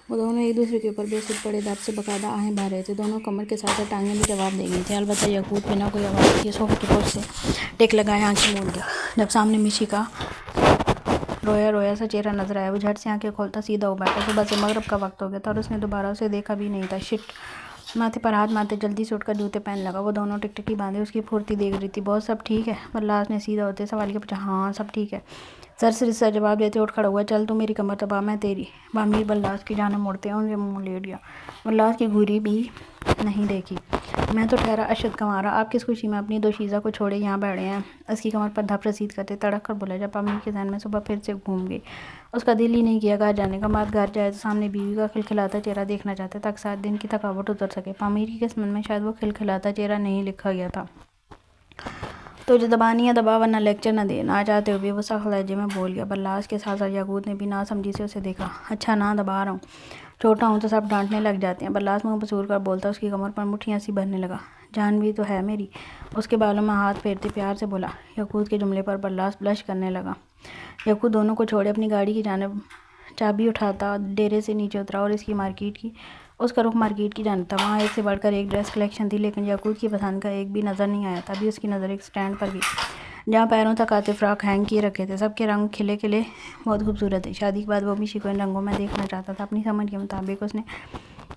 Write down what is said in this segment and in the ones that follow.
وہ دونوں ایک دوسرے کے اوپر بے سود پڑے دب سے باقاعدہ آہیں بھر رہے تھے. دونوں کمر کے ساتھ ساتھ ٹانگیں بھی جواب دے گئی تھیں. البتہ یعقوب بنا کوئی آواز کیے صوفے کی پشت سے ٹیک لگائے آنکھیں مول گیا. جب سامنے میشی کا رویا رویا سا چہرہ نظر آیا وہ جھٹ سے آنکھیں کھولتا سیدھا ہو بیٹھا. صبح سے مغرب کا وقت ہو گیا تھا اور اس نے دوبارہ اسے دیکھا بھی نہیں تھا. شٹ. ماتھے پر ہاتھ مارتے جلدی سے اٹھ کر جوتے پہننے لگا. وہ دونوں ٹکٹکی باندھے اس کی پھرتی دیکھ رہی تھی. بہت سب ٹھیک ہے؟ بلاس نے سیدھا ہوتے سوال کے پوچھا. ہاں سب ٹھیک ہے سرسری سا جواب دیتے اٹھ کھڑا ہوا. چل تو میری کمر دبا میں تیری. بامیر بلاس کی جانب مڑتے ان کے منہ لیٹ گیا. بلاس کی گھوری بھی نہیں دیکھی. میں تو ٹھہرا اشد کنوارا. آپ کس خوشی میں اپنی دوشیزہ کو چھوڑے یہاں بیٹھے ہیں؟ اس کی کمر پر دھپ رسید کرتے تڑک کر بولا. جب بامیر کے ذہن میں صبح پھر سے گھوم گئی. اس کا دل ہی نہیں کیا گھر جانے کا. مرد گھر جائے تو سامنے بیوی کا کھلکھلاتا چہرہ دیکھنا چاہتا تاکہ سارے دن کی تھکاوٹ اتر سکے. بامیر کی قسمت میں شاید وہ کھلکھلاتا چہرہ نہیں لکھا گیا تھا. تو جو دبانی ہے دبا ورنہ لیکچر نہ دے. نہ چاہتے ہوئے وہ سخت لہجے میں بول گیا. بلاس کے ساتھ ساتھ یعقوب نے بھی ناسمجھی سے اسے دیکھا. اچھا نہ دبا رہا ہوں. چھوٹا ہوں تو سب ڈانٹنے لگ جاتے ہیں. بلاس منہ پسور کر بولتا. اس کی کمر پر مٹھیاں سی بھرنے لگا. جان بھی تو ہے میری. اس کے بالوں میں ہاتھ پھیرتے پیار سے بولا. یعقوب کے جملے پر بلاس بلش کرنے لگا. یعقوب دونوں کو چھوڑے اپنی گاڑی کی جانب چابی اٹھاتا ڈیرے سے نیچے اترا اور اس کا رخ مارکیٹ کی جانب تھا. وہاں ایک سے بڑھ کر ایک ڈریس کلیکشن تھی لیکن یعقوب کی پسند کا ایک بھی نظر نہیں آیا. تبھی اس کی نظر ایک سٹینڈ پر گئی جہاں پیروں تک آتے فراک ہینگ کیے رکھے تھے. سب کے رنگ کھلے کھلے بہت خوبصورت تھے. شادی کے بعد وہ میشی کو ان رنگوں میں دیکھنا چاہتا تھا. اپنی سمجھ کے مطابق اس نے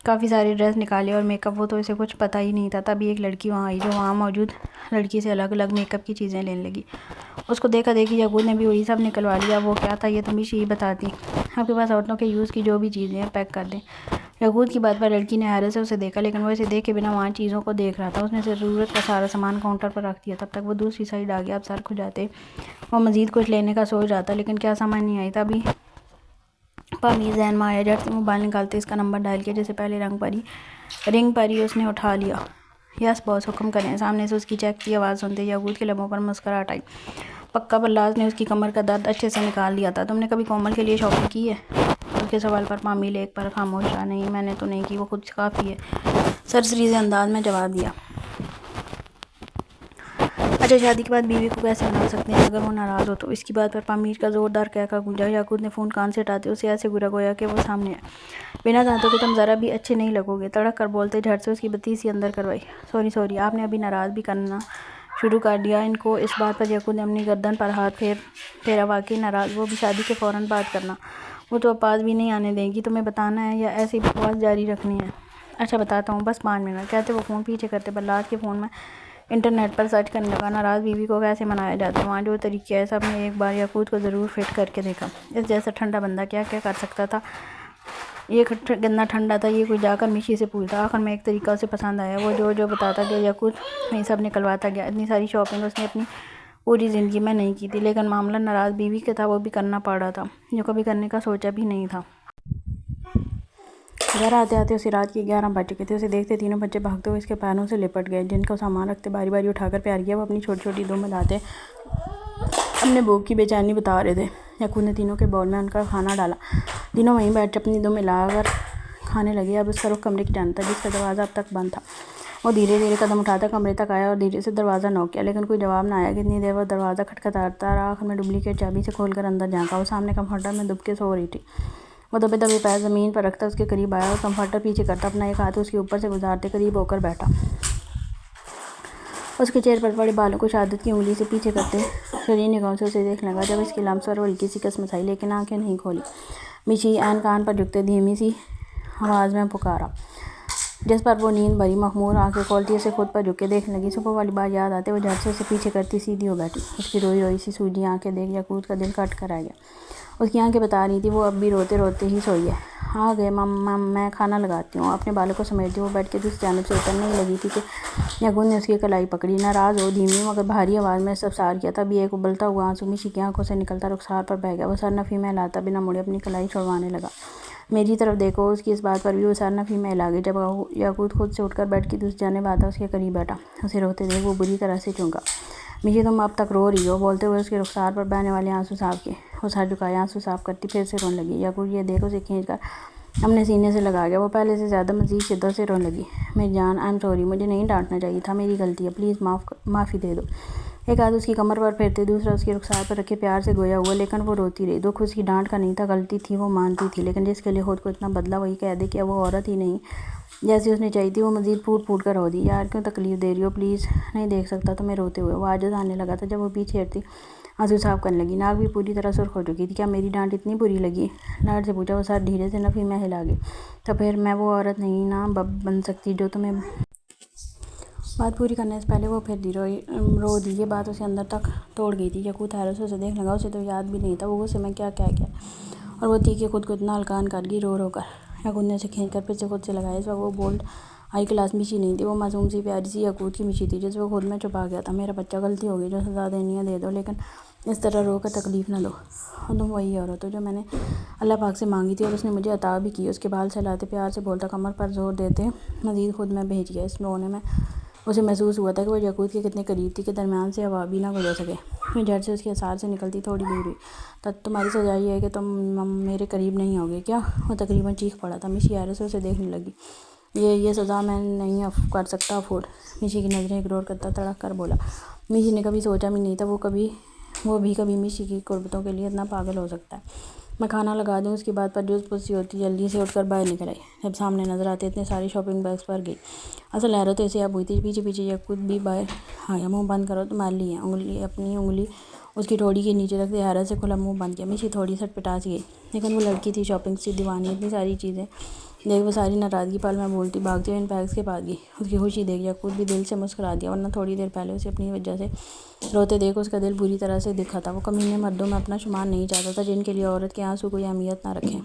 کافی سارے ڈریس نکالے اور میک اپ وہ تو اسے کچھ پتہ ہی نہیں تھا. تبھی ایک لڑکی وہاں آئی جو وہاں موجود لڑکی سے الگ الگ میک اپ کی چیزیں لینے لگی. اس کو دیکھا دیکھی یعقوب نے بھی وہی سب نکلوا لیا. وہ کیا تھا یہ تو میشی ہی بتاتی. آپ کے پاس عورتوں کے یوز کی جو بھی چیزیں ہیں پیک کر دیں. یعقوب کی بات پر لڑکی نے حیرت سے اسے دیکھا لیکن وہ اسے دیکھ کے بنا وہاں چیزوں کو دیکھ رہا تھا. اس نے ضرورت کا سارا سامان کاؤنٹر پر رکھ دیا. تب تک وہ دوسری سائیڈ آ گیا. اب سر کھجاتے وہ مزید کچھ لینے کا سوچ رہا تھا لیکن کیا سمجھ نہیں آئی. تبھی پامیر ذہن میں آیا. جھٹ سے موبائل نکالتے اس کا نمبر ڈائل کیا. جیسے پہلے رنگ پر ہی اس نے اٹھا لیا. یس باس حکم کریں. سامنے سے اس کی چیک کی آواز سنتے یعقوب کے لبوں پر مسکراہٹ آئی. پکا بلاس نے اس کی کمر کا درد اچھے سے نکال دیا تھا. تم نے کبھی کومل کے لیے شاپنگ کی ہے؟ اس کے سوال پر پامیر ایک پر خاموش رہا. نہیں میں نے تو نہیں کی. وہ خود کافی ہے سرسری سے انداز میں جواب دیا. اچھا شادی کے بعد بیوی کو کیسے منا سکتے ہیں اگر وہ ناراض ہو تو؟ اس کی بات پر پامیر کا زوردار کہکا گونجا. یعقوب نے فون کان سے ہٹاتے اسے ایسے گھورا گویا کہ وہ سامنے آئے. بنا دانتوں کے تم ذرا بھی اچھے نہیں لگو گے. تڑک کر بولتے جھٹ سے اس کی بتی سی اندر کروائی. سوری آپ نے ابھی ناراض بھی کرنا شروع کر دیا ان کو. اس بات پر یعقوب نے اپنی گردن پر ہاتھ پھیرا. واقعی ناراض؟ وہ بھی شادی کے فوراً بعد کرنا. وہ تو اب پاس بھی نہیں آنے دے گی. تمہیں بتانا ہے یا ایسے ہی بکواس جاری رکھنی ہے؟ اچھا بتاتا ہوں بس 5 منٹ. کہتے وہ فون پیچھے کرتے بلاس کے فون میں انٹرنیٹ پر سرچ کرنے لگا. ناراض بیوی کو کیسے منایا جاتا ہے. وہاں جو طریقے ہے سب نے ایک بار یعقوب کو ضرور فٹ کر کے دیکھا. اس جیسا ٹھنڈا بندہ کیا کیا کر سکتا تھا. یہ گنا ٹھنڈا تھا. یہ کوئی جا کر میشی سے پوچھتا. آخر میں ایک طریقہ اسے پسند آیا. وہ جو بتاتا گیا یعقوب وہیں سب نکلواتا گیا. اتنی ساری شاپنگ اس نے اپنی پوری زندگی میں نہیں کی تھی لیکن معاملہ ناراض بیوی کا تھا. وہ بھی کرنا پڑ رہا تھا جو کبھی کرنے کا سوچا بھی نہیں تھا. گھر آتے آتے اسے رات کے 11 بج چکے تھے. اسے دیکھتے تینوں بچے بھاگتے ہوئے اس کے پیروں سے لپٹ گئے جن کو سامان رکھتے باری باری اٹھا کر پیار کیا. وہ اپنی چھوٹی چھوٹی دم ملاتے اپنے بھوک کی بے چینی بتا رہے تھے. یعقوب نے تینوں کے باؤل میں ان کا کھانا ڈالا. تینوں وہیں بیٹھ اپنی دم ملا کر کھانے لگے. اب اس کا رخ کمرے کی جانب تھا جس کا دروازہ اب تک بند تھا. وہ دھیرے دھیرے قدم اٹھاتا کمرے تک آیا اور دھیرے سے دروازہ نوک کیا لیکن کوئی جواب نہ آیا. کتنی دیر وہ دروازہ کھٹکھٹاتا رہا. آخر میں ڈپلیکیٹ چابی سے کھول کر اندر جھانکا. وہ سامنے کمفرٹر میں دب کے سو رہی تھی. وہ دبے دبے پیر زمین پر رکھتا اس کے قریب آیا اور کمفرٹر پیچھے کرتا اپنا ایک ہاتھ اس کے اوپر سے گزارتے قریب ہو کر بیٹھا. اس کے چہرے پر پڑے بالوں کو شہادت کی انگلی سے پیچھے کرتے شریر نگاہوں سے اسے دیکھنے لگا. جب اس کی لمس پر وہ ہلکی سی کسمسائی آئی لیکن آنکھیں نہیں کھولی. میشی عین کان پر جھکتے دھیمی سی آواز میں پکارا. جس پر وہ نیند بھری مخمور آنکھیں کھولتی اسے خود پر جھک کے دیکھنے لگی. صبح والی بات یاد آتے وہ جھٹ سے اسے پیچھے کرتی سیدھی ہو بیٹھی. اس کی روئی روئی سی سوجی آنکھیں دیکھ یعقوب کا دل کٹ کر آ گیا. اس کی آنکھیں بتا رہی تھی وہ اب بھی روتے روتے ہی سوئی ہے. آ گئے میں کھانا لگاتی ہوں. اپنے بالوں کو سمیٹتی وہ بیٹھ کے دوسری جانب سے اترنے ہی لگی تھی کہ یعقوب نے اس کی کلائی پکڑی. ناراض ہو دھیمی مگر بھاری آواز میں استفسار کیا. تبھی ایک ابلتا ہوا آنسو میشی کی آنکھوں سے نکلتا رخسار پر بہہ گیا. وہ سرنفی میں ہلاتا بنا مڑے اپنی کلائی چھڑوانے لگا. میری طرف دیکھو. اس کی اس بات پر بھی وہ سرنفی میں ہلا گئی. جب یعقوب خود سے اٹھ کر بیٹھ کے دوسری جانب آتا اس کے قریب بیٹھا. اسے روتے دیکھ وہ بری طرح سے چونکا. میشی تم اب تک رو رہی ہو. بولتے ہوئے اس کے رخسار پر بہنے والے آنسو صاف کیے. وہ سر جھکایا آنسو صاف کرتی پھر سے رونے لگی. یعقوب یہ دیکھ اسے کھینچ کر اپنے سینے سے لگا گیا. وہ پہلے سے زیادہ مزید شدت سے رونے لگی. میری جان آئی ایم سوری. مجھے نہیں ڈانٹنا چاہیے تھا. میری غلطی ہے. پلیز معافی دے دو. ایک ہاتھ اس کی کمر پر پھیرتے دوسرا اس کی رخسار پر رکھے پیار سے گویا ہوا، لیکن وہ روتی رہی۔ دکھ اس کی ڈانٹ کا نہیں تھا، غلطی تھی وہ مانتی تھی، لیکن جس کے لیے خود کو اتنا بدلا وہی کہہ دے کہ وہ عورت ہی نہیں جیسی اس نے چاہی تھی۔ وہ مزید پھوٹ پھوٹ کر رو دی۔ یار کیوں تکلیف دے رہی ہو، پلیز نہیں دیکھ سکتا تمہیں روتے ہوئے۔ وہ عاجز آنے لگا تھا جب وہ پیچھے ہٹتی آنسو صاف کرنے لگی۔ ناک بھی پوری طرح سرخ ہو چکی تھی۔ کیا میری ڈانٹ اتنی بری لگی؟ لاڈ سے پوچھا۔ وہ سر دھیرے سے نفی میں ہلا گئی۔ تو پھر میں وہ عورت نہیں نا بن سکتی جو تمہیں بات پوری کرنے سے پہلے وہ پھر رو دی۔ یہ بات اسے اندر تک توڑ گئی تھی۔ یقوت حیرت سے اسے دیکھنے لگا۔ اسے تو یاد بھی نہیں تھا وہ غصے میں کیا کہہ گیا اور وہ تھی کہ خود کو اتنا ہلکان کر گئی رو رو کر۔ یقوت نے اسے کھینچ کر پھر سے خود سے لگایا۔ اس وقت وہ بولڈ ہائی کلاس مشی نہیں تھی، وہ معصوم سی پیاری سی یقوت کی مشی تھی جسے وہ خود میں چھپا گیا تھا۔ میرا بچہ، غلطی ہو گئی، جو سزا دینی ہے دے دو، لیکن اس طرح رو کر تکلیف نہ دو۔ اور تم وہی عورت ہو جو میں نے اللہ پاک سے مانگی تھی اور اس نے مجھے عطا بھی کی۔ اس کے بال سہلاتے پیار سے بولتا، کمر پر زور دیتے مزید خود میں بھیج گیا۔ اس رونے میں اسے محسوس ہوا تھا کہ وہ یقوت کے کتنے قریب تھی کہ درمیان سے ہوا بھی نہ گزر سکے۔ میں جھٹ سے اس کے اثار سے نکلتی تھوڑی دور ہوئی۔ تمہاری سزا یہ ہے کہ تم میرے قریب نہیں ہوگے کیا؟ وہ تقریباً چیخ پڑا تھا۔ مشی حیرت سے اسے دیکھنے لگی۔ یہ سزا میں نہیں کر سکتا افورڈ، مشی کی نظریں اگنور کرتا تڑک کر بولا۔ مشی نے کبھی سوچا بھی نہیں تھا وہ بھی کبھی مشی کی قربتوں کے لیے اتنا پاگل ہو سکتا ہے۔ میں کھانا لگا دوں؟ اس کی بات پر جوز پسی ہوتی جلدی سے اٹھ کر باہر نکل آئی۔ جب سامنے نظر آتے اتنے سارے شاپنگ بیگز پر گئی۔ اصل حیرت تو اسے اب ہوئی تھی۔ پیچھے پیچھے یقوت بھی باہر آیا۔ منہ بند کرو، تمہارے لیے ہے۔ اپنی انگلی اس کی ٹھوڑی کے نیچے رکھتے حیرت سے کھلا منہ بند کیا۔ مشی تھوڑی سٹپٹا سی گئی، لیکن وہ لڑکی تھی شاپنگ سی دیوانی، اتنی ساری چیزیں دیکھ وہ ساری ناراضگی پل میں بولتی بھاگتے ہوئے ان بیگز کے پاس گئی۔ اس کی خوشی دیکھ یقوت بھی دل سے مسکرا دیا، ورنہ تھوڑی دیر پہلے اسے اپنی وجہ سے روتے دیکھ اس کا دل بری طرح سے دکھا تھا۔ وہ کمینے مردوں میں اپنا شمار نہیں چاہتا تھا جن کے لیے عورت کے آنسو کوئی اہمیت نہ رکھیں۔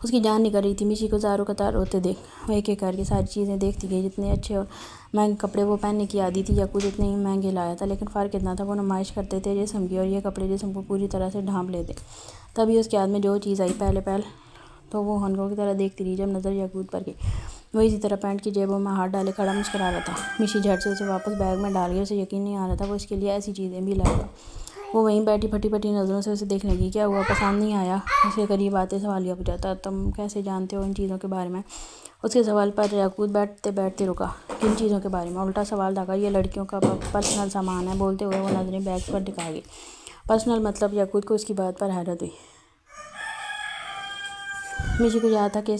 اس کی جان نکل رہی تھی مشی کو زاروں قطار روتے دیکھ۔ وہ ایک ایک کر کے ساری چیزیں دیکھتی گئی۔ جتنے اچھے اور مہنگے کپڑے وہ پہننے کی عادی تھی یقوت اتنے ہی مہنگے لایا تھا، لیکن فرق اتنا تھا وہ نمائش کرتے تھے جسم کی اور یہ کپڑے جسم کو پوری طرح سے ڈھانپ لیتے۔ تبھی اس کے ہاتھ میں جو چیز آئی پہل تو وہ ہنگوں کی طرح دیکھتی رہی۔ جب نظر یقوت پر گئی وہ اسی طرح پینٹ کی جیبوں میں ہاتھ ڈالے کھڑا مسکرا رہا تھا۔ مشی جھٹ سے اسے واپس بیگ میں ڈال گئی۔ اسے یقین نہیں آ رہا تھا وہ اس کے لیے ایسی چیزیں بھی لائے گا۔ وہ وہیں بیٹھی پھٹی پھٹی نظروں سے اسے دیکھنے لگی۔ کیا ہوا، پسند نہیں آیا؟ اس کے قریب آتے سوالیہ پوچھا۔ تم کیسے جانتے ہو ان چیزوں کے بارے میں؟ اس کے سوال پر یقوت بیٹھتے بیٹھتے رکا۔ کن چیزوں کے بارے میں؟ الٹا سوال داغا۔ یہ لڑکیوں کا پرسنل سامان ہے۔ بولتے ہوئے وہ نظریں بیگز پر ٹکا گئی۔ پرسنل مطلب؟ یقوت کو اس کی بات پر حیرت ہوئی۔ مشی کو یاد تھا کہ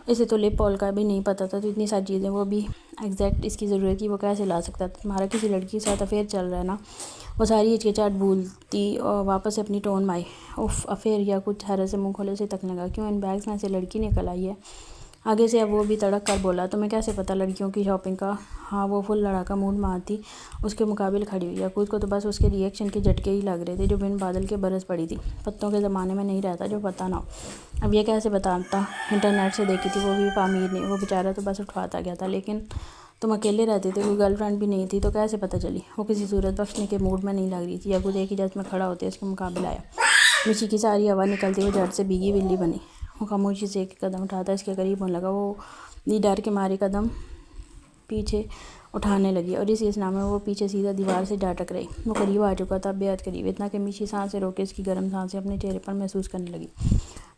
اسے تو لپ پول کا بھی نہیں پتہ تھا، تو اتنی ساری چیزیں وہ بھی ایگزیکٹ اس کی ضرورت کی وہ کیسے لا سکتا تھا؟ تمہارا کسی لڑکی کے ساتھ افیئر چل رہا ہے نا؟ وہ ساری ہچکچاہٹ بھولتی اور واپس اپنی ٹون میں آئی۔ If, affair? یا کچھ حیرت سے منہ کھولے اسے تکنے لگا۔ کیوں، ان بیگز میں سے لڑکی نکل آئی ہے؟ آگے سے اب وہ بھی تڑک کر بولا۔ تمہیں کیسے پتہ لڑکیوں کی شاپنگ کا؟ ہاں، وہ فل لڑاکا موڈ میں آتی اس کے مقابل کھڑی ہوئی۔ یقوت کو تو بس اس کے ری ایکشن کے جھٹکے ہی لگ رہے تھے جو بن بادل کے برس پڑی تھی۔ پتوں کے زمانے میں نہیں رہتا جو پتہ نہ ہو۔ اب یہ کیسے بتاتا؟ انٹرنیٹ سے دیکھی تھی۔ وہ بھی پامیر نہیں، وہ بیچارہ تو بس اٹھواتا گیا تھا۔ لیکن تم اکیلے رہتے تھے، کوئی گرل فرینڈ بھی نہیں تھی، تو کیسے پتہ چلی؟ وہ کسی صورت بخشنے کے موڈ میں نہیں لگ رہی تھی۔ یقوت ایک ہی جگہ میں کھڑا ہوتے اس کے مقابل آیا۔ مشی کی ساری ہوا نکلتی وہ جھٹ سے بھیگی بلی بنی۔ وہ خاموشی سے ایک قدم اٹھاتا اس کے قریب ہونے لگا۔ وہ بھی ڈر کے مارے قدم پیچھے اٹھانے لگی اور اسی اثنا میں وہ پیچھے سیدھا دیوار سے جا ٹکرائی۔ وہ قریب آ چکا تھا، بے حد قریب، اتنا کہ مشی سانسیں روکے اس کی گرم سانسیں اپنے چہرے پر محسوس کرنے لگی۔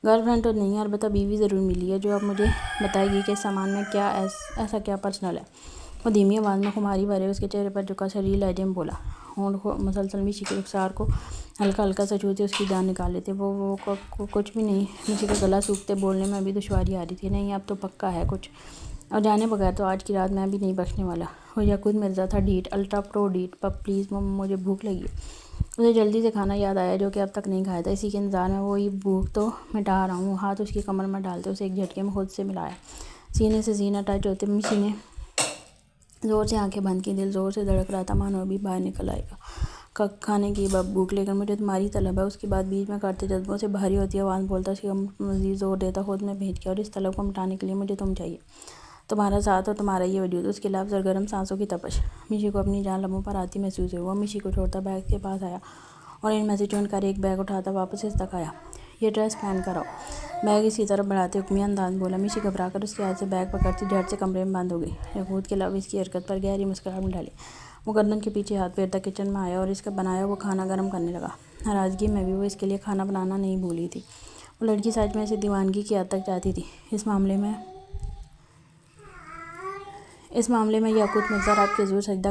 گرل فرینڈ تو نہیں، البتہ بیوی ضرور ملی ہے جو اب مجھے بتائے گی کہ اس سامان میں کیا ایسا کیا پرسنل ہے۔ وہ دھیمی آواز میں خماری بھرے اس کے چہرے پر جھکا شریر لہجے میں بولا۔ ہونٹ مسلسل مشی کی رخسار کو ہلکا ہلکا سا چھوتے اس کی جان نکال لیتے۔ وہ کچھ بھی نہیں۔ مشی کا گلا سوکھتے بولنے میں بھی دشواری آ رہی تھی۔ نہیں، اب تو پکا ہے کچھ، اور جانے بغیر تو آج کی رات میں بھی نہیں بخشنے والا۔ وہ یقوت مرزا تھا، ڈھیٹ، الٹرا پرو ڈھیٹ۔ پلیز مجھے بھوک لگی ہے۔ اسے جلدی سے کھانا یاد آیا جو کہ اب تک نہیں کھایا تھا۔ اسی کے انتظار میں وہی بھوک تو مٹا رہا ہوں۔ وہ ہاتھ اس کی کمر میں ڈالتے اسے ایک جھٹکے میں خود سے ملایا۔ سینے سے سینہ ٹچ ہوتے مشی نے زور سے آنکھیں بند کی۔ دل زور سے دھڑک رہا تھا مانو ابھی باہر نکل آئے گا۔ کھانے کی بھوک، لیکن مجھے تمہاری طلب ہے۔ اس کی بات بیچ میں کاٹتے جذبوں سے بھری ہوتی آواز بولتا اس کی کمر پر مزید زور دیتا خود میں بھیج گیا۔ اور اس طلب کو مٹانے کے لیے مجھے تم چاہیے، تمہارا ساتھ اور تمہارا یہ وجود۔ اس کے لب سرگرم سانسوں کی تپش۔ مشی کو اپنی جان لبوں پر آتی محسوس ہوئی۔ وہ مشی کو چھوڑتا بیگ کے پاس آیا اور ان میں سے چن کر ایک بیگ اٹھاتا واپس اس تک آیا۔ یہ ڈریس پہن کر آؤ، بیگ اس کی طرف بڑھاتے حکمیہ انداز میں بولا۔ مشی گھبرا کر اس کے ہاتھ سے بیگ پکڑتی جھٹ سے کمرے میں بند ہو گئی۔ یقوت کے لب اس کی حرکت پر گہری مسکراہٹ ڈالی۔ وہ گردن کے پیچھے ہاتھ پھیرتا کچن میں آیا اور اس کا بنایا ہوا کھانا گرم کرنے لگا۔ ناراضگی میں بھی وہ اس کے لیے کھانا بنانا نہیں بھولی تھی۔ وہ لڑکی سچ میں اسے دیوانگی کی حد تک چاہتی تھی۔ اس معاملے میں یقوت مرزا رب کے حضور سجدہ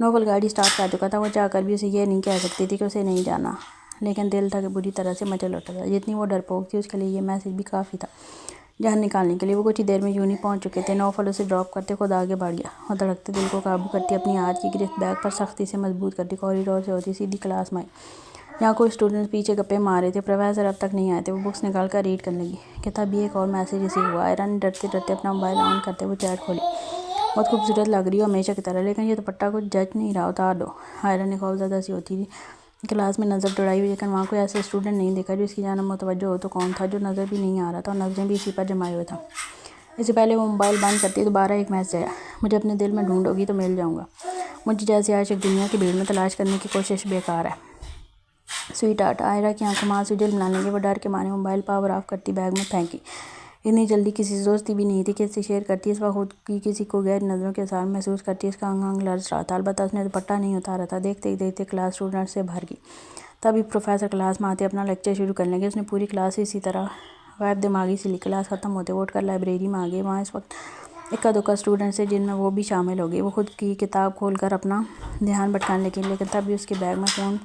نوفل گاڑی سٹارٹ کر چکا تھا، وہ چاہ کر بھی اسے یہ نہیں کہہ سکتی تھی کہ اسے نہیں جانا، لیکن دل تھا کہ بری طرح سے مچل اٹھا تھا۔ جتنی وہ ڈرپوک تھی اس کے لیے یہ میسج بھی کافی تھا جان نکالنے کے لیے۔ وہ کچھ ہی دیر میں یوں ہی پہنچ چکے تھے۔ نوفل اسے ڈراپ کرتے خود آگے بڑھ گیا۔ وہ دھڑکتے دل کو قابو کرتی اپنی ہاتھ کی گرفت بیگ پر سختی سے مضبوط کرتی کوریڈور سے ہوتی سیدھی کلاس میں آئی، جہاں کچھ اسٹوڈنٹس پیچھے گپے مار رہے تھے۔ پروفیسر اب تک نہیں آئے تھے۔ وہ بکس نکال کر ریڈ کرنے لگی کہ تبھی ایک اور میسج ریسیو ہوا۔ آئرا نے ڈرتے ڈرتے اپنا موبائل آن کرتے ہوئے چیٹ کھولی۔ بہت خوبصورت لگ رہی ہو ہمیشہ کی طرح، لیکن یہ دوپٹہ کچھ جچ نہیں رہا، اتار دو۔ آئرا نے خوفزدہ سی ہوتی کلاس میں نظر دوڑائی، لیکن وہاں کوئی ایسا اسٹوڈنٹ نہیں دیکھا جو اس کی جانب متوجہ ہو۔ تو کون تھا؟ جو نظر بھی نہیں آ رہا تھا اور نظریں بھی اسی پر جمائے ہوئے تھا۔ اس سے پہلے وہ موبائل بند کرتی دوبارہ ایک میسج آیا، مجھے اپنے دل میں ڈھونڈو گی تو مل جاؤں گا، مجھے جیسے عاشق دنیا کی بھیڑ میں تلاش کرنے کی کوشش بیکار ہے۔ Sweet heart. آئرا کی آنکھوں میں آنسو جھلملانے لگے۔ وہ ڈر کے مارے موبائل پاور آف کرتی بیگ میں پھینکی۔ اتنی جلدی کسی سے دوستی بھی نہیں تھی کہ اس سے شیئر کرتی۔ اس وقت خود کی کسی کو گہری نظروں کے اثار محسوس کرتی اس کا انگ لرز رہا تھا۔ البتہ اس نے دوپٹہ نہیں اتارا تھا۔ دیکھتے ہی دیکھتے کلاس اسٹوڈنٹ سے بھر گئی۔ تبھی پروفیسر کلاس میں آتے اپنا لیکچر شروع کرنے لگے۔ اس نے پوری کلاس اسی طرح غیر دماغی سے لی۔ کلاس ختم ہوتے وہ اٹھ کر لائبریری میں آ گئے۔ وہاں اس وقت اکا دکا اسٹوڈنٹس تھے جن میں وہ بھی شامل ہو گئی۔ وہ خود کی کتاب کھول کر اپنا دھیان بھٹکانے لگی، لیکن تبھی اس کے بیگ میں فون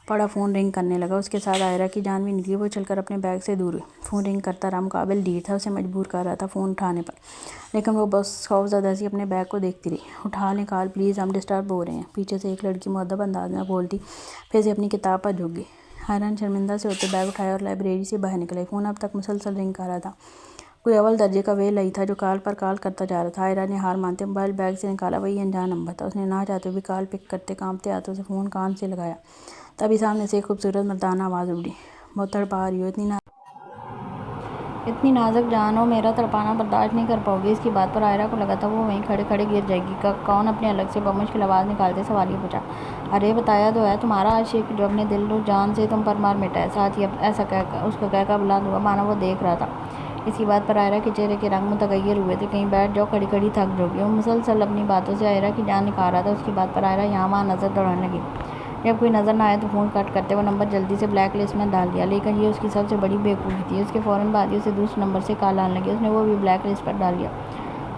پڑا۔ فون رنگ کرنے لگا۔ اس کے ساتھ آئرا کی جان بھی نکلی۔ وہ چل کر اپنے بیگ سے دور ہوئی۔ فون رنگ کرتا رہا۔ مقابل ڈھیٹ تھا، اسے مجبور کر رہا تھا فون اٹھانے پر، لیکن وہ بس خوفزدہ سی اپنے بیگ کو دیکھتی رہی۔ اٹھا لیں کال پلیز، ہم ڈسٹرب ہو رہے ہیں، پیچھے سے ایک لڑکی مؤدب انداز میں بولتی پھر سے اپنی کتاب پر جھک گئی۔ آئرا نے شرمندہ سے ہوتے بیگ اٹھایا اور لائبریری سے باہر نکل آئی۔ فون اب تک مسلسل رنگ کر رہا تھا۔ کوئی اول درجے کا ویل آئی تھا جو کال پر کال کرتا جا رہا تھا۔ آئرا نے ہار مانتے موبائل بیگ سے نکالا۔ وہی انجان نمبر تھا۔ اس نے نہ چاہتے ہوئے کال پک کرتے کانپتے ہاتھوں سے فون کان سے لگایا۔ تبھی سامنے سے ایک خوبصورت مردانہ آواز اڑی، بہت تڑپا رہی ہو، اتنی نازک جان ہو، میرا تڑپانا برداشت نہیں کر پاؤ گی۔ اس کی بات پر آئرا کو لگا تھا وہ وہیں کھڑے کھڑے گر جائے گی۔ کون؟ اپنے الگ سے بمشکل آواز نکالتے سوالیہ پوچھا۔ ارے بتایا تو ہے، تمہارا عاشق جو اپنے دل و جان سے تم پر مار مٹا ہے۔ ساتھ ہی ایسا اس کا کہہ کر بلند ہوا مانا وہ دیکھ رہا تھا۔ اس کی بات پر آئرا کے چہرے کے رنگ متغیر ہوئے تھے۔ کہیں بیٹھ جاؤ، کھڑی کھڑی تھک جاؤ گی۔ وہ مسلسل اپنی باتوں سے آئرا کی جان نکال رہا تھا۔ اس کی بات پر آئرا یہاں وہاں نظر دوڑانے لگی۔ جب کوئی نظر نہ آئے تو فون کٹ کرتے وہ نمبر جلدی سے بلیک لسٹ میں ڈال دیا، لیکن یہ اس کی سب سے بڑی بیوقوفی تھی۔ اس کے فوراً بعد ہی اسے دوسرے نمبر سے کال آنے لگی۔ اس نے وہ بھی بلیک لسٹ پر ڈال دیا،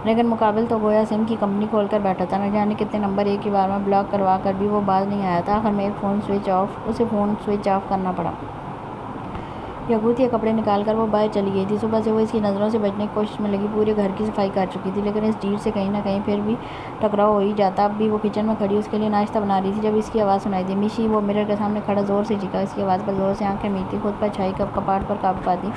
لیکن مقابل تو گویا سم کی کمپنی کھول کر بیٹھا تھا۔ نہ جانے کتنے نمبر ایک ہی بار میں بلاک کروا کر بھی وہ باز نہیں آیا تھا۔ آخر میں اسے فون سوئچ آف کرنا پڑا۔ یاقوت یہ کپڑے نکال کر وہ باہر چلی گئی تھی۔ صبح سے وہ اس کی نظروں سے بچنے کی کوشش میں لگی، پورے گھر کی صفائی کر چکی تھی، لیکن اس ڈھیٹ سے کہیں نہ کہیں پھر بھی ٹکراؤ ہو ہی جاتا۔ اب بھی وہ کچن میں کھڑی اس کے لیے ناشتہ بنا رہی تھی جب اس کی آواز سنائی دی، میشی! وہ مرر کے سامنے کھڑا زور سے چیخا۔ اس کی آواز پر زور سے آنکھیں میچتی، خود پر چھائی کپاٹ پر قابو پاتی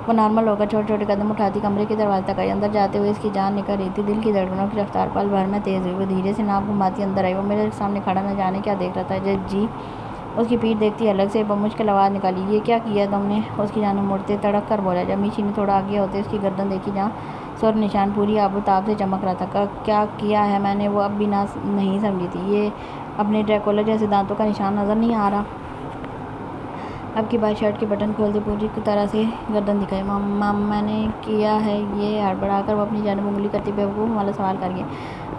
وہ نارمل ہو کر چھوٹے چھوٹے قدم اٹھاتی کمرے کے دروازے تک آئی۔ اندر جاتے ہوئے اس کی جان نکل رہی تھی۔ دل کی دھڑکنوں کی رفتار پل بھر میں تیز ہوئی۔ وہ دھیرے سے ناک گھماتی اندر آئی۔ وہ مرر کے سامنے کھڑا نہ جانے کیا دیکھ رہا تھا۔ جی! اس کی پیٹھ دیکھتی الگ سے بمشکل آواز نکالی، یہ کیا کیا تم نے؟ اس کی جانب مڑتے تڑک کر بولا۔ جب میشی نے تھوڑا آگے ہوتے اس کی گردن دیکھی جہاں سر نشان پوری آب و تاب سے چمک رہا تھا۔ کیا کیا ہے میں نے؟ وہ اب بھی نہیں سمجھی تھی۔ یہ اپنے ڈریکولا جیسے دانتوں کا نشان نظر نہیں آ رہا؟ اب کی بار شرٹ کے بٹن کھولتے پوری طرح سے گردن دکھائی۔ میں نے کیا ہے؟ یہ ہڑبڑا کر وہ اپنی جانب انگلی کرتی بیوقوف والا سوال کر گیا۔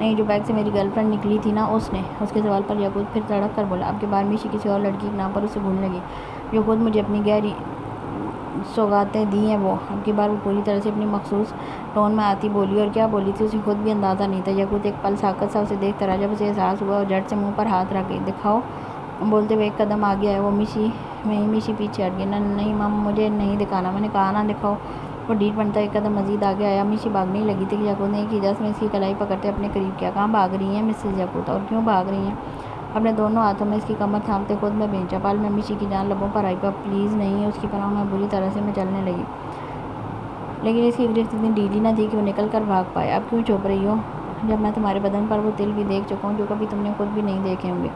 نہیں، جو بیگ سے میری گرل فرینڈ نکلی تھی نا، اس نے۔ اس کے سوال پر یاقوت پھر تڑک کر بولا۔ اب کی بار میشی کسی اور لڑکی کے نام پر اسے بھولنے لگی جو خود مجھے اپنی گہری سوغاتیں دی ہیں وہ۔ اب کی بار وہ پوری طرح سے اپنی مخصوص ٹون میں آتی بولی، اور کیا بولی تھی اسے خود بھی اندازہ نہیں تھا۔ یاقوت ایک پل ساکت سا اسے دیکھتا رہا۔ جب اسے احساس ہوا اور جھٹ سے منہ پر ہاتھ رکھ گئی۔ دکھاؤ، بولتے ہوئے ایک قدم آگے آئے وہ۔ میشی پیچھے ہٹ گئی۔ نہیں مم، مجھے نہیں دکھانا، میں نے کہا نا دکھاؤ۔ وہ ڈھیٹ بنتا ایک قدم مزید آگے آیا۔ میشی بھاگنے ہی لگی تھی کہ یاقوت نے ایک ہی جس میں اس کی کلائی پکڑتے اپنے قریب کیا۔ کہاں بھاگ رہی ہیں مسز یاقوت؟ اور کیوں بھاگ رہی ہیں؟ اپنے دونوں ہاتھوں میں اس کی کمر تھامتے خود میں بھینچا۔ پل میں میشی کی جان لبوں پر آئی۔ پلیز نہیں۔ اس کی پناہوں میں بری طرح سے مچلنے لگی، لیکن اس کی گرفت اتنی ڈھیلی نہ تھی کہ وہ نکل کر بھاگ پائے۔ اب کیوں چھپ رہی ہو جب میں تمہارے بدن پر وہ تل بھی دیکھ چکا ہوں جو کبھی تم نے خود بھی نہیں دیکھے ہوں گے؟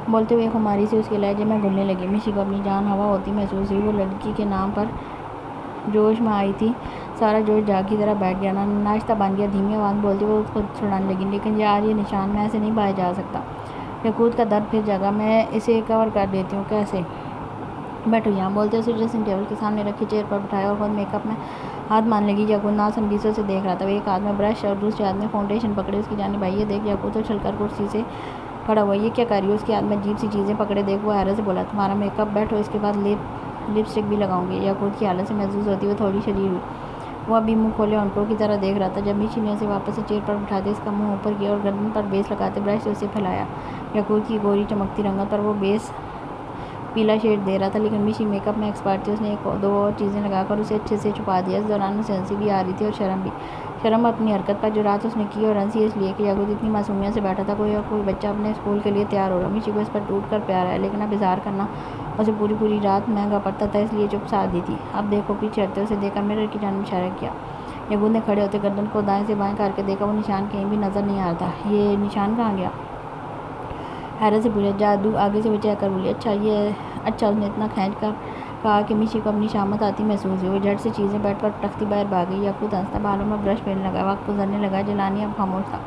بولتے ہوئے خماری سے اس کے لہجے میں گھلنے لگی۔ میشی کو اپنی جان ہوا ہوتی محسوس ہوئی۔ وہ لڑکی کے نام پر جوش میں آئی تھی، سارا جوش جھاگ کی طرح بیٹھ گیا۔ ناشتہ بن گیا، دھیمی آواز بولتی وہ خود چھڑانے لگی۔ لیکن یار یہ نشان میں ایسے نہیں باہر جا سکتا۔ یاقوت کا درد پھر جگہ، میں اسے کور کر دیتی ہوں۔ کیسے؟ بیٹھو یہاں، بولتے اسے ڈریسنگ ٹیبل کے سامنے رکھی چیئر پر بٹھایا اور خود میک اپ میں ہاتھ مارنے لگی۔ یاقوت ناسمجھی سے اسے دیکھ رہا تھا۔ وہ ایک ہاتھ میں برش اور دوسرے ہاتھ میں فاؤنڈیشن پکڑے اس کی جانب آئی۔ یہ دیکھ یاقوت اچھل کر کرسی سے کھڑا ہوا۔ یہ کیا کر رہی ہو؟ اس کے ہاتھ میں عجیب سی چیزیں پکڑے دیکھ وہ حیرت سے بولا۔ تمہارا میک اپ، بیٹھو، اس کے بعد لپ اسٹک بھی لگاؤں گی۔ یاقوت کی حالت سے محظوظ ہوتی وہ تھوڑی شریر ہوئی۔ وہ ابھی منہ کھولے اونٹوں کی طرح دیکھ رہا تھا جب میشی نے اسے واپس سے چیئر پر بٹھاتے اس کا منہ اوپر کیا اور گردن پر بیس لگاتے برش سے اسے پھیلایا۔ یاقوت کی گوری چمکتی رنگت پر وہ بیس پیلا شیڈ دے رہا تھا، لیکن میشی میک اپ میں ایکسپرٹ تھی۔ اس نے ایک دو اور چیزیں لگا کر اسے اچھے سے چھپا دیا۔ اس دوران اسے ہنسی بھی آ رہی تھی اور شرم بھی، شرم اپنی حرکت پر جو رات اس نے کی اور ہنسی اس لیے کہ یاقوت اتنی معصومیت سے بیٹھا تھا کوئی بچہ اپنے اسکول کے لیے تیار ہو رہا۔ میشی کو اس پر ٹوٹ کر پیار آیا، لیکن اب اظہار کرنا اسے پوری رات مہنگا پڑتا تھا، اس لیے چپ سادھی تھی۔ اب دیکھو پیچھے ہٹتے اسے دیکھ کر مرر کی جانب اشارہ کیا۔ یاقوت نے کھڑے ہوتے گردن کو دائیں سے بائیں کر کے دیکھا، وہ نشان کہیں بھی نظر نہیں آ رہا تھا۔ یہ نشان کہاں گیا؟ حیرت سے پوچھا۔ جادو آگے سے وہ چیک کر بولی۔ اچھا اس نے اتنا کھینچ کر کہا کہ میشی کو اپنی شامت آتی محسوس ہوئی۔ وہ جھٹ سے چیزیں بیڈ پر پٹکتی باہر بھاگ گئی۔ یاقوت ہنستا بالوں میں برش پھیرنے لگا، وقت گزرنے لگا۔ جیلانی اب خاموش تھا۔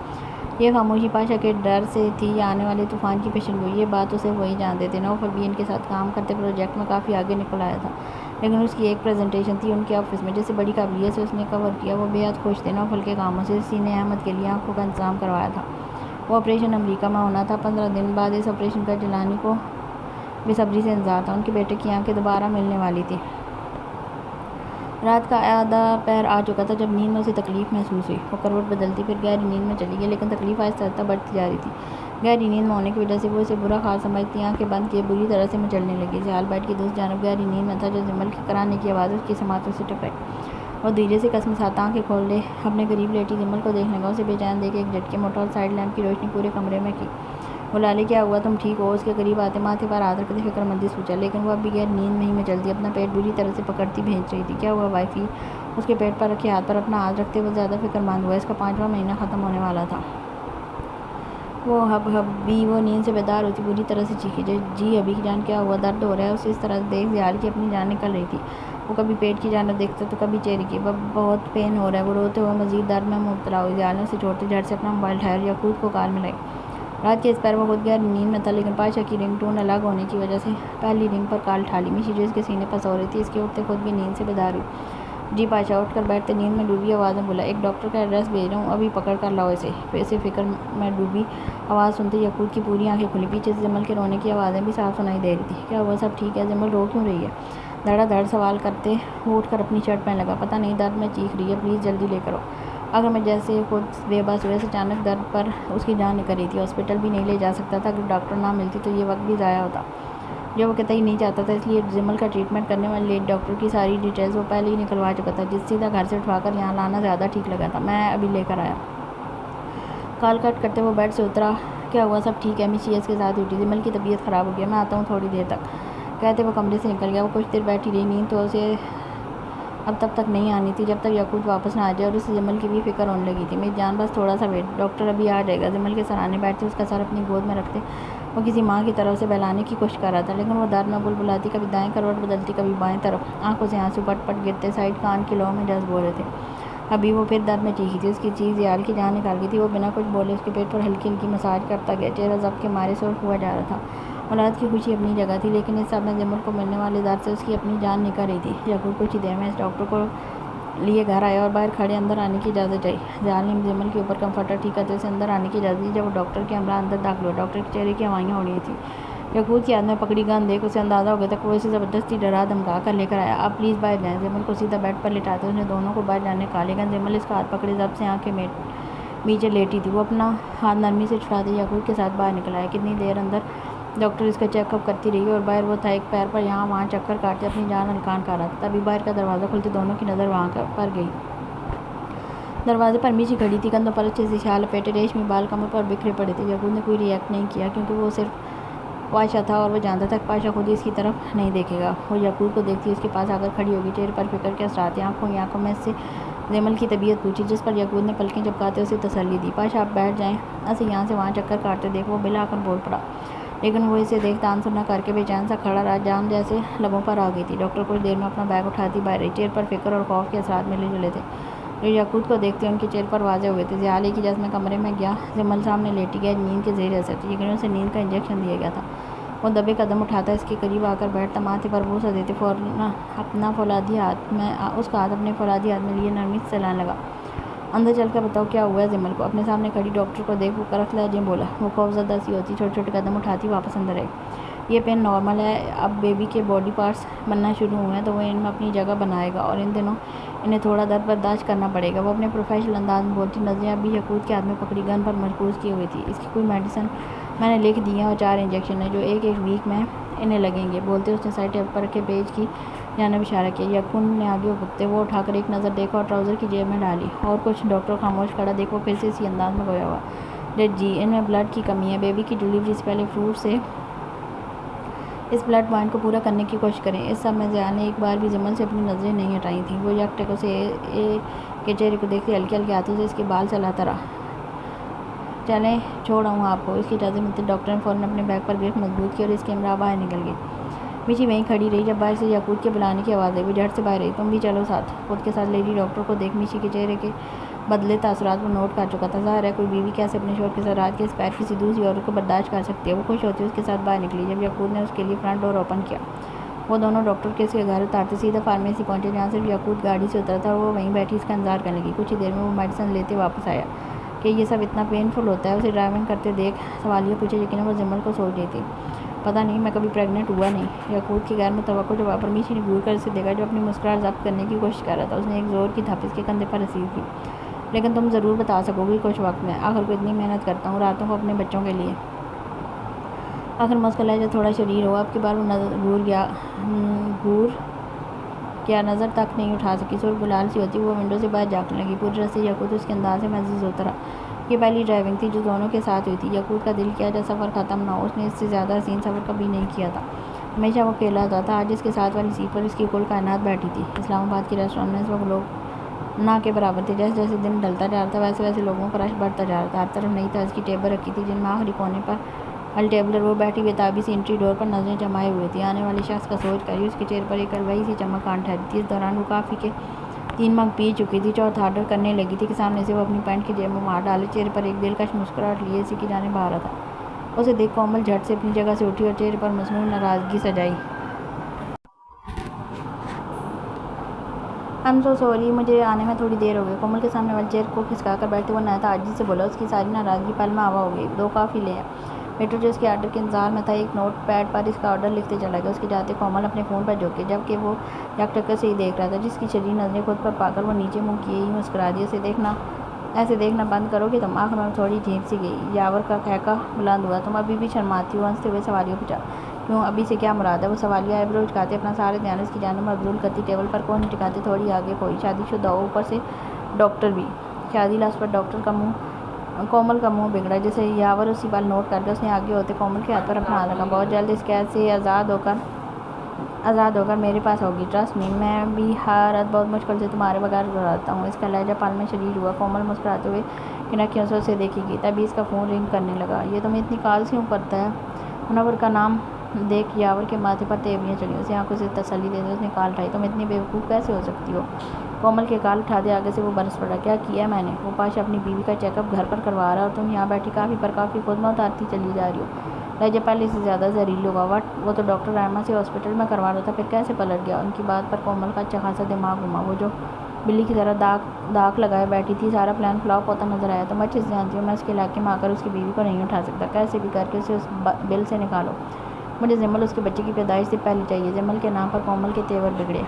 یہ خاموشی پاشا کے ڈر سے تھی یا آنے والے طوفان کی پیشن گوئی؟ یہ بات تو صرف وہی جانتے تھے۔ نوفل بھی ان کے ساتھ کام کرتے پروجیکٹ میں کافی آگے نکل آیا تھا، لیکن اس کی ایک پریزنٹیشن تھی ان کے آفس میں جسے بڑی قابلیت سے اس نے کور کیا۔ وہ بے حد خوش تھے نوفل کے کاموں سے۔ اسی نے احمد کے لیے آنکھوں کا انتظام کروایا تھا۔ وہ آپریشن امریکہ میں ہونا تھا۔ 15 دن بعد اس آپریشن کا جیلانی کو بے صبری سے انتظار تھا۔ ان کے بیٹے کی آنکھیں دوبارہ ملنے والی تھیں۔ رات کا آدھا پہر آ چکا تھا جب نیند میں اسے تکلیف محسوس ہوئی۔ وہ کروٹ بدلتی پھر گہری نیند میں چلی گئی، لیکن تکلیف آہستہ آہستہ بڑھتی جا رہی تھی۔ گہری نیند میں ہونے کی وجہ سے وہ اسے برا حال سمجھتی آنکھیں بند کیے بری طرح سے مچلنے لگی۔ زیال بیڈ کی دوسری جانب گہری نیند میں تھا جب زمل کی کرانے کی آواز اس کی سماعتوں سے ٹکرائی۔ وہ دھیرے سے کسمساتا آنکھیں کھول لے اپنے قریب لیٹی زمل کو دیکھنے لگا۔ اسے بے چین دیکھ ایک جھٹکے میں اٹھا اور سائیڈ لیمپ کی روشنی پورے کمرے میں کی۔ وہ لالے کیا ہوا تم ٹھیک ہو؟ اس کے قریب آتے ماتھے پر ہاتھ رکھتے فکر مندی سے پوچھا، لیکن وہ اب بھی گہری نیند نہیں مچلتی، اپنا پیٹ بری طرح سے پکڑتی بھینچ رہی تھی۔ کیا ہوا وائفی؟ اس کے پیٹ پر رکھے ہاتھ پر اپنا ہاتھ رکھتے وہ زیادہ فکر مند ہوا۔ اس کا 5واں مہینہ ختم ہونے والا تھا۔ وہ ابھی وہ نیند سے بیدار ہوتی بری طرح سے چیخی، جی ابھی جان کیا ہوا؟ درد ہو رہا ہے؟ اسے اس طرح دیکھ زیال کی اپنی جان نکل رہی تھی۔ وہ کبھی پیٹ کی جانب دیکھتا تو کبھی چہرے کی۔ بہت پین ہو رہا ہے۔ وہ روتے ہوئے مزید درد میں مبتلا ہوئی۔ زیال نے اسے چھوڑتے جھٹ سے اپنا موبائل اٹھایا اور یاقوت کو کال ملائی۔ رات کے اس پہر وہ خود گہری نیند میں تھا، لیکن پاشا کی رنگ ٹون الگ ہونے کی وجہ سے پہلی رنگ پر کال اٹھا لی۔ میشی جو اس کے سینے پر سو رہی تھی اس کے اٹھتے خود بھی نیند سے بیدار ہوئی۔ جی پاشا، اٹھ کر بیٹھتے نیند میں ڈوبی آواز میں بولا، ایک ڈاکٹر کا ایڈریس بھیج رہا ہوں، ابھی پکڑ کر لاؤ اسے۔ اسے فکر میں ڈوبی آواز سنتے یاقوت کی پوری آنکھیں کھلی۔ پیچھے سے زمل کے رونے کی آوازیں بھی صاف سنائی دے رہی تھی۔ کیا ہوا؟ سب ٹھیک ہے؟ زمل رو کیوں رہی ہے؟ دھڑا دھڑ سوال کرتے وہ اٹھ کر اپنی شرٹ پہننے لگا۔ پتہ نہیں، درد میں چیخ رہی ہے، پلیز جلدی لے کر آؤ۔ آخر میں جیسے خود بے بس ہوئے، اچانک درد پر اس کی جان نکل رہی تھی۔ ہاسپٹل بھی نہیں لے جا سکتا تھا، اگر ڈاکٹر نہ ملتی تو یہ وقت بھی ضائع ہوتا جو وہ قطعی نہیں چاہتا تھا، اس لیے زمل کا ٹریٹمنٹ کرنے والے لیڈ ڈاکٹر کی ساری ڈیٹیلز وہ پہلے ہی نکلوا چکا تھا۔ جس سیدھا گھر سے اٹھوا کر یہاں لانا زیادہ ٹھیک لگا تھا۔ میں ابھی لے کر آیا۔ کال کٹ کرتے وہ بیڈ سے اترا۔ کیا ہوا؟ سب ٹھیک ہے؟ میشی اس کے ساتھ اٹھی۔ زمل کی طبیعت خراب ہو گئی ہے، میں آتا ہوں تھوڑی دیر تک، کہتے وہ کمرے سے نکل گیا۔ وہ کچھ دیر بیٹھی رہی۔ نیند تو اسے اب تب تک نہیں آنی تھی جب تک یاقوت واپس نہ آ جائے، اور اسے زمل کی بھی فکر ہونے لگی تھی۔ میری جان بس تھوڑا سا ویٹ، ڈاکٹر ابھی آ جائے گا۔ زمل کے سرانے بیٹھتے اس کا سر اپنی گود میں رکھتے وہ کسی ماں کی طرح اسے بہلانے کی کوشش کر رہا تھا، لیکن وہ درد میں بلبلاتی، کبھی دائیں کروٹ بدلتی کبھی بائیں طرف، آنکھوں سے آنسو پٹ پٹ گرتے سائیڈ کان کی لو میں جذب ہو رہے تھے۔ ابھی وہ پھر درد میں چیخی تھی۔ اس کی چیخ زیال کی جان نکال گئی تھی۔ وہ بنا کچھ بولے اس کے پیٹ پر ہلکی ہلکی مساج کرتا گیا۔ چہرہ ضبط کے مارے سرخ ہوا جا رہا تھا۔ اولاد کی خوشی اپنی جگہ تھی، لیکن اس سب میں زمل کو ملنے والے درد سے اس کی اپنی جان نکل رہی تھی۔ یاقوت کچھ ہی دیر میں اس ڈاکٹر کو لیے گھر آیا اور باہر کھڑے اندر آنے کی اجازت چاہی۔ زیال نے زمل کے اوپر کمفرٹر ٹھیک کرتے اسے اندر آنے کی اجازت دی۔ جب وہ ڈاکٹر کے ہمراہ اندر داخل ہوا، ڈاکٹر کے چہرے کی ہوائیاں اڑ رہی تھیں۔ یاقوت کی ہاتھ میں پکڑی گن دیکھ اسے اندازہ ہو گیا تھا کہ وہ اسے زبردستی ڈرا دھمکا کر لے کر آیا۔ آپ پلیز باہر جائیں۔ زمل کو سیدھا بیڈ پر لٹاتے اس نے دونوں کو باہر جانے کا، لیکن زمل اس کا ہاتھ پکڑے ضبط سے آنکھیں میچے لیٹی تھی۔ وہ اپنا ہاتھ نرمی سے چھڑاتے یاقوت کے ساتھ باہر نکل آیا۔ کتنی دیر اندر ڈاکٹر اس کا چیک اپ کرتی رہی اور باہر وہ تھا ایک پیر پر یہاں وہاں چکر کاٹتے اپنی جان ہلکان کر رہا تھا۔ تبھی باہر کا دروازہ کھلتے دونوں کی نظر وہاں پر گئی۔ دروازے پر میشی کھڑی تھی، کندھوں پر اچھے سے شال لپیٹے، ریشمی بال کمر پر بکھرے پڑے تھے۔ یاقوت نے کوئی ری ایکٹ نہیں کیا، کیونکہ وہ صرف پاشا تھا اور وہ جانتا تھا کہ پاشا خود اس کی طرف نہیں دیکھے گا۔ وہ یاقوت کو دیکھتی اس کے پاس آ کر کھڑی ہوگی، چہرے پر فکر کے اثرات، آنکھوں میں سے زمل کی طبیعت پوچھی، جس پر یاقوت نے پلکیں جھپکاتے اسے تسلی دی۔ پاشا آپ بیٹھ جائیں، اسے یہاں سے وہاں چکر کاٹتے دیکھ وہ بلا کر بول پڑا، لیکن وہ اسے دیکھ آنسر نہ کر کے بے چین سا کھڑا رہا، جان جیسے لبوں پر آ گئی تھی۔ ڈاکٹر کچھ دیر میں اپنا بیگ اٹھاتی باہر آئی۔ چہرے پر فکر اور خوف کے اثرات ملے جلے تھے جو یاقوت کو دیکھتے ان کے چہرے پر واضح ہوئے تھے۔ زیال ایک ہی جیسے کمرے میں گیا۔ زمل سامنے لیٹی گئی، نیند کے زیر اثر تھی، لیکن اسے نیند کا انجیکشن دیا گیا تھا۔ وہ دبے قدم اٹھاتا اس کے قریب آ کر بیٹھتا، ماتھے پر بوسہ دیتے فوراً اپنا فولادی ہاتھ میں اس کا ہاتھ اپنے فولادی ہاتھ میں لیے نرمی سے سلانے لگا۔ اندر چل کر بتاؤ کیا ہوا ہے؟ زمل کو اپنے سامنے کھڑی ڈاکٹر کو دیکھ وہ کرخ لہجے میں بولا۔ وہ خوف زدہ سی ہوتی چھوٹے چھوٹے قدم اٹھاتی واپس اندر آئی۔ یہ پین نارمل ہے، اب بیبی کے باڈی پارٹس بننا شروع ہوئے ہیں تو وہ ان میں اپنی جگہ بنائے گا، اور ان دنوں انہیں تھوڑا درد برداشت کرنا پڑے گا۔ وہ اپنے پروفیشنل انداز میں بولتی نظریں ابھی یقوت کے ہاتھ میں پکڑی گن پر مرکوز کی ہوئی تھی۔ اس کی کوئی میڈیسن میں نے لکھ دی ہیں اور 4 انجیکشن ہیں جو ایک ویک میں انہیں لگیں گے۔ بولتے اس نے سائڈ ٹیبل پر رکھے پیج کی جانب اشارہ کیا۔ یقوت نے آگے بھگتے وہ اٹھا کر ایک نظر دیکھا اور ٹراؤزر کی جیب میں ڈالی۔ اور کچھ؟ ڈاکٹر خاموش کھڑا دیکھ وہ پھر سے اسی انداز میں گویا ہوا۔ ڈیڈ جی، ان میں بلڈ کی کمی ہے، بیبی کی ڈیلیوری سے پہلے فروٹ سے اس بلڈ پوائنٹ کو پورا کرنے کی کوشش کریں۔ اس سب میں ضیاء نے ایک بار بھی جمل سے اپنی نظریں نہیں ہٹائی تھیں۔ وہ یک ٹک اسے کے چہرے کو دیکھتے ہلکے ہلکے ہاتھوں سے اس کے بال سہلاتا رہا۔ چلیں چھوڑ آؤں آپ کو، اس کی اجازت ملتے ڈاکٹر نے فوراً اپنے بیگ پر گرفت مضبوط کی اور اس کے ہمراہ باہر نکل گئی۔ میشی وہیں کھڑی رہی جب باہر سے یقوت کے بلانے کی آواز آئی۔ وہ جھٹ سے باہر آئی۔ تم بھی چلو ساتھ۔ خود کے ساتھ لیڈی ڈاکٹر کو دیکھ میشی کے چہرے کے بدلے تاثرات کو نوٹ کر چکا تھا۔ ظاہر ہے کوئی بیوی کیسے اپنے شوہر کے ساتھ رات کے اس پیر کسی دوسری عورت کو برداشت کر سکتی ہے۔ وہ خوش ہوتی اس کے ساتھ باہر نکلی جب یقوت نے اس کے لیے فرنٹ ڈور اوپن کیا۔ وہ دونوں ڈاکٹر کے اس کے گھر اتارتے سیدھا فارمیسی پہنچے جہاں صرف یقوت گاڑی سے اترا تھا اور وہ وہیں بیٹھی اس کا انتظار کرنے لگی۔ کچھ ہی دیر میں وہ میڈیسن لیتے واپس آیا۔ کہ یہ سب اتنا پینفل ہوتا ہے؟ اسے ڈرائیونگ کرتے دیکھ سوالیہ پوچھا۔ یقیناً وہ جمل کو سوچ رہی تھی۔ پتہ نہیں، میں کبھی پریگننٹ ہوا نہیں۔ یقوت کی غیر متوقع جواب پر میشی نے گھور کر اسے دیکھا جو اپنی مسکراہٹ ضبط کرنے کی کوشش کر رہا تھا۔ اس نے ایک زور کی تھاپ اس کے کندھے پر رسید کی۔ لیکن تم ضرور بتا سکو گی کچھ وقت میں، آخر کو اتنی محنت کرتا ہوں راتوں کو اپنے بچوں کے لیے۔ آخر میں اس کا لہجہ تھوڑا شریر ہوا۔ اب کی بار وہ گھور کیا نظر تک نہیں اٹھا سکی۔ سرخ گلال سی ہوتی وہ ونڈو سے باہر جھانکنے لگی۔ پوری راستے یقوت اس کے انداز سے معزز ہوتا رہا۔ یہ پہلی ڈرائیونگ تھی جو دونوں کے ساتھ ہوئی تھی۔ یقوت کا دل کیا جب سفر ختم نہ ہو۔ اس نے اس سے زیادہ حسین سفر کبھی نہیں کیا تھا۔ ہمیشہ وہ اکیلا ہوتا تھا، آج اس کے ساتھ والی سیٹ پر اس کی کل کائنات بیٹھی تھی۔ اسلام آباد کے ریسٹورانٹ میں اس وقت لوگ نہ کے برابر تھے۔ جیسے جیسے دن ڈھلتا جا رہا تھا ویسے ویسے لوگوں کا رش بڑھتا جا رہا تھا۔ ہر طرف نئی طرز کی ٹیبل رکھی تھی جن میں آخری کونے پر الٹیبلر وہ بیٹھی بےتابی سی انٹری ڈور پر نظریں جمائے ہوئے تھی۔ آنے والے شخص کا سوچ کر ہی اس کے چہرے پر ایک الوہی سی چمک آن ٹھہری تھی۔ اس دوران وہ کافی کے 3 مگ پی چکی تھی۔ چوتھا آرڈر کرنے لگی تھی کہ سامنے سے وہ اپنی پینٹ کی جیب میں مار ڈالے چہرے پر ایک دلکش مسکراہٹ لیے اسی کی جانب آ رہا تھا۔ اسے دیکھ کومل جھٹ سے اپنی جگہ سے اٹھی اور چہرے پر مصنوعی ناراضگی سجائی۔ I'm so sorry، مجھے آنے میں تھوڑی دیر ہو گئی۔ کومل کے سامنے والی چیئر کو کھسکا کر بیٹھتے وہ نہایت عاجزی سے بولا۔ اس کی ساری ناراضگی پل میں ہوا ہو گئی۔ 2 کافی لے آئیں۔ ویٹر جو اس کے آرڈر کے انتظار میں تھا ایک نوٹ پیڈ پر اس کا آرڈر لکھتے چلا گیا۔ اس کے جاتے کومل اپنے فون پر جھانکی جبکہ وہ یک ٹک سے ہی دیکھ رہا تھا جس کی شریر نظریں خود پر پا کر وہ نیچے منہ کیے ہی مسکرا دیا۔ ایسے دیکھنا بند کرو کہ تم۔ آخر میں تھوڑی جھیپ سی گئی۔ یاور کا کہکا بلند ہوا۔ تم ابھی بھی شرماتی ہو؟ ہنستے ہوئے سوالیہ پوچھا۔ کیوں؟ ابھی سے کیا مراد ہے؟ وہ سوالیہ آئی برو اچکاتے اپنا سارا دھیان اس کی جانب مبذول کرتی ٹیبل پر کوہ نہیں ٹکاتے تھوڑی آگے کھوئی۔ شادی شدہ ہو، اوپر سے ڈاکٹر بھی۔ شادی لفظ پر ڈاکٹر کا کومل کا منہ بگڑا جسے یاور اسی پل نوٹ کر گیا۔ اس نے آگے ہوتے کومل کے ہاتھ پر اپنا ہاتھ رکھا۔ بہت جلد اس قید سے آزاد ہو کر میرے پاس ہوگی، ٹرسٹ می۔ میں بھی ہر رات بہت مشکل سے تمہارے بغیر گزارتا ہوں۔ اس کا لہجہ پل میں شریر ہوا۔ کومل مسکراتے ہوئے کنکھیوں سے اسے دیکھی گئی۔ تبھی اس کا فون رنگ کرنے لگا۔ یہ تمہیں اتنی کالز کیوں کرتا ہے؟ منور کا نام دیکھ یاور کے ماتھے پر تیوریاں چڑھیں۔ اسے آنکھوں سے تسلی دیتے اس نے کال اٹھائی۔ تم اتنی بیوقوف کیسے ہو سکتی ہو؟ کومل کے کال اٹھاتے آگے سے وہ برس پڑا۔ کیا کیا میں نے؟ وہ پاشا اپنی بیوی کا چیک اپ گھر پر کروا رہا اور تم یہاں بیٹھی کافی پر کافی خود میں اتارتی چلی جا رہی ہو۔ لہجہ پہلے سے زیادہ زہریلا ہوا۔ وٹ؟ وہ تو ڈاکٹر رائما سے ہاسپٹل میں کروا رہا تھا، پھر کیسے پلٹ گیا؟ ان کی بات پر کومل کا اچھا خاصا دماغ گھما۔ وہ جو بلی کی طرح داغ لگائے بیٹھی تھی سارا پلان فلاپ ہوتا نظر آیا۔ تم اچھے سے جانتی ہو میں اس کے علاقے میں آ کر اس کی بیوی کو نہیں اٹھا سکتا۔ کیسے بھی کر کے اسے اس بل سے نکالو۔ مجھے جمل اس کے بچے کی پیدائش سے پہلے چاہیے۔ جمل کے نام پر کومل کے تیور بگڑے۔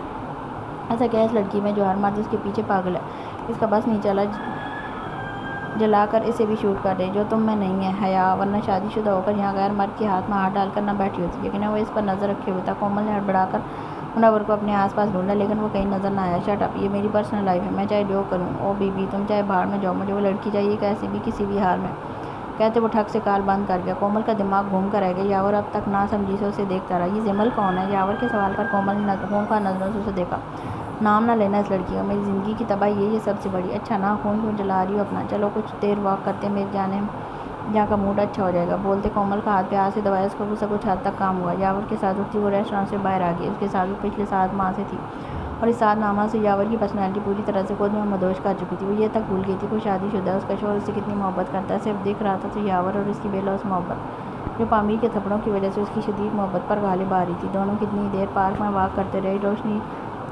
ایسا کیا ہے اس لڑکی میں جو ہر مرد اس کے پیچھے پاگل ہے؟ اس کا بس نہیں چلا جلا کر اسے بھی شوٹ کر دے جو تم میں نہیں ہے حیا، ورنہ شادی شدہ ہو کر یہاں غیر مرد کے ہاتھ میں ہاتھ ڈال کر نہ بیٹھی ہوتی۔ یقیناً وہ اس پر نظر رکھے ہوئے تھا۔ کومل نے ہڑبڑا کر منور کو اپنے آس پاس ڈھونڈا لیکن وہ کہیں نظر نہ آیا۔ شٹ اپ، یہ میری پرسنل لائف ہے، میں چاہے جو کروں۔ او بی بی، تم چاہے بھاڑ میں جاؤ، مجھے وہ لڑکی چاہیے کیسے بھی کسی بھی حال میں۔ کہتے وہ ٹھک سے کال بند کر گیا۔ کومل کا دماغ گھوم کر رہ گیا۔ یاور اب تک نہ سمجھی سے اسے دیکھتا رہا۔ یہ جمل کون ہے؟ یاور کے سوال پر کومل نے خونخوار نظروں سے اسے دیکھا۔ نام نہ لینا اس لڑکی کا، میری زندگی کی تباہی یہ سب سے بڑی۔ اچھا نا، خون کیوں جلا رہی ہو اپنا؟ چلو کچھ دیر واک کرتے ہیں، میری جانب جہاں کا موڈ اچھا ہو جائے گا۔ بولتے کومل کا ہاتھ پیار سے دبایا۔ اس کا غصہ کچھ حد تک کام ہوا۔ یاور کے ساتھ اٹھتی وہ ریسٹورانٹ سے باہر آ گئی۔ اس کے ساتھ وہ پچھلے 7 ماہ سے تھی اور اس 7 ماہ سے یاور کی پرسنالٹی پوری طرح سے خود میں مدوش کر چکی تھی۔ وہ یہ تک بھول گئی تھی کہ وہ شادی شدہ ہے، اس کا شوہر اس سے کتنی محبت کرتا ہے۔ صرف دکھ رہا تھا تو یاور اور اس کی بے لوث محبت جو پامیر کے تھپڑوں کی وجہ سے اس کی شدید محبت پر غالب آ رہی تھی۔ دونوں کتنی دیر پارک میں واک کرتے رہے۔ روشنی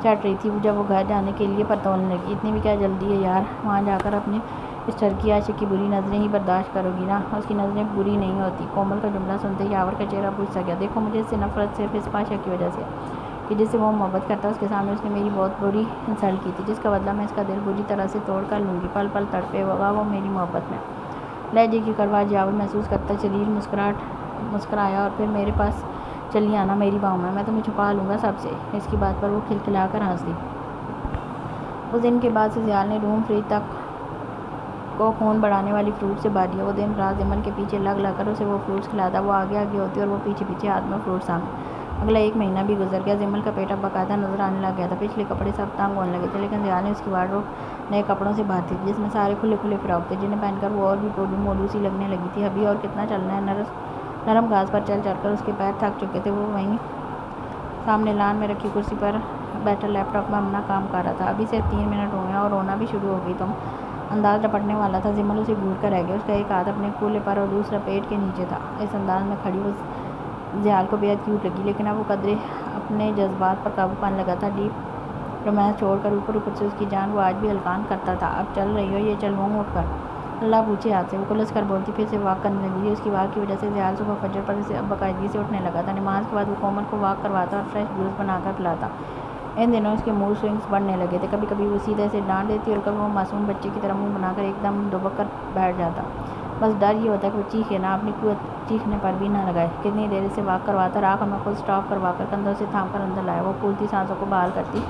چڑھ رہی تھی جب وہ گھر جانے کے لیے پرتولنے لگی۔ اتنی بھی کیا جلدی ہے یار، وہاں جا کر اپنے اس ٹرکی عاشق کی بری نظریں ہی برداشت کرو گی نا؟ اس کی نظریں بری نہیں ہوتی۔ کومل کا جملہ سنتے ہی یاور کا چہرہ بجھ سا گیا۔ دیکھو مجھے اس سے نفرت صرف اس پاشا کی وجہ سے کہ جس سے وہ محبت کرتا ہے، اس کے سامنے اس نے میری بہت بری انسلٹ کی تھی، جس کا بدلہ میں اس کا دل بری طرح سے توڑ کر لوں گی۔ پل پل تڑپے گا وہ میری محبت میں۔ لہجے کی کڑواہٹ یاور محسوس کرتا شدید مسکرایا اور پھر میرے پاس چلی آنا میری باہوں میں تمہیں چھپا لوں گا سب سے۔ اس کی بات پر وہ کھلکھلا کر ہنس دی۔ اس دن کے بعد سے زیال نے روم فریج تک کو خون بڑھانے والی فروٹ سے بھر دیا۔ وہ دن رات جمل کے پیچھے لگ کر اسے وہ فروٹس کھلاتا، وہ آگے آگے ہوتی اور وہ پیچھے پیچھے ہاتھ میں فروٹ سامنے۔ اگلا ایک مہینہ بھی گزر گیا۔ جمل کا پیٹ اب باقاعدہ نظر آنے لگ گیا تھا۔ پچھلے کپڑے سب تنگ ہونے لگے تھے، لیکن زیال نے اس کی وارڈروب نئے کپڑوں سے بھر دی تھی، جس میں سارے کھلے کھلے فراک تھے، جنہیں پہن کر وہ اور بھی پولو مولو سی لگنے لگی تھی۔ ابھی اور کتنا چلنا ہے؟ نرم گھاس پر چل چل کر اس کے پیر تھک چکے تھے۔ وہ وہیں سامنے لان میں رکھی کرسی پر بیٹھا لیپ ٹاپ میں اپنا کام کر رہا تھا۔ ابھی صرف 3 منٹ ہوئے ہیں اور رونا بھی شروع ہو گئی تم۔ انداز رپٹنے والا تھا۔ جمل اسے گھور کر رہ گیا۔ اس کا ایک ہاتھ اپنے کولے پر اور دوسرا پیٹ کے نیچے تھا۔ اس انداز میں کھڑی وہ زیال کو بے حد کیوٹ لگی، لیکن اب وہ قدرے اپنے جذبات پر قابو پانے لگا تھا۔ ڈیپ رومانس چھوڑ کر اوپر اوپر سے اس کی جان وہ آج بھی ہلکان کرتا تھا۔ اب چل رہی ہو؟ یہ چل ہوں اٹھ کر، اللہ پوچھے ہاتھ سے۔ وہ کلس کر بولتی، پھر سے واک کرنے لگی۔ اس کی واک کی وجہ سے زیال صبح فجر پر اسے اب باقاعدگی سے اٹھنے لگا تھا۔ نماز کے بعد وہ کومل کو واک کرواتا اور فریش جوس بنا کر پلاتا۔ ان دنوں اس کے موڈ سوئنگز بڑھنے لگے تھے۔ کبھی کبھی وہ سیدھے سے ڈانٹ دیتی اور کبھی وہ معصوم بچے کی طرح منہ بنا کر ایک دم دبک کر بیٹھ جاتا۔ بس ڈر یہ ہوتا کہ وہ چیخے نہ، اپنی قوت چیخنے پر بھی نہ لگائے۔ کتنی دیر اسے واک کرواتا رہا، آخر میں خود اسٹاپ کروا کر کندھوں سے تھام کر اندر لایا۔ وہ پھولتی سانسوں کو بحال کرتی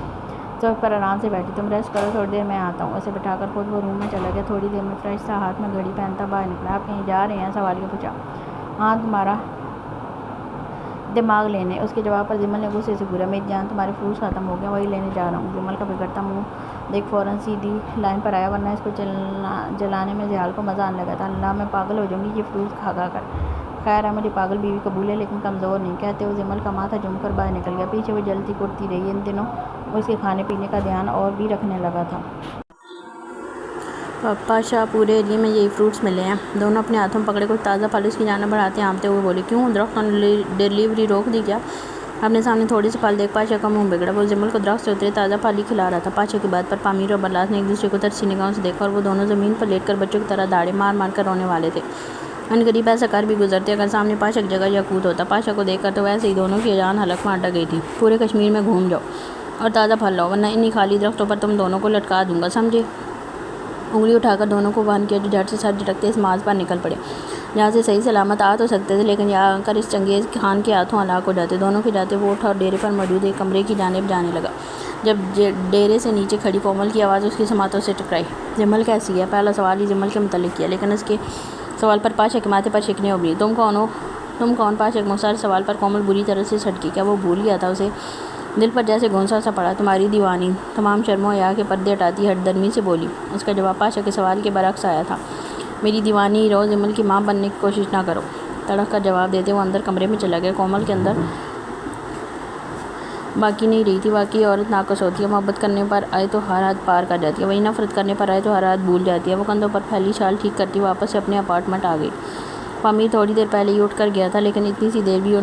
چوک پر آرام سے بیٹھی۔ تم ریسٹ کرو، تھوڑی دیر میں آتا ہوں۔ اسے بٹھا کر خود وہ روم میں چلا گیا۔ تھوڑی دیر میں فریش سا ہاتھ میں گھڑی پہنتا باہر نکلا۔ آپ کہیں جا رہے ہیں؟ سوالیہ پوچھا۔ ہاں، تمہارا دماغ لینے۔ اس کے جواب پر جمل نے غصے سے گھورا۔ میری جان، تمہارے فروٹس ختم ہو گئے، وہی لینے جا رہا ہوں۔ جمل کا بگڑتا منہ دیکھ فوراً سیدھی لائن پر آیا، ورنہ اس کو جلانے میں زیال کو مزہ آنے لگا تھا۔ اللہ، میں پاگل ہو جاؤں گی یہ فروٹس کھا کھا کر۔ خیر ہے، مجھے پاگل بیوی قبول ہے، لیکن کمزور نہیں۔ کہتے ہوئے جمل کا ماتھا جھوم کر باہر نکل گیا۔ پیچھے وہ جلتی کٹتی رہی۔ ان دنوں وہ اس کے کھانے پینے کا دھیان اور بھی رکھنے لگا تھا۔ پاشا، پورے ایریے میں یہی فروٹس ملے ہیں۔ دونوں اپنے ہاتھوں میں پکڑے کچھ تازہ پھل اس کی جانب بڑھاتے آمتے ہوئے بولے، کیوں درختوں نے ڈیلیوری روک دی کیا؟ اپنے سامنے تھوڑے سے پھل دیکھ پاشا کا منہ بگڑا۔ وہ جمل کو درخت سے اترے تازہ پھل ہی کھلا رہا تھا۔ پاشا کی بات پر پامیر اور برلاس نے ایک دوسرے کو ترسی نگاہوں سے دیکھا اور وہ دونوں زمین پر لیٹ کر بچوں کی طرح داڑیں مار مار کر رونے والے تھے۔ ان قریب ایسا کر بھی گزرتے اگر سامنے پاشا کی جگہ یاقوت ہوتا۔ پاشا کو دیکھ کر تو ویسے ہی دونوں کی جان حلق میں اٹک گئی تھی۔ پورے کشمیر میں گھوم جاؤ اور تازہ پھل لاؤ، ورنہ انہی خالی درختوں پر تم دونوں کو لٹکا دوں گا، سمجھے؟ انگلی اٹھا کر دونوں کو ون کیا، جو جھٹ سے سر جھٹکتے اس ماز پر نکل پڑے، جہاں سے صحیح سلامت آ تو سکتے تھے، لیکن یہاں آ کر اس چنگیز خان کے ہاتھوں ہلاک ہو جاتے۔ دونوں کے جاتے وہ اٹھا اور ڈیرے پر موجود ایک کمرے کی جانب جانے لگا۔ جب ڈیرے سے نیچے کھڑی کومل کی آواز اس کی سماعتوں سے ٹکرائی۔ جمل کیسی ہے؟ پہلا سوال ہی جمل کے متعلق کیا، لیکن اس کے سوال پر پاشا کے ماتھے پر شکنیں ابھری۔ تم کون ہو؟ تم کون؟ پاشا کے مختصر سوال پر کومل بری طرح سے سٹکی۔ کیا وہ بھول گیا تھا؟ اسے دل پر جیسے گھونسا سا پڑا۔ تمہاری دیوانی تمام شرم و حیا کے پردے ہٹاتی ہٹ درمی سے بولی۔ اس کا جواب پاشا کے سوال کے برعکس آیا تھا۔ میری دیوانی ہی رہو، جمل کی ماں بننے کی کوشش نہ کرو۔ تڑک کر جواب دیتے وہ اندر کمرے میں چلا گیا۔ کومل کے اندر باقی نہیں رہی تھی۔ واقعی عورت ناقص ہوتی ہے، محبت کرنے پر آئے تو ہر حد پار کر جاتی ہے، وہی نفرت کرنے پر آئے تو ہر حد بھول جاتی ہے۔ وہ کندھوں پر پھیلی شال ٹھیک کرتی واپس سے اپنے اپارٹمنٹ آ گئی۔ پامیر تھوڑی دیر پہلے ہی اٹھ کر گیا تھا، لیکن اتنی سی دیر بھی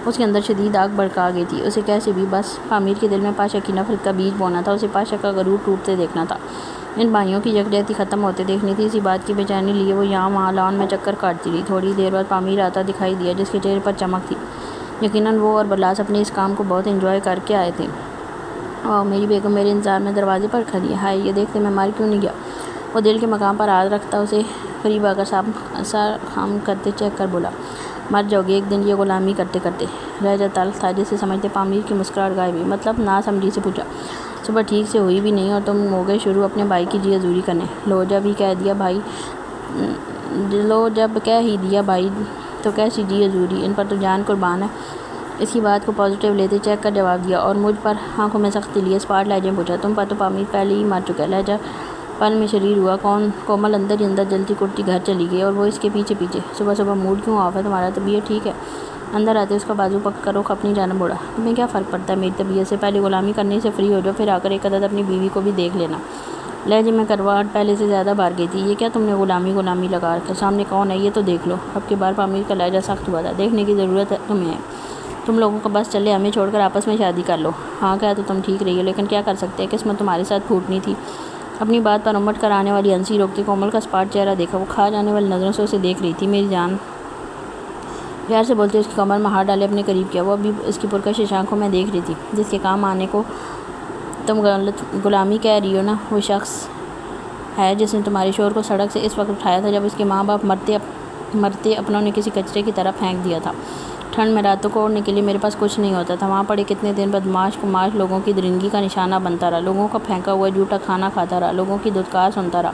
اس کے اندر شدید آگ بھڑکا گئی تھی۔ اسے کیسے بھی بس پامیر کے دل میں پاشا کی نفرت کا بیج بونا تھا، اسے پاشا کا غرور ٹوٹتے دیکھنا تھا، ان بھائیوں کی یکجہتی ختم ہوتے دیکھنی تھی۔ اسی بات کی بے چینی لیے وہ یہاں وہاں لان میں چکر کاٹتی رہی۔ تھوڑی دیر بعد پامیر آتا دکھائی دیا، جس کے چہرے پر چمک تھی۔ یقیناً وہ اور برلاس اپنے اس کام کو بہت انجوائے کر کے آئے تھے۔ واہ، میری بیگم میرے انتظار میں دروازے پر کھڑی ہے، ہائے یہ دیکھتے میں مر کیوں نہیں گیا۔ وہ دل کے مقام پر ہاتھ رکھتا اسے قریب آ کر سر خم کرتے چیک کر بولا، مر جاؤ گے ایک دن یہ غلامی کرتے کرتے۔ لہجہ تلخ تھا جسے سمجھتے پامیر کی مسکراہٹ غائب ہوئی۔ مطلب؟ نہ سمجھی سے پوچھا۔ صبح ٹھیک سے ہوئی بھی نہیں اور تم ہو گئے شروع اپنے بھائی کی جی حضوری کرنے۔ لو جب کہہ ہی دیا بھائی تو کیسی جی حضوری، ان پر تو جان قربان ہے۔ اس کی بات کو پازیٹیو لیتے چیک کر جواب دیا اور مجھ پر آنکھوں میں سختی لیے اسپاٹ لہجے میں پوچھا، تم پر تو پامیر پہلے ہی مر چکا ہے۔ لہجہ پل میں شریر ہوا۔ کومل اندر ہی اندر جلتی کٹتی گھر چلی گئی اور وہ اس کے پیچھے پیچھے۔ صبح صبح موڈ کیوں آف ہے تمہارا؟ طبیعت ٹھیک ہے؟ اندر آتے اس کا بازو پکڑ کر رخ اپنی جانب موڑا۔ تمہیں کیا فرق پڑتا ہے میری طبیعت سے؟ پہلے غلامی کرنے سے فری ہو جاؤ، پھر آ کر ایک عدد اپنی بیوی کو بھی دیکھ لینا۔ لہجے میں کرواہٹ پہلے سے زیادہ بڑھ گئی تھی۔ یہ کیا تم نے غلامی لگا رکھا؟ سامنے کون ہے یہ تو دیکھ لو۔ اب کے بار پامیر کا لہجہ سخت ہوا تھا۔ دیکھنے کی ضرورت تمہیں ہے؟ تم لوگوں کا بس چلے ہمیں چھوڑ کر آپس میں شادی کر لو۔ ہاں کہہ تو تم ٹھیک رہی ہو، لیکن کیا کر سکتے ہیں، قسمت تمہارے ساتھ پھوٹنی تھی۔ اپنی بات پر امٹ کر آنے والی ہنسی روکتے کومل کا اسپاٹ چہرہ دیکھا۔ وہ کھا جانے والی نظروں سے اسے دیکھ رہی تھی۔ میری جان، پیار سے بولتے اس کی کمر میں ہاتھ ڈالے اپنے قریب کیا۔ وہ ابھی اس کی پرکشش آنکھوں میں دیکھ رہی تھی۔ جس کے کام آنے کو تم غلامی کہہ رہی ہو نا، وہ شخص ہے جس نے تمہارے شوہر کو سڑک سے اس وقت اٹھایا تھا جب اس کے ماں باپ مرتے اپنوں نے کسی کچرے کی طرف پھینک دیا تھا۔ ٹھنڈ میں راتوں کو اوڑھنے کے لیے میرے پاس کچھ نہیں ہوتا تھا۔ وہاں پڑے کتنے دن بدمعاش کماش لوگوں کی درندگی کا نشانہ بنتا رہا، لوگوں کا پھینکا ہوا جھوٹا کھانا کھاتا رہا، لوگوں کی دھتکار سنتا رہا،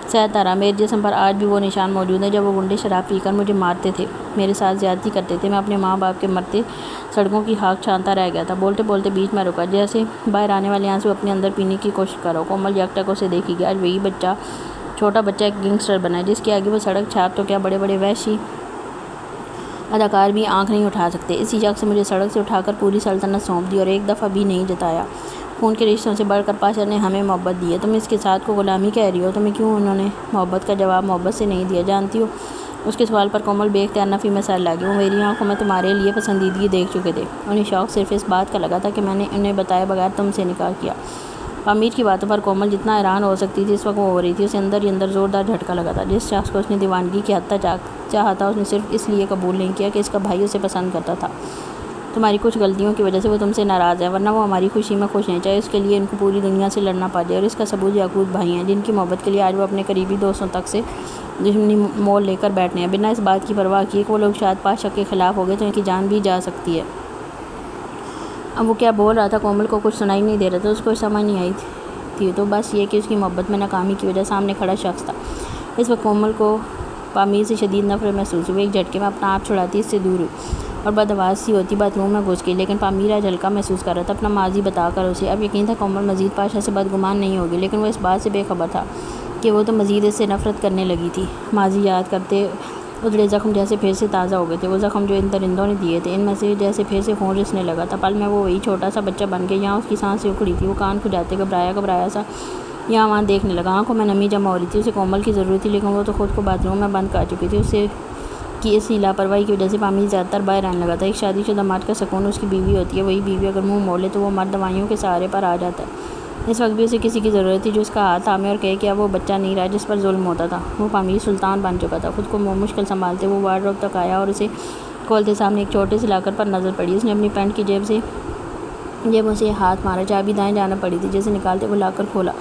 سہتا رہا۔ میرے جسم پر آج بھی وہ نشان موجود ہیں جب وہ گنڈے شراب پی کر مجھے مارتے تھے، میرے ساتھ زیادتی کرتے تھے۔ میں اپنے ماں باپ کے مرتے سڑکوں کی خاک چھانتا رہ گیا تھا۔ بولتے بولتے بیچ میں رکا، جیسے باہر آنے والے آنسو اپنے اندر پینے کی کوشش کرو۔ کومل یکٹک اسے دیکھی گئی۔ آج وہی چھوٹا بچہ ایک گینگسٹر بنا ہے جس کے آگے وہ سڑک چھاپ تو کیا بڑے بڑے وحشی اداکار بھی آنکھ نہیں اٹھا سکتے۔ اسی شخص سے مجھے سڑک سے اٹھا کر پوری سلطنت سونپ دی اور ایک دفعہ بھی نہیں جتایا۔ خون کے رشتوں سے بڑھ کر پاشا نے ہمیں محبت دی ہے، تم اس کے ساتھ کو غلامی کہہ رہی ہو۔ تمہیں کیوں انہوں نے محبت کا جواب محبت سے نہیں دیا؟ جانتی ہو؟ اس کے سوال پر کومل بے اختیار نفی میں سر لاگی۔ وہ میری آنکھوں میں تمہارے لیے پسندیدگی دیکھ چکے تھے۔ انہیں شوق صرف اس بات کا لگا تھا کہ میں نے انہیں بتائے بغیر تم سے نکاح کیا۔ پامیر کی باتوں پر کومل جتنا حیران ہو سکتی تھی اس وقت وہ ہو رہی تھی۔ اسے اندر ہی اندر زوردار جھٹکا لگا تھا۔ جس شخص کو اس نے دیوانگی کی حد تک چاہا تھا، اس نے صرف اس لیے قبول نہیں کیا کہ اس کا بھائی اسے پسند کرتا تھا۔ تمہاری کچھ غلطیوں کی وجہ سے وہ تم سے ناراض ہے، ورنہ وہ ہماری خوشی میں خوش ہیں، چاہے اس کے لیے ان کو پوری دنیا سے لڑنا پڑ جائے۔ اور اس کا ثبوت یعقوب بھائی ہیں، جن کی محبت کے لیے آج وہ اپنے قریبی دوستوں تک سے دشمنی مول لے کر بیٹھے ہیں، بنا اس بات کی پرواہ کیے کہ وہ لوگ شاید پاشا کے خلاف ہو گئے تو ان کی جان بھی جا سکتی ہے۔ اب وہ کیا بول رہا تھا کومل کو کچھ سنائی نہیں دے رہا تھا، اس کو سمجھ نہیں آئی تھی تو بس یہ کہ اس کی محبت میں ناکامی کی وجہ سامنے کھڑا شخص تھا۔ اس وقت کومل کو پامیر سے شدید نفرت محسوس ہوئی۔ ایک جھٹکے میں اپنا آپ چھڑاتی اس سے دور ہوئی اور بدحواس سی ہوتی باتھ روم میں گھس گئی۔ لیکن پامیر آج ہلکا محسوس کر رہا تھا اپنا ماضی بتا کر اسے۔ اب یقین تھا کومل مزید پاشا سے بدگمان نہیں ہوگی، لیکن وہ اس بات سے بے خبر تھا کہ وہ تو مزید اس سے نفرت کرنے لگی تھی۔ ماضی یاد کرتے ادھڑے زخم جیسے پھر سے تازہ ہو گئے تھے۔ وہ زخم جو ان درندوں نے دیے تھے، ان میں سے جیسے پھر سے خون رسنے لگا تھا۔ پل میں وہ وہی چھوٹا سا بچہ بن کے یہاں اس کی سانسیں اکھڑی تھی۔ وہ کان کھجاتے گھبرایا سا یہاں وہاں دیکھنے لگا۔ آنکھوں میں نمی جمع ہو رہی تھی۔ اسے کومل کی ضرورت تھی، لیکن وہ تو خود کو باتھ روم میں بند کر چکی تھی۔ اسے کی اسی لاپرواہی کی وجہ سے پامیر زیادہ تر باہر آنے لگا تھا۔ ایک شادی شدہ مرد کا سکون اس کی بیوی ہوتی ہے۔ وہی بیوی اگر منہ موڑ لے تو وہ مرد دوائیوں کے سہارے پر آ جاتا ہے۔ اس وقت بھی اسے کسی کی ضرورت تھی جو اس کا ہاتھ تھامے اور کہے کہ اب وہ بچہ نہیں رہا جس پر ظلم ہوتا تھا۔ وہ پامیر سلطان بن چکا تھا۔ خود کو مشکل سنبھالتے وہ وارڈروب تک آیا اور اسے کھولتے سامنے ایک چھوٹے سے لاکر پر نظر پڑی۔ اس نے اپنی پینٹ کی جیبوں سے ہاتھ مارا۔ چابی دائیں جانب پڑی تھی، جسے نکالتے وہ لاکر کھولا۔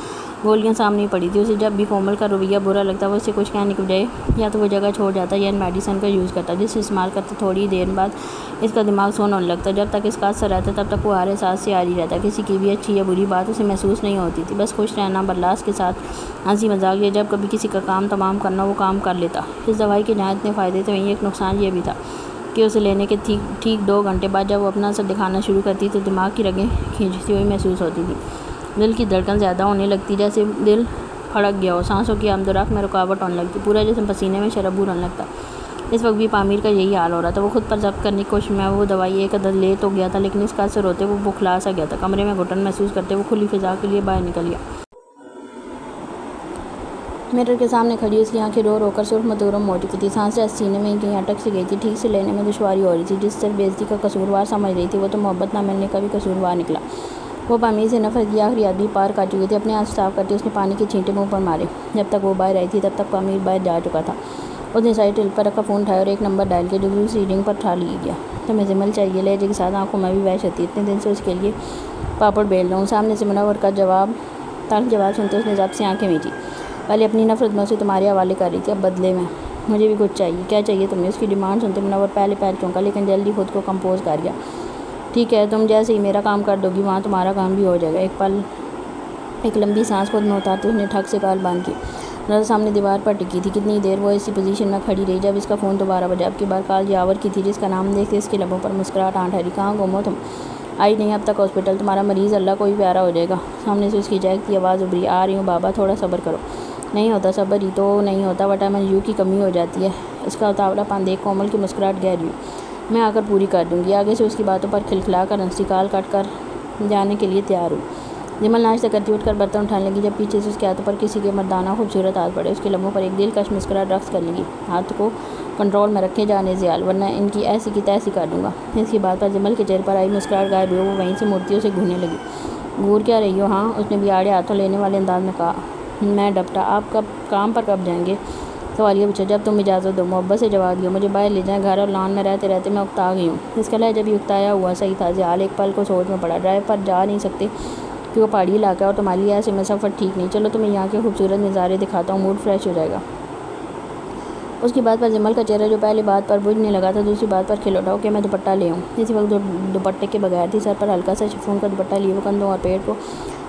گولیاں سامنے پڑی تھی۔ اسے جب بھی کومل کا رویہ برا لگتا وہ اسے کچھ کہنے کے بجائے یا تو وہ جگہ چھوڑ جاتا یا ان میڈیسن کا یوز کرتا، جسے استعمال کرتے تھوڑی دیر بعد اس کا دماغ سونا ہونے لگتا۔ جب تک اس کا اثر رہتا تب تک وہ ہر احساس سے عاری رہتا۔ کسی کی بھی اچھی یا بری بات اسے محسوس نہیں ہوتی تھی، بس خوش رہنا، برلاس کے ساتھ ہنسی مذاق، یا جب کبھی کسی کا کام تمام کرنا وہ کام کر لیتا۔ اس دوائی کے جہاں اتنے فائدے تھے وہیں ایک نقصان یہ بھی تھا کہ اسے لینے کے ٹھیک 2 گھنٹے بعد جب وہ اپنا اثر دکھانا شروع کرتی تو دماغ کی رگیں کھینچتی ہوئی محسوس ہوتی تھی۔ دل کی دھڑکن زیادہ ہونے لگتی، جیسے دل پھڑک گیا ہو۔ سانسوں کی آمد و رفت میں رکاوٹ ہونے لگتی، پورا جسم پسینے میں شرابور ہونے لگتا۔ اس وقت بھی پامیر کا یہی حال ہو رہا تھا۔ وہ خود پر ضبط کرنے کی کوشش میں وہ دوائی ایک عدد لے تو گیا تھا، لیکن اس کا اثر ہوتے وہ بوکھلا سا گیا تھا۔ کمرے میں گھٹن محسوس کرتے وہ کھلی فضا کے لیے باہر نکل گیا۔ میرر کے سامنے کھڑی اس کی آنکھیں رو رو کر سرخ متورم ہو چکی تھی۔ سانسیں سینے میں کہیں اٹک سی گئی تھی، ٹھیک سے لینے میں دشواری ہو رہی تھی۔ جس سے بےعزتی کا قصوروار سمجھ رہی تھی وہ تو محبت نہ ملنے کا بھی قصوروار نکلا۔ وہ پامیر سے نفرت کی آخری حد بھی پار کر چکی تھی۔ اپنے ہاتھ صاف کرتے اس نے پانی کے چھینٹے منہ پر مارے۔ جب تک وہ باہر آئی تھی تب تک پامیر باہر جا چکا تھا۔ اس نے سائڈ ٹیبل پر رکھا فون اٹھایا اور ایک نمبر ڈائل کیا جو دوسری رنگ پر اٹھا لیا گیا۔ تمہیں زمل چاہیے؟ لہجے کے ساتھ آنکھوں میں بھی وحشت تھی۔ اتنے دن سے اس کے لیے پاپڑ بیل رہا ہوں۔ سامنے سے منور کا تلخ جواب سنتے اس نے ضبط سے آنکھیں میچی۔ پہلے اپنی نفرت میں اسے تمہارے حوالے کر رہی تھی، اب بدلے میں مجھے بھی کچھ چاہیے۔ کیا چاہیے تمہیں؟ اس کی ڈیمانڈ سنتے منور پہلے پیر چونکا، لیکن جلدی خود کو کمپوز کر گیا۔ ٹھیک ہے، تم جیسے ہی میرا کام کر دو گی وہاں تمہارا کام بھی ہو جائے گا۔ ایک لمبی سانس خود میں اتارتے اس نے ٹھک سے گال باندھ کی۔ نظر سامنے دیوار پر ٹکی تھی۔ کتنی دیر وہ اسی پوزیشن میں کھڑی رہی جب اس کا فون دوبارہ بجا۔ اب کی بار کال جاور کی تھی، جس کا نام دیکھتے اس کے لبوں پر مسکراہٹ آ ٹھہری۔ کہاں گم ہو تم؟ آئی نہیں اب تک ہاسپٹل؟ تمہارا مریض اللہ کو بھی پیارا ہو جائے گا۔ سامنے سے اس کی جاگتی آواز ابھری۔ آ رہی ہوں بابا، تھوڑا صبر کرو۔ نہیں ہوتا صبر ہی تو نہیں ہوتا، وٹامن یو کی کمی ہو جاتی ہے۔ اس کا اتاولا پن دیکھ کومل کی مسکراہٹ گہری ہوئی۔ میں آ کر پوری کر دوں گی۔ آگے سے اس کی باتوں پر کھلکھلا کر ہنسی کال کٹ کر جانے کے لیے تیار ہوئی۔ جمل ناشتہ کرتی اٹھ کر برتن اٹھانے لگی جب پیچھے سے اس کے ہاتھوں پر کسی کے مردانہ خوبصورت ہاتھ پڑے۔ اس کے لبوں پر ایک دلکش مسکراہٹ رقص کرنے لگی۔ ہاتھ کو کنٹرول میں رکھے جانے زیال، ورنہ ان کی ایسی کی تیسی کر دوں گا۔ اس کی بات پر جمل کے چہرے پر آئی مسکراہٹ غائب ہوئی۔ وہ وہیں سے مورتیوں سے گھورنے لگی۔ گھور کیا رہی ہو؟ ہاں، اس نے بھی آڑے ہاتھوں لینے والے انداز میں کہا۔ میں ڈپٹا، آپ کب کام پر کب جائیں گے؟ سوالیہ پوچھا، جب تم اجازت دو، محبت سے جواب دیا، مجھے باہر لے جائیں، گھر اور لان میں رہتے رہتے میں اکتا گئی ہوں۔ اس کا لہجہ بھی اکتایا ہوا صحیح تھا۔ زیال ایک پل کو سوچ میں پڑا، ڈرائیو پر جا نہیں سکتے کہ وہ پہاڑی علاقہ ہے اور تمہارے لیے ایسے میں سفر ٹھیک نہیں، چلو تمہیں یہاں کے خوبصورت نظارے دکھاتا ہوں، موڈ فریش ہو جائے گا۔ اس کی بات پر جمل کا چہرہ جو پہلے بات پر بجھنے لگا تھا دوسری بات پر کھل اٹھا کہ میں دوپٹہ لے آؤں۔ اسی وقت دوپٹے کے بغیر تھی، سر پر ہلکا سا شفون کا دوپٹہ لیے وہ کندھوں اور پیٹ کو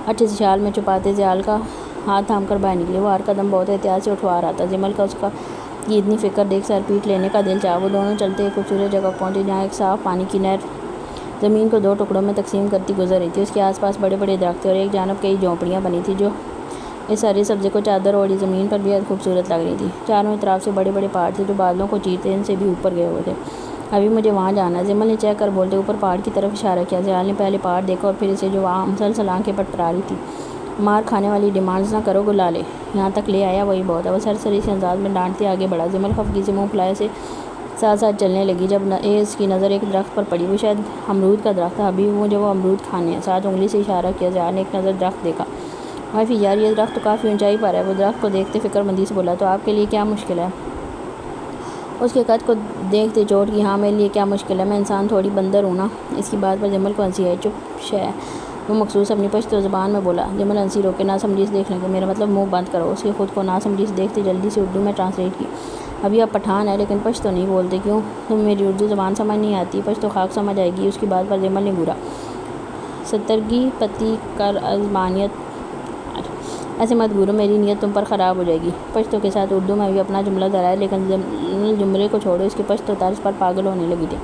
اچھے سے شال میں چھپاتے زیال کا ہاتھ تھام کر باہر نکلے۔ وہ ہر قدم بہت احتیاط سے اٹھوا رہا تھا۔ جمل کا اس کی اتنی فکر دیکھ سر پیٹ لینے کا دل چاہا۔ وہ دونوں چلتے ایک خوبصورت جگہ پہنچے جہاں ایک صاف پانی کی نہر زمین کو دو ٹکڑوں میں تقسیم کرتی گزر رہی تھی۔ اس کے آس پاس بڑے بڑے درخت تھے اور ایک جانب کئی جھونپڑیاں بنی تھیں جو اس ہرے سبزے کو چادر اوڑھی زمین پر بے حد خوبصورت لگ رہی تھی۔ چاروں اطراف سے بڑے بڑے پہاڑ تھے جو بادلوں کو چیرتے ان سے بھی اوپر گئے ہوئے تھے۔ ابھی مجھے وہاں جانا ہے، جمل نے چہ کر بولتے اوپر پہاڑ کی طرف اشارہ کیا۔ زیال نے پہلے پہاڑ دیکھا اور پھر اسے جو وہاں مسلسل آنکھیں پٹپٹا رہی تھی۔ مار کھانے والی ڈیمانڈز نہ کرو، گلا لے، یہاں تک لے آیا وہی بہت ہے۔ وہ سرسری سے انداز میں ڈانٹتے آگے بڑھا۔ جمل خفگی سے منہ پھلائے سے ساتھ ساتھ چلنے لگی۔ جب اس کی نظر ایک درخت پر پڑی، وہ شاید امرود کا درخت تھا۔ ابھی مجھے وہ امرود کھانے ہیں، ساتھ انگلی سے اشارہ کیا۔ زیال نے ایک نظر درخت دیکھا۔ وافی یار، یہ درخت تو کافی اونچائی پر ہے۔ وہ درخت کو دیکھتے فکر مندی سے بولا، تو آپ کے لیے کیا مشکل ہے؟ اس کے قد کو دیکھتے چوٹ کی، ہاں میرے لیے کیا مشکل ہے، میں انسان تھوڑی بندر ہوں نا۔ اس کی بات پر جمل کو ہنسی آئی۔ چپ شے، وہ مخصوص اپنی پشتو زبان میں بولا۔ جمل ہنسی روکے، نہ سمجھی سے دیکھنے کو، میرا مطلب منہ بند کرو۔ اس کے خود کو نہ سمجھی سے دیکھتے جلدی سے اردو میں ٹرانسلیٹ کی۔ ابھی آپ پٹھان ہیں لیکن پشتو نہیں بولتے، کیوں؟ تمہیں میری اردو زبان سمجھ نہیں آتی؟ پشتو خاک سمجھ آئے گی۔ اس کی بات پر جمل نے گھورا، سترگی پتی کر ازمانیت، ایسے مت گورو، میری نیت تم پر خراب ہو جائے گی۔ پشتو کے ساتھ اردو میں بھی اپنا جملہ دہرایا، لیکن جملے کو چھوڑو، اس کے پشتو طرز پر پاگل ہونے لگی تھی۔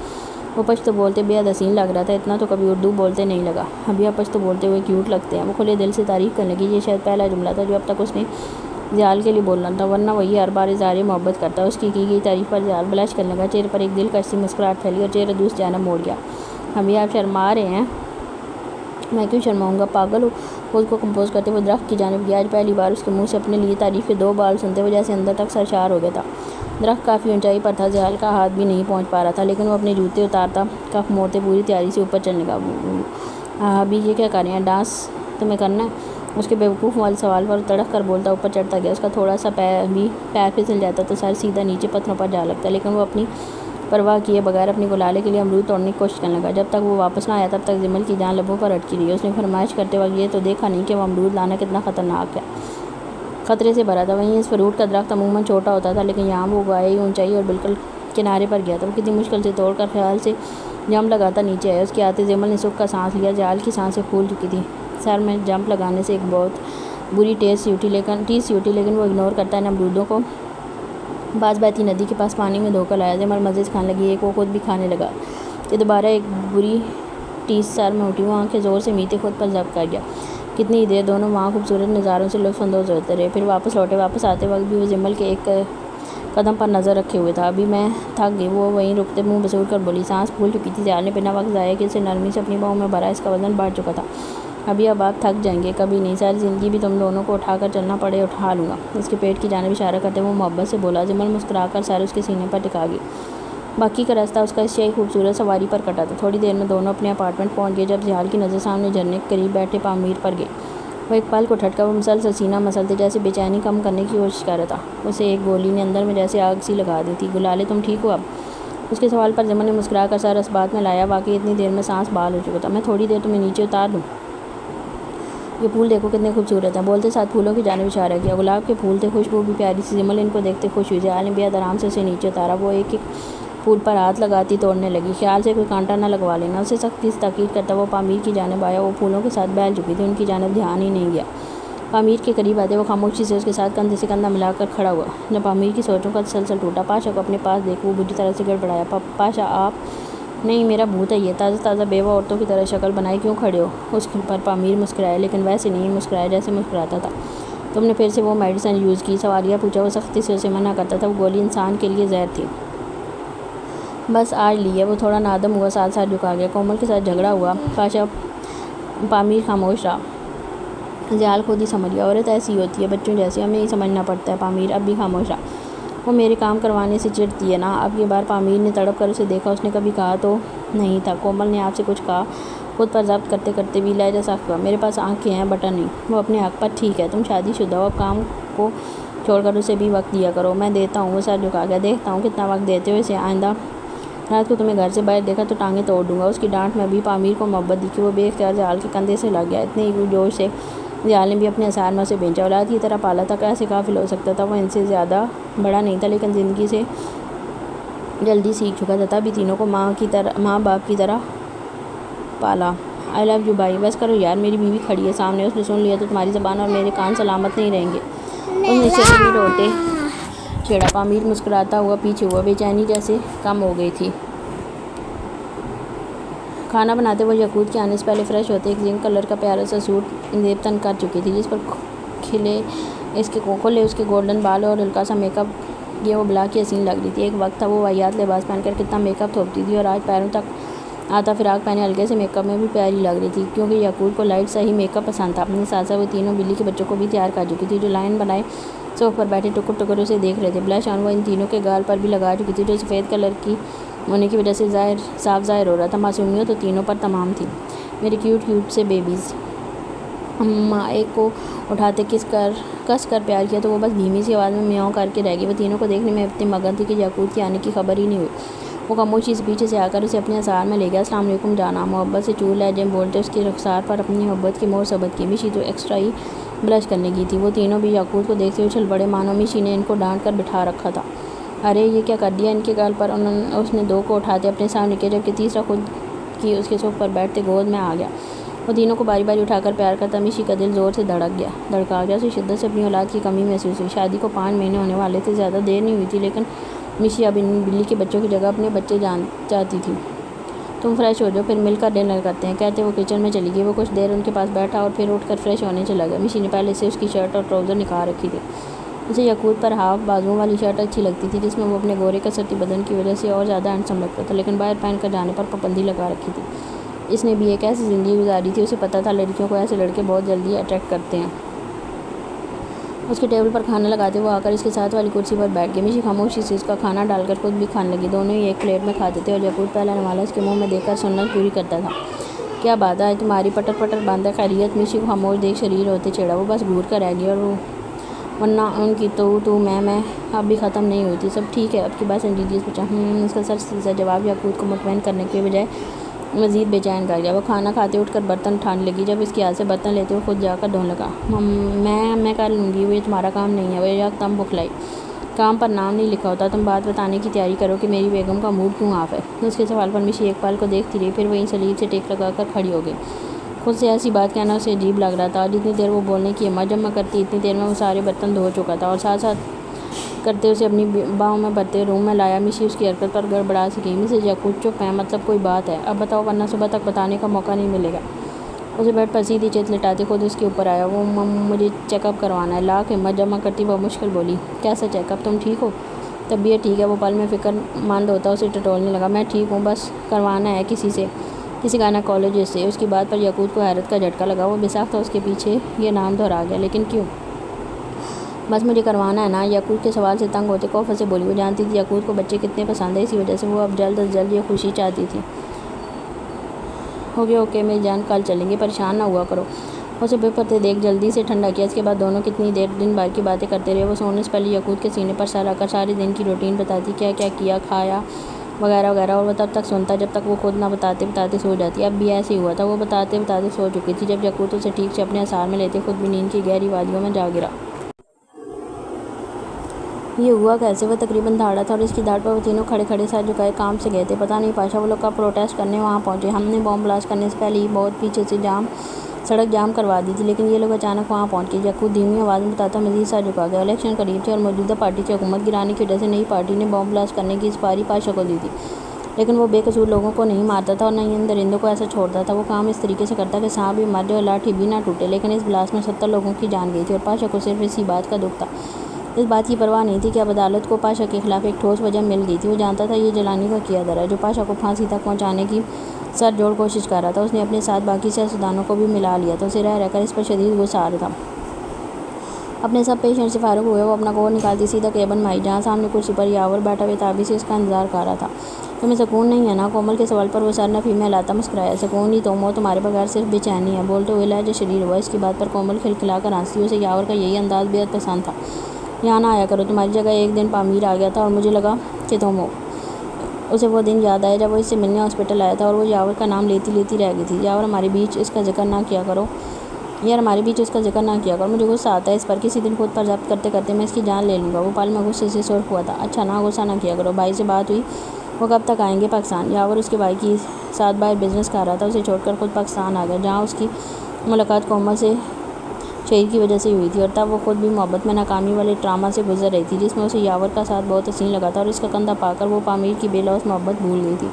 وہ پشتو بولتے بے حد حسین لگ رہا تھا، اتنا تو کبھی اردو بولتے نہیں لگا۔ ابھی آپ پشتو بولتے ہوئے کیوٹ لگتے ہیں۔ وہ کھلے دل سے تعریف کرنے لگی۔ یہ شاید پہلا جملہ تھا جو اب تک اس نے زیال کے لیے بولنا تھا، ورنہ وہی ہر بار اظہار محبت کرتا۔ اس کی گئی تعریف پر زیال بلش کرنے لگا، چہرے پر ایک دلکش سی مسکراہٹ پھیلی اور چہرہ دوسری جانب موڑ گیا۔ ابھی آپ شرما رہے ہیں؟ میں کیوں شرماؤں گا، پاگل ہو؟ خود کو کمپوز کرتے وہ درخت کی جانب گیا۔ آج پہلی بار اس کے منہ سے اپنے لیے تعریف کے دو بال سنتے وہ جیسے اندر تک سرشار ہو گیا تھا۔ درخت کافی اونچائی پر تھا، زیال کا ہاتھ بھی نہیں پہنچ پا رہا تھا، لیکن وہ اپنے جوتے اتارتا کف موڑتے پوری تیاری سے اوپر چڑھنے کا۔ ابھی یہ کیا کر رہے ہیں، ڈانس تمہیں کرنا ہے؟ اس کے بیوقوف والے سوال پر تڑک کر بولتا اوپر چڑھتا گیا۔ اس کا تھوڑا سا پیر پھسل جاتا تو سر سیدھا نیچے پتھروں پر جا لگتا، لیکن وہ اپنی پرواہ کیے بغیر اپنی گلالے کے لیے امرود توڑنے کی کوشش کرنے لگا۔ جب تک وہ واپس نہ آیا تب تک جمل کی جان لبوں پر اٹکی رہی۔ اس نے فرمائش کرتے وقت یہ تو دیکھا نہیں کہ وہ امرود لانا کتنا خطرناک ہے، خطرے سے بھرا تھا۔ وہیں اس فروٹ کا درخت عموماً چھوٹا ہوتا تھا، لیکن یہاں وہ گویا اونچائی اور بالکل کنارے پر گیا تھا۔ وہ کتنی مشکل سے توڑ کر خیال سے جمپ لگاتا نیچے آیا۔ اس کے آتے جمل نے سکھ کا سانس لیا۔ زیال کی سانسیں پھول چکی تھیں۔ سر میں جمپ لگانے سے ایک بہت بری ٹیس سی اٹھی، لیکن وہ اگنور کرتا ان امرودوں کو باز بہتی ندی کے پاس پانی میں دھو کر لایا۔ جمل مزے سے کھانے لگی، ایک وہ خود بھی کھانے لگا کہ دوبارہ ایک بری ٹیس سر میں اٹھی۔ وہ آنکھیں زور سے میتے خود پر ضبط کر گیا۔ کتنی دیر دونوں وہاں خوبصورت نظاروں سے لطف اندوز ہوتے رہے، پھر واپس لوٹے۔ واپس آتے وقت بھی وہ جمل کے ایک قدم پر نظر رکھے ہوئے تھا۔ ابھی میں تھک گئی، وہ وہیں رکتے منہ بسور کر بولی۔ سانس پھول چکی تھی۔ زیال نے بنا وقت ضائع کیے اسے نرمی سے اپنی باہوں میں بھرا، اس کا وزن بڑھ چکا تھا۔ ابھی اب آپ تھک جائیں گے؟ کبھی نہیں، ساری زندگی بھی تم دونوں کو اٹھا کر چلنا پڑے اٹھا لوں گا۔ اس کے پیٹ کی جانب اشارہ کرتے وہ محبت سے بولا۔ جمل مسکرا کر سر اس کے سینے پر ٹکا گئی۔ باقی کا راستہ اس کا اس شاہی خوبصورت سواری پر کٹا تھا۔ تھوڑی دیر میں دونوں اپنے اپارٹمنٹ پہنچ گئے۔ جب زیال کی نظر سامنے جھرنے کے قریب بیٹھے پامیر پر گئی، وہ ایک پل کو ٹھٹکا۔ وہ مسلسل سینہ مسلتے جیسے بے چینی کم کرنے کی کوشش کر رہا تھا۔ اسے ایک گولی نے اندر میں جیسے آگ سی لگا دی تھی۔ گلالے تم ٹھیک ہو اب؟ اس کے سوال پر جمل نے مسکرا کر سر اس بات میں لایا، واقعی اتنی دیر میں سانس بحال ہو چکا تھا۔ میں تھوڑی دیر تمہیں نیچے اتار دوں؟ یہ پھول دیکھو کتنے خوبصورت ہیں۔ بولتے ساتھ پھولوں کی جانب اشارہ کیا۔ گلاب کے پھول تھے، خوشبو بھی پیاری سی۔ جمل ان کو دیکھتے خوش ہوئی۔ زیال نے بے حد آرام سے اسے نیچے اتارا۔ وہ ایک ایک پھول پر ہاتھ لگاتی توڑنے لگی، خیال سے کوئی کانٹا نہ لگوا لینا۔ اسے سختی سے تاکید کرتا وہ پامیر کی جانب آیا۔ وہ پھولوں کے ساتھ بیٹھ چکی تھی، ان کی جانب دھیان ہی نہیں گیا۔ پامیر کے قریب آتے وہ خاموشی سے اس کے ساتھ کندھے سے کندھا ملا کر کھڑا ہوا۔ جب پامیر کی سوچوں کا تسلسل ٹوٹا، پاشا کو اپنے پاس دیکھ وہ بری طرح سے گڑبڑایا۔ پاشا آپ؟ نہیں، میرا بھوت ہے یہ، تازہ بیوہ عورتوں کی طرح شکل بنائے کیوں کھڑے ہو؟ اس پر پامیر مسکرایا، لیکن ویسے نہیں مسکرایا جیسے مسکراتا تھا۔ تم نے پھر سے وہ میڈیسن یوز کی؟ سوالیہ پوچھا۔ وہ سختی سے اسے منع کرتا تھا، وہ گولی انسان کے لیے زہر تھی۔ بس آج لی ہے۔ وہ تھوڑا نادم ہوا، ساتھ ساتھ جھکا گیا۔ کومل کے ساتھ جھگڑا ہوا؟ پامیر خاموش رہا۔ زیال خود ہی سمجھ گیا، عورت ایسی ہوتی ہے، بچوں جیسی، ہمیں ہی سمجھنا پڑتا ہے۔ پامیر اب بھی خاموش رہا۔ وہ میرے کام کروانے سے چڑھتی ہے نا؟ اب یہ بار پامیر نے تڑپ کر اسے دیکھا۔ اس نے کبھی کہا تو نہیں تھا کومل نے آپ سے کچھ کہا؟ خود پر ضبط کرتے کرتے بھی لہجہ سخت ہوا۔ میرے پاس آنکھیں ہیں بٹن نہیں۔ وہ اپنے حق پر ٹھیک ہے، تم شادی شدہ ہو، اب کام کو چھوڑ کر اسے بھی وقت دیا کرو۔ میں دیتا ہوں، وہ سر جھکا گیا۔ دیکھتا ہوں کتنا وقت دیتے ہو اسے، آئندہ رات کو تمہیں گھر سے باہر دیکھا تو ٹانگیں توڑ دوں گا۔ اس کی ڈانٹ میں بھی پامیر کو محبت دکھی۔ وہ بے اختیار جہال کے کندھے سے لگ گیا۔ اتنے ہی جوش سے جہال نے بھی اپنے اثار میں اسے بھیجا۔ اولاد کی طرح پالا تھا، کیسے غافل ہو سکتا تھا؟ وہ ان سے زیادہ بڑا نہیں تھا، لیکن زندگی سے جلدی سیکھ چکا تھا، تبھی تینوں کو ماں باپ کی طرح پالا۔ آئی لو یو بھائی، بس کرو یار، میری بیوی کھڑی ہے سامنے، اس نے سن لیا تو تمہاری زبان اور میرے کان سلامت نہیں رہیں گے۔ اس نے شریر روتے چھیڑا۔ پامیر مسکراتا ہوا پیچھے ہوا، بے چینی جیسے کم ہو گئی تھی۔ کھانا بناتے ہوئے یاقوت کے آنے سے پہلے فریش ہوتے ایک زنک کلر کا پیارا سا سوٹ زیب تن کر چکی تھی، جس پر کھلے اس کے گولڈن بال اور ہلکا سا میک اپ یہ وہ بلا کی حسین لگ رہی تھی۔ ایک وقت تھا وہ واہیات لباس پہن کر کتنا میک اپ تھوپتی تھی، اور آج پیروں تک آتا فراق پہنے ہلکے سے میک اپ میں بھی پیاری لگ رہی تھی، کیونکہ یاقوت کو لائٹ سا ہی میک اپ پسند تھا۔ اپنے ساتھ وہ تینوں بلی کے بچوں کو بھی تیار کر چکی تھی، جو لائن بنائے صوفے پر بیٹھے ٹکر ٹکر اسے دیکھ رہے تھے۔ بلش آن وہ ان تینوں کے گال پر بھی لگا چکی تھی، جو سفید کلر کی ہونے کی وجہ سے صاف ظاہر ہو رہا تھا۔ معصومیت تو تینوں پر تمام تھی، میرے کیوٹ سے بیبیز۔ اماں ایک کو اٹھاتے کس کر پیار کیا تو وہ بس دھیمی سی آواز میں میاؤں کر کے رہ گئی۔ وہ تینوں کو دیکھنے میں اتنی مگن تھی کہ یاقوت کے آنے کی خبر ہی نہیں ہوئی۔ وہ خاموشی سے پیچھے سے آ کر اسے اپنے اثار میں لے گیا۔ السلام علیکم جانا، محبت سے چور لہجے میں بولتے اس کے رخسار پر اپنی محبت کی مہر ثبت کی۔ مشی تو ایکسٹرا ہی بلش کرنے کی تھی۔ وہ تینوں بھی یاقوت کو دیکھتے ہوئے اچھل پڑے، مانو مشی نے ان کو ڈانٹ کر بٹھا رکھا تھا۔ ارے یہ کیا کر دیا ان کے گال پر؟ اس نے دو کو اٹھاتے اپنے سامنے کیا، جبکہ تیسرا خود کی اس کے صوفے پر بیٹھتے گود میں آ گیا۔ وہ تینوں کو باری باری اٹھا کر پیار کرتا۔ مشی کا دل زور سے دھڑکا گیا۔ اسے شدت سے اپنی اولاد کی کمی محسوس ہوئی۔ شادی کو 5 مہینے ہونے والے تھے، زیادہ دیر نہیں ہوئی تھی، لیکن مشی اب ان بلی کے بچوں کی جگہ اپنے بچے چاہتی تھی۔ تم فریش ہو جاؤ، پھر مل کر ڈنر کرتے ہیں، کہتے وہ کچن میں چلی گئی۔ وہ کچھ دیر ان کے پاس بیٹھا اور پھر اٹھ کر فریش ہونے چلا گیا۔ مشی نے پہلے سے اس کی شرٹ اور ٹراؤزر نکال رکھی تھی۔ اسے یاقوت پر ہاف بازوؤں والی شرٹ اچھی لگتی تھی، جس میں وہ اپنے گورے کسرتی بدن کی وجہ سے اور زیادہ ہینڈسم لگتا تھا، لیکن باہر پہن کر جانے پر پابندی لگا رکھی تھی۔ اس نے بھی ایک ایسی زندگی گزاری تھی، اسے پتہ تھا لڑکیوں کو ایسے لڑکے بہت جلدی اٹریکٹ کرتے ہیں۔ اس کے ٹیبل پر کھانا لگاتے وہ آ کر اس کے ساتھ والی کرسی پر بیٹھ گئی۔ مشی خاموشی سے اس کا کھانا ڈال کر خود بھی کھانے لگی۔ دونوں ہی ایک پلیٹ میں کھاتے تھے، اور یاقوت پہلا نوالہ اس کے منہ میں دے کر سنت پوری کرتا تھا۔ کیا بات ہے، تمہاری پٹر پٹر بند ہے، خیریت؟ مشی کو خاموش دیکھ شریر ہوتے چھیڑا۔ وہ بس گھور کر رہ گئی، اور ورنہ ان کی تو میں اب بھی ختم نہیں ہوئی تھی۔ سب ٹھیک ہے؟ اب کی بات سنجیدگی سے پوچھا۔ اس کا سر سیدھا جواب یاقوت کو مطمئن کرنے کے بجائے مزید بے چین کر گیا۔ وہ کھانا کھاتے اٹھ کر برتن اٹھانے لگی، جب اس کے ہاتھ سے برتن لیتے ہوئے خود جا کر دھونے لگا۔ میں کر لوں گی، یہ تمہارا کام نہیں ہے۔ وہ یکدم بکھلائی۔ کام پر نام نہیں لکھا ہوتا، تم بات بتانے کی تیاری کرو کہ میری بیگم کا موڈ کیوں آف ہے۔ اس کے سوال پر مشی ایک پل کو دیکھتی رہی، پھر وہیں سلیب سے ٹیک لگا کر کھڑی ہو گئی۔ خود سے ایسی بات کہنا اسے عجیب لگ رہا تھا، اور جتنی دیر وہ بولنے کی ہمت جمع کرتی اتنی دیر میں وہ سارے برتن دھو چکا تھا، اور ساتھ کرتے اسے اپنی باہوں میں بھرتے روم میں لایا۔ مشی اس کی حرکت پر گڑبڑا سی گئی۔ مسز یاقوت چپ ہیں، مطلب کوئی بات ہے؟ اب بتاؤ، ورنہ صبح تک بتانے کا موقع نہیں ملے گا۔ اسے بیڈ پر سیدھی چت لٹاتے خود اس کے اوپر آیا۔ وہ مجھے چیک اپ کروانا ہے۔ لاکھ ہمت جمع کرتی وہ مشکل بولی۔ کیسا چیک اپ؟ تم ٹھیک ہو؟ طبیعت ٹھیک ہے، وہ پل میں فکر مند ہوتا اسے ٹٹولنے لگا۔ میں ٹھیک ہوں، بس کروانا ہے کسی گائنیکولوجسٹ سے۔ اس کی بات پر یاقوت کو حیرت کا جھٹکا لگا۔ وہ بے ساختہ اس کے پیچھے یہ نام دہرا گیا، لیکن کیوں؟ بس مجھے کروانا ہے نا؟ یاقوت کے سوال سے تنگ ہوتے کوفت سے بولی۔ وہ جانتی تھی یاقوت کو بچے کتنے پسند ہیں، اسی وجہ سے وہ اب جلد از جلد یہ خوشی چاہتی تھی۔ اوکے میری جان، کل چلیں گے، پریشان نہ ہوا کرو۔ اسے بے پردے دیکھ جلدی سے ٹھنڈا کیا۔ اس کے بعد دونوں کتنی دیر دن بھر کی باتیں کرتے رہے۔ وہ سونے سے پہلے یاقوت کے سینے پر سر رکھ کر سارے دن کی روٹین بتاتی، کیا کیا کیا، کھایا وغیرہ وغیرہ، اور وہ تب تک سنتا جب تک وہ خود نہ بتاتے سو جاتی۔ اب بھی ایسے ہی ہوا تھا، وہ بتاتے سو چکی تھی جب یاقوت اسے ٹھیک سے اپنے اثار میں لیتے خود بھی نیند کی گہری وادیوں میں جا گرا۔ یہ ہوا کیسے؟ وہ تقریباً دھاڑا تھا، اور اس کی داڑھ پر وہ تینوں کھڑے کھڑے سر جھکائے کام سے گئے تھے۔ پتہ نہیں پاشا وہ لوگ کب پروٹیسٹ کرنے وہاں پہنچے۔ ہم نے بم بلاسٹ کرنے سے پہلے ہی بہت پیچھے سے سڑک جام کروا دی تھی، لیکن یہ لوگ اچانک وہاں پہنچ گئے۔ یاقوت دھیمی آواز میں بتاتا مزید سر جھکا گیا۔ الیکشن قریب تھے، اور موجودہ پارٹی سے حکومت گرانے کی وجہ سے نئی پارٹی نے بم بلاسٹ کرنے کی سپاری پاشا کو دی تھی، لیکن وہ بے قصور لوگوں کو نہیں مارتا تھا اور نہ ہی ان درندوں کو ایسا چھوڑتا تھا۔ وہ کام اس طریقے سے کرتا کہ سانپ بھی مر جائے اور لاٹھی بھی نہ ٹوٹے، لیکن اس بلاسٹ میں 70 لوگوں کی جان گئی تھی، اور پاشا کو صرف اسی بات کا دکھ تھا۔ اس بات کی پرواہ نہیں تھی کہ اب عدالت کو پاشا کے خلاف ایک ٹھوس وجہ مل گئی تھی۔ وہ جانتا تھا یہ جیلانی کا کیا دھرا ہے، جو پاشا کو پھانسی تک پہنچانے کی سر جوڑ کوشش کر رہا تھا۔ اس نے اپنے ساتھ باقی سیاستدانوں کو بھی ملا لیا تھا۔ اسے رہ کر اس پر شدید غصہ آ رہا تھا۔ اپنے سب پیشنٹ سے فارغ ہوئے وہ اپنا کوٹ نکالتی سیدھا کیبن میں آئی، جہاں سامنے کرسی پر یاور بیٹھا بے تابی سے اس کا انتظار کر رہا تھا۔ تمہیں سکون نہیں ہے نا؟ کومل کے سوال پر وہ سر نفی میں ہلاتا مسکرایا۔ سکون ہی تم ہو، تمہارے بغیر صرف بے چینی ہے، بولتے ہوئے لہجہ شریر ہوا۔ اس کی بات پر کومل کھلکھلا کر ہنسی۔ اسے یاور کا یہی انداز بےحد پسند تھا۔ یہاں نہ آیا کرو، تمہاری جگہ ایک دن پامیر آ گیا تھا اور مجھے لگا کہ تم ہو۔ اسے وہ دن یاد آیا جب وہ اس سے ملنے ہاسپٹل آیا تھا اور وہ یاور کا نام لیتی رہ گئی تھی۔ یار ہمارے بیچ اس کا ذکر نہ کیا کرو، مجھے غصہ آتا ہے اس پر۔ کسی دن خود پر ضبط کرتے کرتے میں اس کی جان لے لوں گا۔ وہ پل میں غصے سے سرخ ہوا تھا۔ اچھا نا، غصہ نہ کیا کرو، بھائی سے بات ہوئی؟ وہ کب تک آئیں گے پاکستان؟ یاور اس کے بھائی کے ساتھ باہر بزنس کر رہا تھا، اسے چھوڑ کر خود پاکستان آ گیا، جہاں اس کی ملاقات کومل سے شہر کی وجہ سے ہوئی تھی، اور تب وہ خود بھی محبت میں ناکامی والے ٹراما سے گزر رہی تھی جس میں اسے یاور کا ساتھ بہت حسین لگا تھا، اور اس کا کندھا پا کر وہ پامیر کی بے لوث محبت بھول گئی تھی۔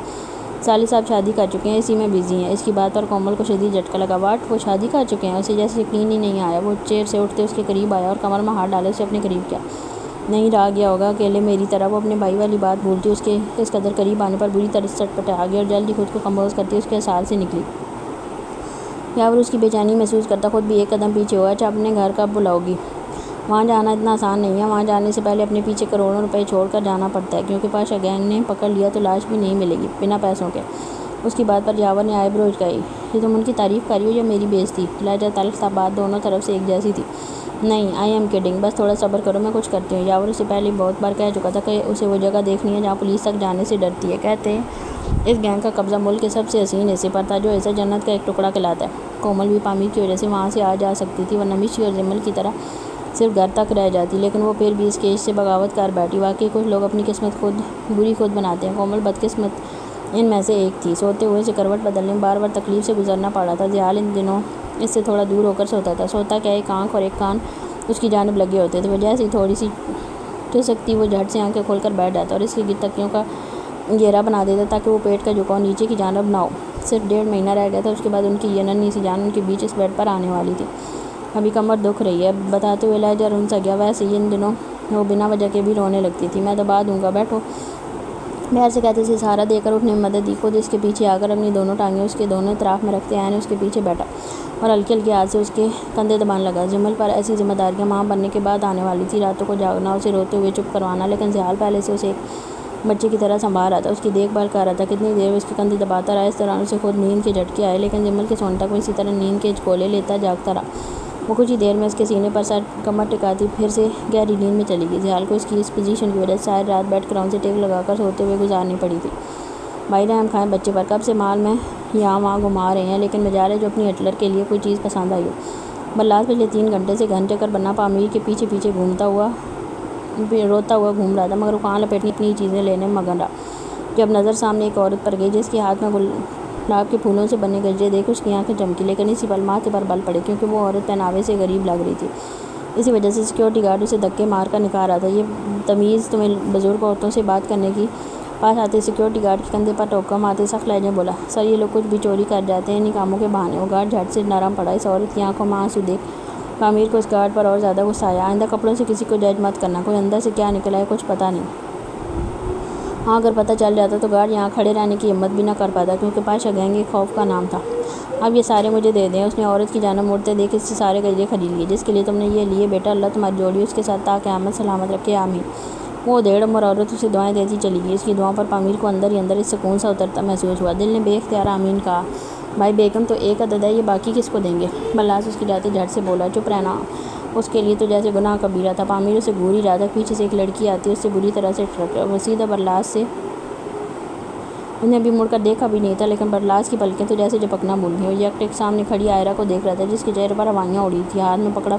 سالی صاحب شادی کر چکے ہیں، اسی میں بزی ہیں۔ اس کی بات پر کومل کو شدید جھٹکا لگا۔ واٹ، وہ شادی کر چکے ہیں؟ اسے جیسے یقین ہی نہیں آیا۔ وہ چیئر سے اٹھتے اس کے قریب آیا اور کمر میں ہاتھ ڈالے اسے اپنے قریب کیا۔ نہیں رہا گیا ہوگا اکیلے میری طرح؟ وہ اپنے بھائی والی بات بھولتی اس کے اس قدر قریب آنے پر بری طرح چٹپٹا گئی اور جلد ہی خود کو کمپوز کرتی اس کے سال سے نکلی۔ یاور اس کی بے چینی محسوس کرتا خود بھی ایک قدم پیچھے ہوا۔ اچھا، اپنے گھر کب بلاؤ گی؟ وہاں جانا اتنا آسان نہیں ہے، وہاں جانے سے پہلے اپنے پیچھے کروڑوں روپے چھوڑ کر جانا پڑتا ہے، کیونکہ پاشا گینگ نے پکڑ لیا تو لاش بھی نہیں ملے گی بنا پیسوں کے۔ اس کی بات پر یاور نے آئی برو اچکائی۔ یہ تم ان کی تعریف کر رہی ہو یا میری بےعزتی؟ لہجہ تلخ تھا، بات دونوں طرف سے ایک جیسی تھی۔ نہیں، آئی ایم کڈنگ، بس تھوڑا صبر کرو، میں کچھ کرتی ہوں۔ یاور اسے پہلے بہت بار کہہ چکا تھا کہ اسے وہ جگہ دیکھنی ہے جہاں پولیس تک جانے سے ڈرتی ہے۔ کہتے ہیں اس گینگ کا قبضہ ملک کے سب سے حسین حصے پر تھا، جو حصہ جنت کا ایک ٹکڑا کہلاتا ہے۔ کومل بھی پامیر کی وجہ سے وہاں سے آ جا سکتی تھی، ورنہ مشی اور جمل کی طرح صرف گھر تک رہ جاتی، لیکن وہ پھر بھی اس کیس سے بغاوت کر بیٹھی۔ واقعی کچھ لوگ اپنی قسمت بری خود بناتے ہیں۔ کومل بدقسمت ان میں سے ایک تھی۔ سوتے ہوئے اسے کروٹ بدلنے میں بار بار تکلیف سے گزرنا پڑا تھا۔ زیال ان دنوں اس سے تھوڑا دور ہو کر سوتا تھا۔ سوتا کیا، ایک آنکھ اور ایک کان اس کی جانب لگے ہوتے تھے۔ وہ جیسے ہی تھوڑی سی ٹھسکتی وہ جھٹ سے آنکھیں کھول کر بیٹھ جاتا اور اس کی تکیوں کا گھیرا بنا دیتا تاکہ وہ پیٹ کا جھکاؤ نیچے کی جانب نہ ہو۔ صرف 1.5 مہینہ رہ گیا تھا، اس کے بعد ان کی یہ ننھی سی جان ان کے بیچ اس بیڈ پر آنے والی تھی۔ ابھی کمر دکھ رہی ہے، بتاتے ہوئے لہجہ رن سا گیا۔ ویسے ہی ان دنوں وہ بنا وجہ کے بھی رونے لگتی تھی۔ میں دبا دوں گا، بیٹھو، بہر سے کہتے اسے سہارا دے کر اٹھنے میں مدد دی۔ خود اس کے پیچھے آ کر اپنی دونوں ٹانگیں اس کے دونوں اطراف میں رکھتے عین اس کے پیچھے بیٹھا اور ہلکی ہلکی ہاتھ سے اس کے کندھے دبانے لگا۔ جمل پر ایسی ذمہ داریاں ماں بننے کے بعد آنے والی تھی، راتوں کو جاگنا، اسے روتے ہوئے چپ کروانا، لیکن زیال پہلے سے اسے ایک بچے کی طرح سنبھال رہا تھا، اس کی دیکھ بھال کر رہا تھا۔ کتنی دیر وہ اس کے کندھے دباتا رہا، اس دوران اسے خود نیند کے جھٹکے آئے، لیکن جمل کے سونے تک وہ اسی طرح نیند کے جھکولے لیتا جاگتا رہا۔ وہ کچھ ہی دیر میں اس کے سینے پر سر کمر ٹکاتی پھر سے گہری نیند میں چلی گئی۔ زیال کو اس کی اس پوزیشن کی وجہ سے ساری رات بیڈ کراؤن سے ٹیک لگا کر سوتے ہوئے گزارنی پڑی تھی۔ بھائی رحم کھائیں بچے پر، کب سے مال میں یہاں وہاں گھما رہے ہیں، لیکن مجال ہے جو اپنی ہٹلر کے لیے کوئی چیز پسند آئی ہو۔ بلاس پچھلے 3 گھنٹے سے گھن چکر بنا پامیر کے پیچھے پیچھے روتا ہوا گھوم رہا تھا، مگر وہ کہاں لپیٹنی اپنی چیزیں لینے میں مگن رہا۔ جب نظر سامنے ایک عورت پر گئی جس کے ہاتھ میں گلاب کے پھولوں سے بنے گجرے دیکھ اس کی آنکھیں چمکی، لیکن اسی پل ماتھے پر بل پڑے، کیونکہ وہ عورت پہناوے سے غریب لگ رہی تھی۔ اسی وجہ سے سیکورٹی گارڈ اسے دھکے مار کر نکال رہا تھا۔ یہ تمیز تمہیں بزرگ عورتوں سے بات کرنے کی؟ پاس آتے سیکورٹی گارڈ کے کندھے پر ٹوکا مارتے سخت لہجے بولا، سر یہ لوگ کچھ بھی چوری کر جاتے ہیں انہی کاموں کے بہانے۔ وہ گارڈ جھٹ سے نرم پڑا۔ اس عورت کی آنکھوں میں آنسو دیکھ پامیر کو اس گارڈ پر اور زیادہ غصہ آیا۔ آئندہ کپڑوں سے کسی کو جج مت کرنا، کوئی اندر سے کیا نکلا ہے کچھ پتہ نہیں۔ ہاں، اگر پتہ چل جاتا تو گارڈ یہاں کھڑے رہنے کی ہمت بھی نہ کر پاتا، کیونکہ پاشا گینگ ایک خوف کا نام تھا۔ اب یہ سارے مجھے دے دیں۔ اس نے عورت کی جانب مڑتے دیکھ اس سے سارے گجرے خرید لیے، جس کے لیے تم نے یہ لیے بیٹا، اللہ تمہاری جوڑی اس کے ساتھ تا قیامت سلامت رکھے، آمین۔ وہ 1.5 عمر عورت اسے دعائیں دیتی چلی گئی۔ اس کی دعاؤں پر پامیر کو اندر ہی اندر ایک سکون سا اترتا محسوس ہوا۔ دل نے بے اختیار آمین کہا۔ بھائی بیگم تو ایک عدد ہے، یہ باقی کس کو دیں گے؟ بلاس اس کی جاتے جھٹ سے بولا، چپ رہنا، اس کے لیے تو جیسے گناہ کبیرہ تھا۔ پامیر اسے گھور ہی رہا تھا، پیچھے سے ایک لڑکی آتی اس سے بری طرح سے ٹکرا۔ وہ سیدھا برلاس سے انہیں ابھی مڑ کر دیکھا بھی نہیں تھا، لیکن برلاس کی پلکیں تو جیسے جھپکنا بھول گئیں۔ وہ یکٹک سامنے کھڑی آئرہ کو دیکھ رہا تھا، جس کے چہرے پر ہوائیاں اڑی تھیں۔ ہاتھ میں پکڑا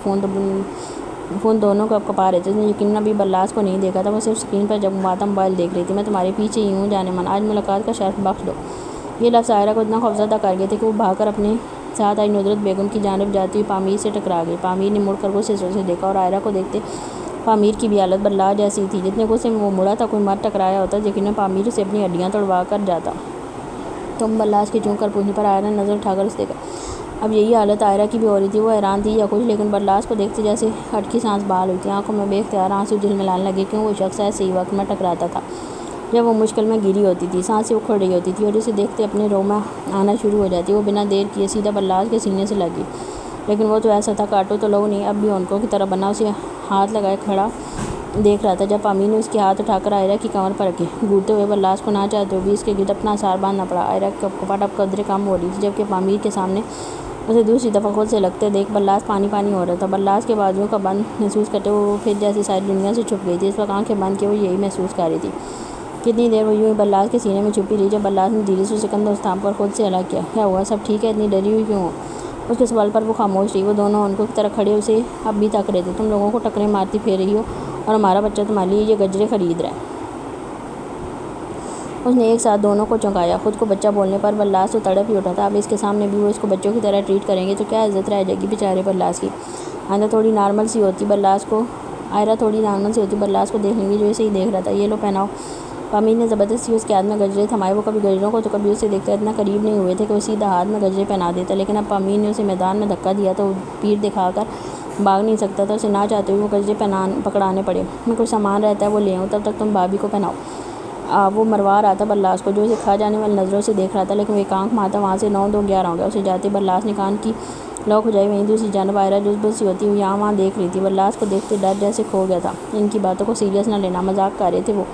فون دونوں کو اب کپا رہے تھے۔ اس نے یقیناً ابھی برلاس کو نہیں دیکھا تھا، وہ صرف اسکرین پر جگمگاتا موبائل دیکھ رہی تھی۔ میں تمہارے پیچھے ہی ہوں جانے من، آج ملاقات کا شرف بخش دو۔ یہ لفظ آئرہ کو اتنا خوفزدہ کر گئے تھے کہ وہ بھاگ کر اپنے ساتھ آئی ندرت بیگم کی جانب جاتی ہوئی پامیر سے ٹکرا گئی۔ پامیر نے مڑ کر غصے سے اسے دیکھا اور آئرہ کو دیکھتے پامیر کی بھی حالت برلاس جیسی تھی۔ جتنے غصے میں وہ مڑا تھا، کوئی مرد ٹکرایا ہوتا یقیناً پامیر اسے اپنی ہڈیاں توڑوا کر جاتا۔ تم برلاس کے چونک کر پوچھنے پر آئرہ نے نظر اٹھا کر اسے دیکھا۔ اب یہی حالت آئرہ کی بھی ہو رہی تھی۔ وہ حیران تھی یا کچھ، لیکن برلاس کو دیکھتے جیسے ہٹکی سانس بحال ہوئی تھی۔ آنکھوں میں بے اختیار آنسو جھلملانے لگے، کیوں وہ شخص ایسے ہی وقت میں ٹکراتا تھا جب وہ مشکل میں گری ہوتی تھی، سانسیں اکھڑ رہی ہوتی تھی اور اسے دیکھتے اپنے رو میں آنا شروع ہو جاتی۔ وہ بنا دیر کیے سیدھا برلاس کے سینے سے لگی، لیکن وہ تو ایسا تھا کاٹو تو لو نہیں، اب بھی اونکوں کی طرح بنا اسے ہاتھ لگائے کھڑا دیکھ رہا تھا جب امین نے اس کے ہاتھ اٹھا کر عائرہ کی کمر پر رکھے. گھٹتے ہوئے برداشت کو نہ چاہتے ہوئے بھی اس کے گرد اپنا اثار باندھنا پڑا. عائرہ کی ٹپ قدرے کم ہو رہی تھی جبکہ امیر کے سامنے اسے دوسری دفعہ خود سے لگتے دیکھ برلاس پانی پانی ہو رہا تھا. برلاس کے بازوؤں کا بند محسوس کرتے ہوئے وہ پھر جیسے ساری دنیا سے چھپ گئی تھی. اس وقت آنکھیں بند کیے وہ یہی محسوس کر رہی تھی. کتنی دیر وہ یوں ہی برلاس کے سینے میں چھپی رہی جب برلاس نے دھیرے سے اسے کندھوں سے تھام کر خود سے الگ کیا. کیا ہوا؟ سب ٹھیک ہے؟ اتنی ڈری ہوئی کیوں ہو؟ اس کے سوال پر وہ خاموش رہی. وہ دونوں ان کی طرح کھڑے اسے اب بھی تک رہے تھے. تم لوگوں کو ٹکریں مارتی پھر رہی ہو اور ہمارا بچہ تمہارے لیے یہ گجرے خرید رہا ہے. اس نے ایک ساتھ دونوں کو چونکایا. خود کو بچہ بولنے پر برلاس تو تڑپ ہی اٹھا تھا. اب اس کے سامنے بھی وہ اس کو بچوں کی طرح ٹریٹ کریں گے تو کیا عزت رہ جائے گی بیچارے برلاس کی. آئندہ تھوڑی نارمل سی ہوتی برلاس کو عائرہ تھوڑی نارمل سی ہوتی برلاس کو دیکھ لیں گی جو اسے ہی دیکھ رہا تھا. یہ لو پہناؤ. امیر نے زبردستی اس کے ہاتھ میں گجرے تھمائے. وہ کبھی گجروں کو تو کبھی اسے دیکھتا اتنا قریب نہیں ہوئے تھے کہ وہ سیدھا ہاتھ میں گجرے پہنا دیتا. لیکن اب امیر نے اسے میدان میں دھکا دیا تو وہ پیر دکھا کر بھاگ نہیں سکتا تھا. اسے نہ چاہتے ہوئے وہ گجرے پکڑانے پڑے. میں کوئی سامان رہتا ہے وہ لے آؤں تب تک تم بھابھی کو پہناؤ. وہ مروا رہا تھا برلاس کو جو اسے کھا جانے والی نظروں سے دیکھ رہا تھا. لیکن وہ ایک آنکھ مارتا وہاں سے 9 2 11 ہو گیا. اسے جاتے برلاس نے کان کی لاک ہو جائی. وہیں دوسری جانب عائرہ جذبت سی ہوتی ہوئی یہاں وہاں دیکھ رہی تھی. برلاس کو دیکھتے ڈر جیسے کھو گیا تھا. ان کی باتوں کو سیریس نہ لینا. مذاق کر رہے تھے وہ.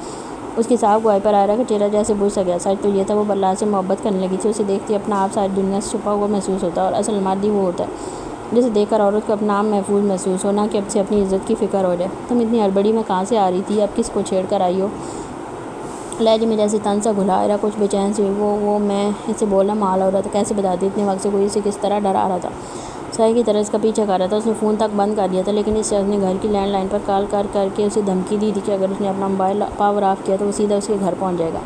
اس کی صاف گواہی پر عائرہ کا چہرہ جیسے بجھ سا گیا. سچ تو یہ تھا وہ برلاس سے محبت کرنے لگی تھی. اسے دیکھتے اپنا آپ ساری دنیا سے چھپا ہوا محسوس ہوتا اور اصل مادی وہ ہوتا ہے جسے دیکھ کر عورت کو اپنا آپ محفوظ محسوس ہو نہ کہ اب سے اپنی عزت کی فکر ہو جائے. تم اتنی ہڑبڑی میں کہاں سے آ رہی تھی؟ اب کس کو چھیڑ کر آئی ہو؟ لہجے میں جیسے تن سا گھلا. عائرہ کچھ بے چین سی ہوئی. وہ میں اسے بولنا محال ہو رہا تھا. کیسے بتاتی اتنے وقت سے کوئی اسے کس طرح ڈرا رہا تھا. سائے کی طرح اس کا پیچھا کر رہا تھا. اس نے فون تک بند کر دیا تھا لیکن اس شخص نے گھر کی لینڈ لائن پر کال کر کے اسے دھمکی دی تھی کہ اگر اس نے اپنا موبائل پاور آف کیا تو وہ سیدھا اس کے گھر پہنچ جائے گا.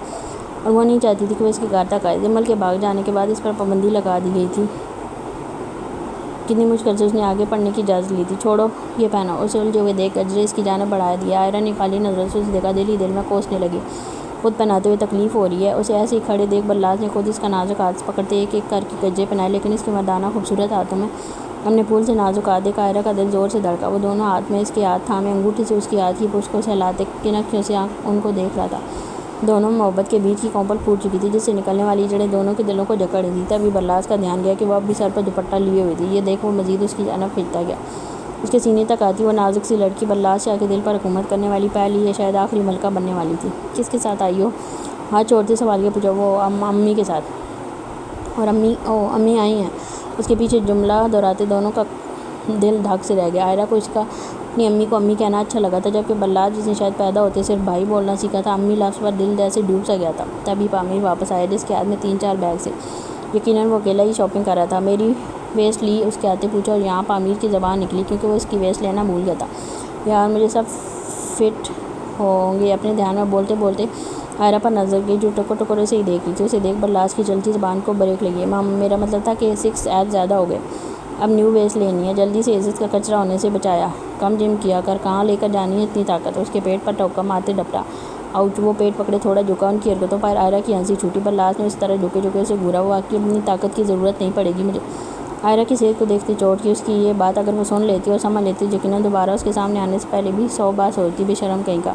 اور وہ نہیں چاہتی تھی کہ وہ اس کے گھر تک آئے. جمل کے بھاگ جانے کے بعد اس پر پابندی لگا دی گئی تھی. کتنی مشکل سے اس نے آگے پڑھنے کی اجازت لی تھی. چھوڑو یہ پہنو. اسے الجھے ہوئے دیکھ گجرے اس کی جانب بڑھا دیا. عائرہ نے خالی نظروں سے اسے دیکھا. دل ہی دل میں کوسنے لگی. خود پہناتے ہوئے تکلیف ہو رہی ہے. اسے ایسے ہی کھڑے دیکھ برلاس نے خود اس کا نازک ہاتھ پکڑتے ایک ایک کر کے گجرے پہنائے. لیکن اس کے مردانہ خوبصورت ہاتھوں میں اپنے پھول سے نازک ہاتھ دیکھ عائرہ کا دل زور سے دھڑکا. وہ دونوں ہاتھ میں اس کے ہاتھ تھامے انگوٹھی سے اس کی ہاتھ کی پشت کو سہلاتے کنکھیوں سے ان کو دیکھ رہا تھا. دونوں میں محبت کے بیچ کی کونپل پھوٹ چکی تھی جس سے نکلنے والی جڑیں دونوں کے دلوں کو جکڑ رہی تھی. تبھی برلاس کا دھیان گیا کہ وہ اب بھی سر پر دوپٹہ لیے ہوئی تھی. یہ دیکھ وہ مزید اس کی جانب کھنچتا گیا. اس کے سینے تک آتی وہ نازک سی لڑکی برلاس شاہ کے دل پر حکومت کرنے والی پہلی یا شاید آخری ملکہ بننے والی تھی. کس کے ساتھ آئی ہو؟ ہاتھ چھوڑتے سوال کے پوچھا. وہ امی کے ساتھ. اور امی آئی ہیں. اس کے پیچھے جملہ دہراتے دونوں کا دل دھک سے رہ گیا. عائرہ کو اس کا اپنی امی کو امی کہنا اچھا لگا تھا جبکہ برلاس جس نے شاید پیدا ہوتے صرف بھائی بولنا سیکھا تھا امی لفظ پر دل جیسے ڈوب سا گیا تھا. تبھی پامیر واپس آیا جس کے ہاتھ میں 3 4 بیگ سے. یقیناً وہ اکیلا ہی شاپنگ کر رہا تھا. میری ویسٹ لی اس کے آتے پوچھا اور یہاں پامیر کی زبان نکلی کیونکہ وہ اس کی ویسٹ لینا بھول گیا تھا. یار مجھے سب فٹ ہوں گے. اپنے دھیان میں بولتے بولتے عائرہ پر نظر گئی جو ٹکرے سے ہی دیکھ رہی تھی. اسے دیکھ برلاس کی چلتی زبان کو بریک لگی. میرا مطلب تھا کہ 6 ایپ زیادہ ہو گئے. اب نیو ویسٹ لینی ہے. جلدی سے عزت کا کچرا ہونے سے بچایا. کم جم کیا کر. کہاں لے کر جانی ہے اتنی طاقت؟ اس کے پیٹ پر ٹوکا مارتے ڈپٹا. آؤچ. وہ پیٹ پکڑے تھوڑا جھکا. ان کی حرکتوں پر عائرہ کی ہنسی چھوٹی. برلاس نے اس طرح جھکے اسے گھورا. وہ واقعی اپنی طاقت کی ضرورت نہیں پڑے گی مجھے. عائرہ کی صحت کو دیکھتے چوٹ کی. اس کی یہ بات اگر وہ سن لیتی اور سمجھ لیتی یقیناً دوبارہ اس کے سامنے آنے سے پہلے بھی 100 بار سوچتی. بے شرم کہیں کا.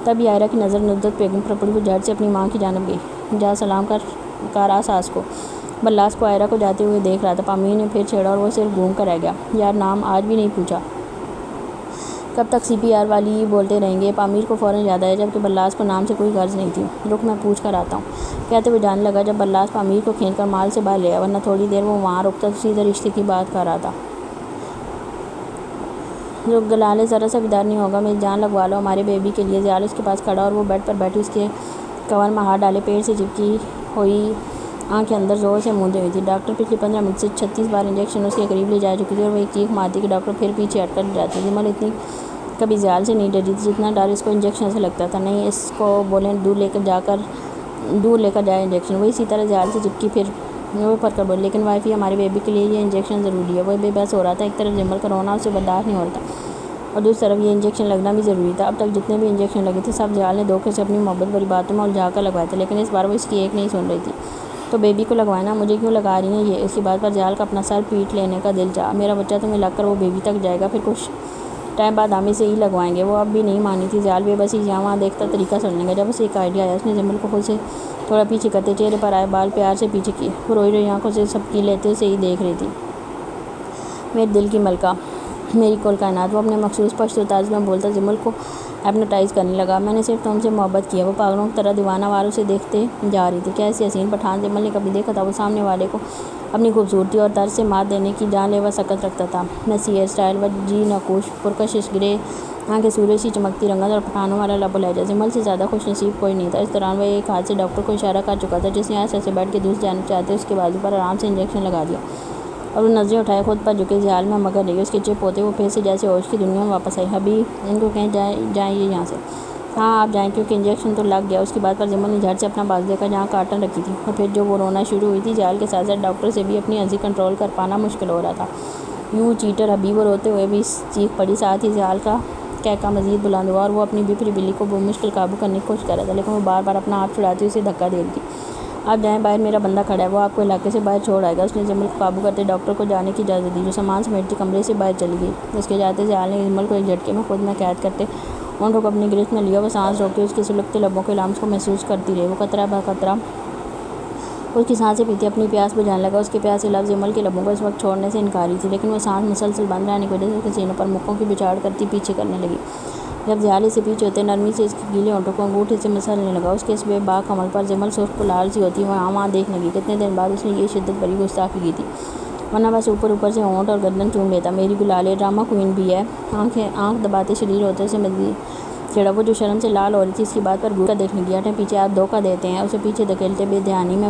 تبھی عائرہ کی نظر ندرت بیگم پر پڑی. وہ جھٹ سے اپنی ماں کی جانب گئی. جا سلام کر آ ساس کو. برلاس کو عائرہ کو جاتے ہوئے دیکھ رہا تھا. پامیر نے پھر چھیڑا اور وہ صرف گھوم کر رہ گیا. یار نام آج بھی نہیں پوچھا. کب تک CPR والی بولتے رہیں گے؟ پامیر کو فوراً یاد آیا جبکہ برلاس کو نام سے کوئی غرض نہیں تھی. رک میں پوچھ کر آتا ہوں کہتے ہوئے جانے لگا جب برلاس پامیر کو کھینچ کر مال سے باہر لے آیا. ورنہ تھوڑی دیر وہ وہاں رکتا تو سیدھے رشتے کی بات کر رہا تھا. جو گلالے ذرا سا بیدار نہیں ہوگا. میری جان لگوا لو ہمارے بیبی کے لیے. زیال اس کے پاس کھڑا اور وہ بیڈ پر بیٹھی اس کے کور میں ہاتھ ڈالے پیٹ سے چپکی ہوئی آنکھیں اندر زور سے موندے ہوئی تھی. ڈاکٹر پچھلی 15 منٹ سے 36 بار انجیکشن اس کے قریب لے جا چکی تھی اور وہ ایک چیخ مارتی کہ ڈاکٹر پھر پیچھے ہٹ کر جاتی. جمل اتنی کبھی زیال سے نہیں ڈری تھی جتنا ڈر اس کو انجیکشن سے لگتا تھا. نہیں اس کو بولیں دور لے کر جائے انجیکشن. وہ اسی طرح زیال سے چپکی پھر وہ پر کر بولی. لیکن وائفی ہمارے بیبی کے لیے یہ انجیکشن ضروری ہے. وہ بے بس ہو رہا تھا. ایک طرف جمل کا رونا اسے برداشت نہیں ہو رہا تھا اور دوسری طرف یہ انجیکشن لگنا بھی ضروری تھا. اب تک جتنے بھی انجیکشن لگے تھے سب زیال نے دھوکے سے اپنی محبت بھری باتوں میں الجھا کر لگوائے تھے. لیکن اس بار وہ اس کی ایک نہیں سن رہی تھی. تو بیبی کو لگوائے نا. مجھے کیوں لگا رہی ہیں یہ؟ اس کی بات پر زیال کا اپنا سر پیٹ لینے کا دل چاہا. میرا بچہ تمہیں لگ کر وہ بیبی تک جائے گا. پھر کچھ ٹائم بعد ہمیں سے ہی لگوائیں گے. وہ اب بھی نہیں مانی تھی. زیال بے بسی یہاں وہاں دیکھتا طریقہ سننے کا. جب اسے ایک آئیڈیا آیا اس نے جمل کو خود سے تھوڑا پیچھے کرتے چہرے پر آئے بال پیار سے پیچھے کیے. وہ روئی روئی آنکھوں سے سب کی لیتے اسے ہی دیکھ رہی تھی. میرے دل کی ملکہ میری کل کائنات. وہ اپنے مخصوص پشت و طرز میں بولتا جمل کو ہپنوٹائز کرنے لگا۔ میں نے صرف تم سے محبت کی ہے۔ وہ پاگلوں کی طرح دیوانہ وار اسے دیکھتے جا رہی تھی۔ کیسی حسین پٹھان جمل نے کبھی دیکھا تھا؟ وہ سامنے والے کو اپنی خوبصورتی اور طرز سے مات دینے کی جان لیوا سکت رکھتا تھا۔ نسی ہیئر اسٹائل، وجی نقوش، پرکشش گرے آنکھیں، سورج سی چمکتی رنگت اور پٹھانوں والا لب و لہجہ۔ جمل سے زیادہ خوش نصیب کوئی نہیں تھا۔ اس دوران وہ ایک ہاتھ سے ڈاکٹر کو اشارہ کر چکا تھا، جس نے ایسے ایسے بیٹھ کے دوسری جانب چاہتے اس کے بازو پر آرام سے انجیکشن لگا دیا، اور وہ نظریں اٹھائے خود پر جھکے خیال میں مگن رہی۔ اس کے چپ ہوتے وہ پھر سے جیسے ہوش کی دنیا میں واپس آئی۔ حبیب، ان کو کہیں جائیں یہ یہاں سے۔ ہاں آپ جائیں، کیونکہ انجیکشن تو لگ گیا۔ اس کی بات پر جمل نے جھٹ سے اپنا بازو دیکھا جہاں کارٹن رکھی تھی، اور پھر جو وہ رونا شروع ہوئی تھی، جال کے ساتھ ساتھ ڈاکٹر سے بھی اپنی ہنسی کنٹرول کر پانا مشکل ہو رہا تھا۔ یوں چیٹر حبیب! وہ روتے ہوئے بھی چیخ پڑی، ساتھ ہی جال کا کہکا مزید بلند ہوا، اور وہ اپنی بپھری بلی کو بمشکل قابو کرنے کی کوشش کر رہا تھا، لیکن وہ بار بار اپنا ہاتھ چھڑاتی اسے دھکا دے رہی تھی۔ آپ جائیں، باہر میرا بندہ کھڑا ہے، وہ آپ کو علاقے سے باہر چھوڑ آئے گا۔ اس نے جمل کو قابو کرتے ڈاکٹر کو جانے کی اجازت دی، جو سامان سمیٹتی کمرے سے باہر چلی گئی۔ اس کے جاتے جال نے جمل کو ایک جھٹکے میں خود میں قید کرتے ہونٹوں کو اپنی گرفت میں لیا۔ وہ سانس روکے اس کے سلگتے لبوں کے لمس کو محسوس کرتی رہی۔ وہ قطرہ بہ قطرہ اس کی سانسیں پیتے اپنی پیاس بجھانے لگا۔ اس کے پیاسے لفظ جمل کے لبوں کو اس وقت چھوڑنے سے انکاری تھی، لیکن وہ سانس مسلسل بند رہنے کی وجہ سے اس کے سینے پر مکوں کی بچھاڑ کرتی پیچھے کرنے لگی۔ جب جال اسے پیچھے ہوتے نرمی سے اس کے گیلے ہونٹوں کو انگوٹھے سے مسلنے لگا، اس کے اس بے باک عمل پر جمل سرخ لال سی ہوتی وہاں دیکھنے لگی۔ کتنے دن بعد اس نے یہ شدت بھری گستاخی کی تھی، ورنہ بس اوپر سے ہونٹ اور گردن چوم لیتا۔ میری گلالے، ڈرامہ کوئین بھی ہے۔ آنکھ دباتے شریر ہوتے اسے مزید چڑھا۔ وہ جو شرم سے لال ہو رہی تھی، اس کی بات پر گھور کر دیکھنے گیا۔ ہٹیں پیچھے، آپ دھوکہ دیتے ہیں۔ اسے پیچھے دھکیلتے بے دھیانی میں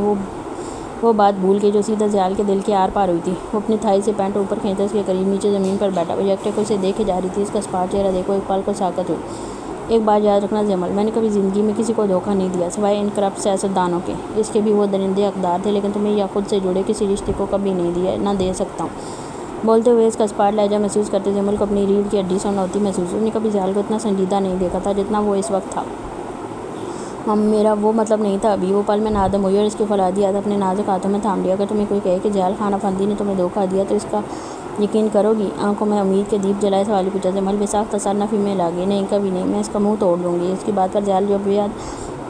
وہ بات بھول گئی جو سیدھا جال کے دل کے آر پار ہوئی تھی۔ وہ اپنی تھائی سے پینٹ اوپر کھینچتا اس کے قریب نیچے زمین پر بیٹھا۔ وہ یکٹے کو اسے دیکھے جا رہی تھی۔ اس کا اسپاٹ چہرہ دیکھو۔ ایک پل کو ساکت ہوئی۔ ایک بات یاد رکھنا جمل، میں نے کبھی زندگی میں کسی کو دھوکہ نہیں دیا، سوائے ان کرپٹ سیاستدانوں کے۔ اس کے بھی وہ درندے حقدار تھے، لیکن تمہیں یا خود سے جڑے کسی رشتے کو کبھی نہیں دیا، نہ دے سکتا ہوں۔ بولتے ہوئے اس کا اسپاٹ لہجہ محسوس کرتے جمل کو اپنی ریڑھ کی ہڈی سن ہوتی محسوس ہوئی۔ اس نے کبھی جال کو اتنا سنجیدہ نہیں دیکھا تھا جتنا وہ اس وقت تھا۔ میرا وہ مطلب نہیں تھا ابھی۔ وہ پل میں نادم ہوئی اور اس کے فولادی ہاتھ اپنے نازک ہاتھوں میں تھام لیا۔ اگر تمہیں کوئی کہے کہ جال خان افندی نے تمہیں دھوکہ دیا تو اس کا یقین کرو گی؟ آنکھوں میں امید کے دیپ جلائے سوالی پوچھا جمل بے ساختہ سر نفی میں لا گئی۔ نہیں، کبھی نہیں، میں اس کا منہ توڑ دوں گی۔ اس کی بات پر جال جو بے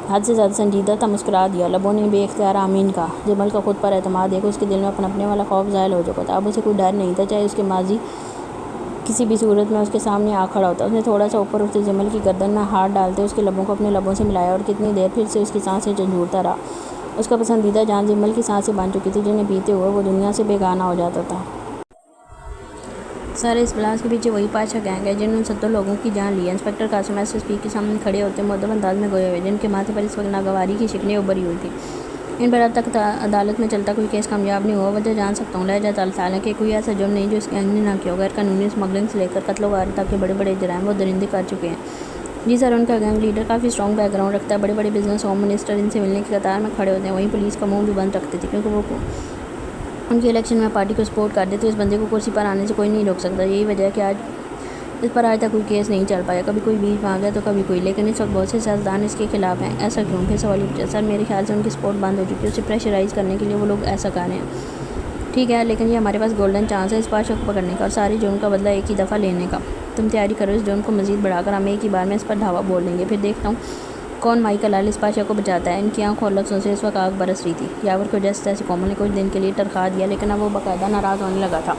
حد سے زیادہ سنجیدہ تھا مسکرا دیا۔ لبوں نے بے اختیار آمین کہا۔ جمل کا خود پر اعتماد دیکھ اس کے دل میں اپنے والا خوف زائل ہو چکا تھا۔ اب اسے کوئی ڈر نہیں تھا، چاہے اس کے ماضی کسی بھی صورت میں اس کے سامنے آ کھڑا ہوتا۔ اس نے تھوڑا سا اوپر اٹھتے جمل کی گردن میں ہاتھ ڈالتے اس کے لبوں کو اپنے لبوں سے ملایا، اور کتنی دیر پھر سے اس کی سانسیں جھنجھوڑتا رہا۔ اس کا پسندیدہ جان جمل کی سانسیں بن چکی تھی، جنہیں پیتے ہوئے وہ دنیا سے بیگانہ ہو جاتا تھا۔ سارے اس بلاس کے پیچھے وہی پاشا گینگ ہے جنہوں نے 70 لوگوں کی جان لی ہے۔ Inspector Qasim S S P کے سامنے کھڑے ہوتے مؤدب انداز میں گوئے ہوئے، جن کے ماتھے پر اس وقت ناگواری کی شکنیں ابھری ہوئی تھیں۔ ان پر اب تک عدالت میں چلتا کوئی کیس کامیاب نہیں ہوا۔ وجہ جان سکتا ہوں، لہجہ حالانکہ کوئی ایسا جرم نہیں جو اس گینگ نے نہ کیا ہو۔ غیر قانونی اسمگلنگ سے لے کر قتل و غارت تک کے بڑے بڑے جرائم وہ درندے کر چکے ہیں۔ جی سر، ان کا گینگ لیڈر کافی اسٹرانگ بیک گراؤنڈ رکھتا ہے۔ بڑے بڑے بزنس ہوم منسٹر ان سے ملنے کی قطار میں کھڑے ہوتے ہیں۔ وہیں پولیس کا منہ بھی بند رکھتے تھے، کیونکہ وہ ان کی الیکشن میں پارٹی کو سپورٹ کرتے تھے۔ اس بندے کو کرسی پر آنے سے کوئی نہیں روک سکتا۔ یہی وجہ ہے کہ اس پر آج تک کوئی کیس نہیں چل پایا۔ کبھی کوئی بیچ میں آ گیا تو کبھی کوئی، لیکن اس وقت بہت سے سیاستدان اس کے خلاف ہیں۔ ایسا کیوں؟ پھر سوالی پوچھا۔ سر، میرے خیال سے ان کی سپورٹ بند ہو چکی ہے۔ اسے پریشرائز کرنے کے لیے وہ لوگ ایسا کر رہے ہیں۔ ٹھیک ہے، لیکن یہ ہمارے پاس گولڈن چانس ہے اس پاشا کو پکڑنے کا اور ساری جرم کا بدلہ ایک ہی دفعہ لینے کا۔ تم تیاری کرو، اس جرم کو مزید بڑھا کر ہم ایک ہی بار میں اس پر دھاوا بول دیں گے، پھر دیکھتا ہوں کون مائیکل لال اس پاشا کو بچاتا ہے۔ ان کی آنکھوں اور لفظوں سے اس وقت آگ برس رہی تھی۔ یاور کو جیسے تیسے کومل نے کچھ دن کے لیے ٹرکا دیا، لیکن اب وہ باقاعدہ ناراض ہونے لگا تھا۔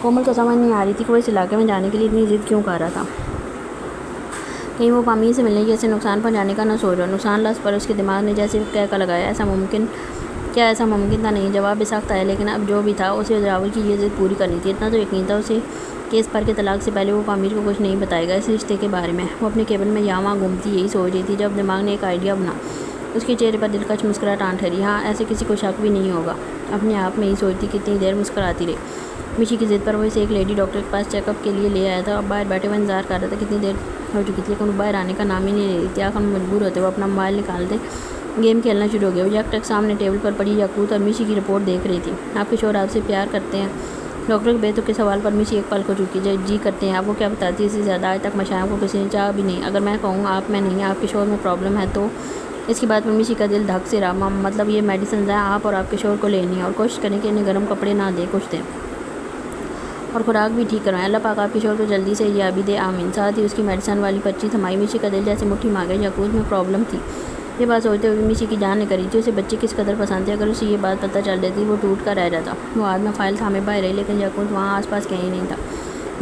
کومل کو سمجھ نہیں آ رہی تھی کہ وہ اس علاقے میں جانے کے لیے اتنی ضد کیوں کر رہا تھا۔ کہیں وہ پامیر سے ملنے کی اسے نقصان پہنچانے کا نہ سوچ رہا۔ نقصان لفظ پر اس کے دماغ نے جیسے کہکا لگایا۔ کیا ایسا ممکن تھا؟ نہیں، جواب بے ساختہ ہے، لیکن اب جو بھی تھا اسے راول کی یہ ضد پوری کرنی تھی۔ اتنا تو یقین تھا اسے کہ اس پر کے طلاق سے پہلے وہ پامیر کو کچھ نہیں بتائے گا اس رشتے کے بارے میں۔ وہ اپنے کیبن میں یہاں وہاں گھومتی یہی سوچ رہی تھی جب دماغ نے ایک آئیڈیا بنا۔ اس کے چہرے پر دلکش مسکراہٹ آن ٹھہری۔ ہاں، ایسے کسی کو شک بھی نہیں ہوگا۔ اپنے آپ میں ہی سوچتی کتنی دیر مسکراتی رہی۔ مشی کی ضد پر وہ اسے ایک لیڈی ڈاکٹر کے پاس چیک اپ کے لیے لے آیا تھا۔ اب باہر بیٹھے وہ انتظار کر رہا تھا۔ کتنی دیر ہو چکی تھی، لیکن وہ باہر آنے کا نام ہی نہیں لے رہی تھی۔ آخر میں مجبور ہوتے وہ اپنا موبائل نکالتے گیم کھیلنا شروع ہو گیا۔ وہ یک ٹک سامنے ٹیبل پر پڑی یاقوت اور مشی کی رپورٹ دیکھ رہی تھی۔ آپ کے شوہر آپ سے پیار کرتے ہیں؟ ڈاکٹر کے بے تک کے سوال پر مشی ایک پل کو چکی۔ جی کرتے ہیں۔ آپ کو کیا بتاتی ہے؟ اس سے زیادہ آج تک مشائم کو کسی نے چاہا بھی نہیں۔ اگر میں کہوں آپ میں نہیں، آپ کے شوہر میں پرابلم ہے تو؟ اس کی بات پر مشی کا دل دھک سے رہا۔ مطلب یہ میڈیسنز ہیں آپ اور آپ کے شوہر کو لینی ہے، اور کوشش کریں کہ انہیں گرم کپڑے نہ دیں، کچھ دیں اور خوراک بھی ٹھیک کروائیں۔ اللہ پاک آپ کے شوہر کو جلدی سے یابی دے، آمین۔ ساتھ ہی اس کی میڈیسن والی پرچی تھمائی۔ مشی کا دل جیسے مٹھی مار گیا۔ یاقوت میں پرابلم تھی، یہ بات سوچتے ہوئے مشی کی جان نکل رہی تھی۔ اسے بچے کس قدر پسند تھے۔ اگر اسے یہ بات پتہ چل جاتی وہ ٹوٹ کر رہ جاتا۔ وہ ہاتھ میں فائل تھامے باہر رہی، لیکن یاقوت وہاں آس پاس کہیں نہیں تھا۔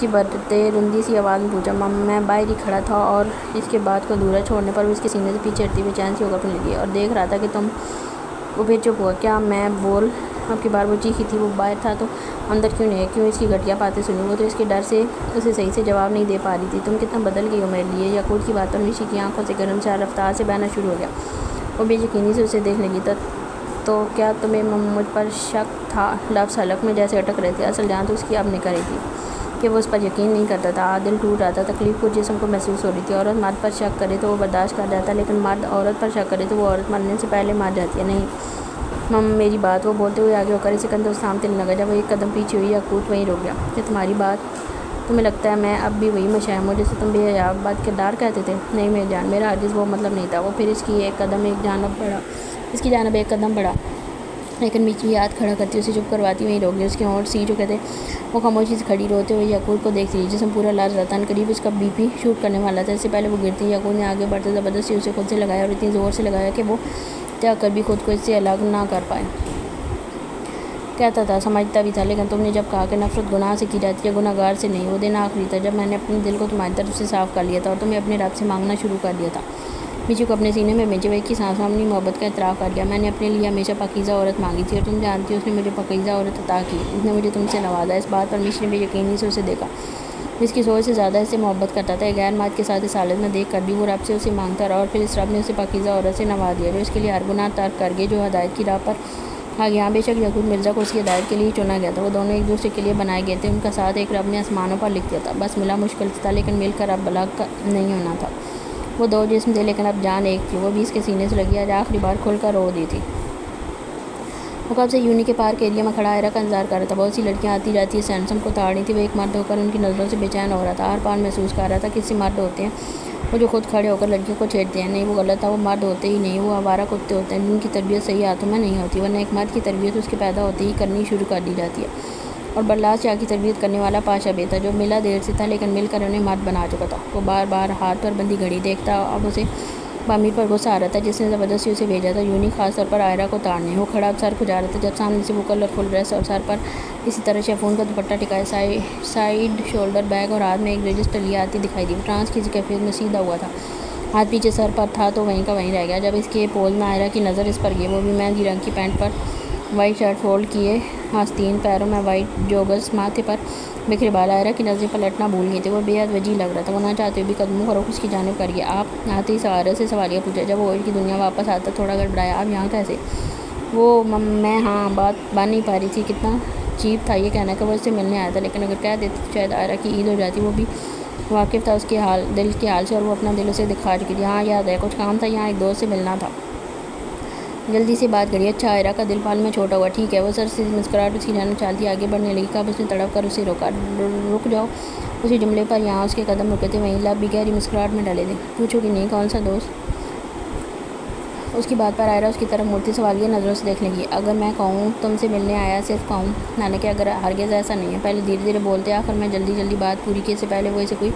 سی بڑھتے رندی سی آواز میں پوچھا۔ میں باہر ہی کھڑا تھا اور اس کے بات کو ادھورا چھوڑنے پر وہ اس کے سینے سے پیچھے ہٹتی بے چین سی ہو کر اٹھنے لگی اور دیکھ رہا تھا کہ تم وہ پھر چپ ہوا۔ کیا میں بول اب کی بار وہ چیخی تھی۔ وہ باہر تھا تو اندر کیوں نہیں ہے؟ کیوں اس کی گھٹیا باتیں سنی؟ وہ تو اس کے ڈر سے اسے صحیح سے جواب نہیں دے پا رہی تھی۔ تم کتنا بدل گئی ہو میرے لیے۔ یاقوت کی بات پر میشی کی آنکھوں سے گرم چار رفتار سے بہنا شروع ہو گیا۔ وہ بے یقینی سے اسے دیکھنے لگی۔ تو کیا تمہیں مجھ پر شک تھا؟ لفظ حلق میں جیسے اٹک رہے تھے۔ اصل جان تو اس کی اب نکل رہی تھی کہ وہ اس پر یقین نہیں کرتا تھا۔ دل ٹوٹ رہا تھا، تکلیف پورے جسم کو محسوس ہو رہی تھی۔ عورت مرد پر شک کرے تو وہ برداشت کر جاتا ہے، لیکن مرد عورت پر شک کرے تو وہ عورت مرنے سے پہلے مر جاتی ہے۔ نہیں میری بات، وہ بولتے ہوئے آگے ہو کر اسے کندھوں سے تھامنے لگا۔ جب وہ ایک قدم پیچھے ہوئی یاقوت وہیں رک گیا۔ کہ تمہاری بات؟ تمہیں لگتا ہے میں اب بھی وہی مشاہم ہوں جسے تم بے حیا بد کردار کہتے تھے؟ نہیں میری جان، میرا ہرگز وہ مطلب نہیں تھا۔ وہ پھر اس کی جانب ایک قدم بڑھا، لیکن میچی ہاتھ کھڑا کرتی اسے چپ کرواتی وہیں روک گئی۔ اس کے ہونٹ سی چکے تھے۔ وہ خاموشی سے کھڑی روتے ہوئے یاقوت کو دیکھتی رہی، جسم پورا لرز رہا تھا۔ عنقریب اس کا بی پی شوٹ کرنے والا تھا۔ اس سے پہلے وہ گرتی، یاقوت نے آگے بڑھتے زبردستی اسے خود سے لگایا اور اتنی زور سے لگایا کہ وہ تیاگ کر بھی خود کو اس سے الگ نہ کر پائے۔ کہتا تھا، سمجھتا بھی تھا، لیکن تم نے جب کہا کہ نفرت گناہ سے کی جاتی ہے، گناہ گار سے نہیں، وہ دن آخری تھا جب میں نے اپنے دل کو تمہاری طرف سے صاف کر لیا تھا اور تمہیں اپنے رب سے مانگنا شروع کر دیا تھا۔ میچی کو اپنے سینے میں بھیجے وہ ایک ہی سانس میں اپنی محبت کا اعتراف کر لیا۔ میں نے اپنے لیے ہمیشہ پاکیزہ عورت مانگی تھی اور تم جانتی ہو اس نے مجھے پاکیزہ عورت عطا کی۔ اس نے مجھے تم سے نوازا۔ اس بات پر میشی نے بے یقینی سے اسے دیکھا۔ اس کی سوچ سے زیادہ اس سے محبت کرتا تھا۔ ایک غیر مرد کے ساتھ اس حالت میں دیکھ کر بھی وہ رب سے اسے مانگتا رہا اور پھر اس رب نے اسے پاکیزہ عورت سے نواز دیا جو اس کے لیے ہر گناہ ترک کر گئی، جو ہدایت کی راہ پر آ گیا۔ بے شک یاقوت مرزا کو اس کی ہدایت کے لیے چنا گیا تھا۔ وہ دونوں ایک دوسرے کے لیے بنائے گئے تھے۔ ان کا ساتھ ایک رب نے آسمانوں پر لکھ دیا تھا۔ بس ملا مشکل سے تھا، لیکن مل کر اب بلغ نہیں ہونا تھا۔ وہ دو جسم تھے لیکن اب جان ایک تھی۔ وہ بھی اس کے سینے سے لگی، آج آخری بار کھل کر رو دی تھی۔ وہ کب سے یونی کے پارک ایریا میں کھڑا آئرہ کا انتظار کر رہا تھا۔ بہت سی لڑکیاں آتی جاتی اس سینڈسم کو تاڑ رہی تھیں۔ وہ ایک مرد ہو کر ان کی نظروں سے بے چین ہو رہا تھا، آر پار محسوس کر رہا تھا کہ کسی مرد ہوتے ہیں وہ جو خود کھڑے ہو کر لڑکیوں کو چھیڑتے ہیں۔ نہیں وہ غلط تھا، وہ مرد ہوتے ہی نہیں، وہ آوارہ کتے ہوتے ہیں جن کی تربیت صحیح ہاتھوں میں نہیں ہوتی، ورنہ ایک مرد کی تربیت اس کے پیدا ہوتے ہی کرنی شروع کر دی جاتی ہے۔ اور برلاس شاہ کی تربیت کرنے والا پاشا بے تھا جو ملا دیر سے تھا لیکن مل کر انہیں مرد بنا چکا تھا۔ وہ بار بار ہاتھ پر بندھی گھڑی دیکھتا۔ اب اسے بامیر پر غصہ آ رہا تھا جس نے زبردستی اسے بھیجا تھا یونی خاص طور پر آئرہ کو تاڑنے۔ وہ کھڑا اب سر کھجا رہا تھا جب سامنے سے وہ کلرفل ڈریس اور سر پر اسی طرح شیفون کا دوپٹہ ٹکائے سائیڈ شولڈر بیگ اور ہاتھ میں ایک رجسٹر لیے آتی دکھائی دی۔ وہ ٹرانس کی کیفیت میں سیدھا ہوا تھا، ہاتھ پیچھے سر پر تھا تو وہیں کا وہیں رہ گیا۔ جب اس کے پوز میں آئرہ کی نظر اس پر گئی، وہ بھی مہندی رنگ کی پینٹ پر وائٹ شرٹ فولڈ کیے آستین، پیروں میں وائٹ جوگرز، ماتھے پر بکھرے بال۔ آئرہ کی نظریں پلٹنا بھول گئی تھی۔ وہ بے حد وجیح لگ رہا تھا۔ وہ نہ چاہتے ہوئے بھی قدموں کا رخ اس کی جانب کر گیا۔ آپ آتے ہی سوارے سے سوالیہ پوچھا۔ جب وہ اوج کی دنیا واپس آتا تھوڑا گڑبڑایا، آپ یہاں کیسے؟ وہ میں ہاں بات بن نہیں پا رہی تھی۔ کتنا چیپ تھا یہ کہنا کہ وہ اس سے ملنے آیا تھا، لیکن اگر کہہ دیتی تو شاید آئرہ کی عید ہو جاتی۔ وہ بھی واقف تھا اس کے دل کے حال سے اور وہ اپنا دل اسے دکھا چکی تھی۔ ہاں یاد ہے، کچھ کام تھا، یہاں ایک دوست سے ملنا تھا۔ جلدی سے بات کریے۔ اچھا۔ آئرہ کا دل پال میں چھوٹا ہوا۔ ٹھیک ہے۔ وہ سر سے مسکراہٹ اس کی جانب چالتی آگے بڑھنے لگی۔ کب اس نے تڑپ کر اسے روکا۔ رک جاؤ۔ اسی جملے پر یہاں اس کے قدم رکے تھے، وہیں لب بھی گہری مسکراہٹ میں ڈلے تھے۔ پوچھو کہ نہیں، کون سا دوست؟ اس کی بات پر آئرہ اس کی طرف مڑتی سوالیہ نظروں سے دیکھنے لگی۔ اگر میں کہوں تم سے ملنے آیا صرف کہوں، حالانکہ اگر ہرگز ایسا نہیں ہے۔ پہلے دھیرے دھیرے بولتے، آخر میں جلدی بات پوری کیے سے پہلے وہ اسے کوئی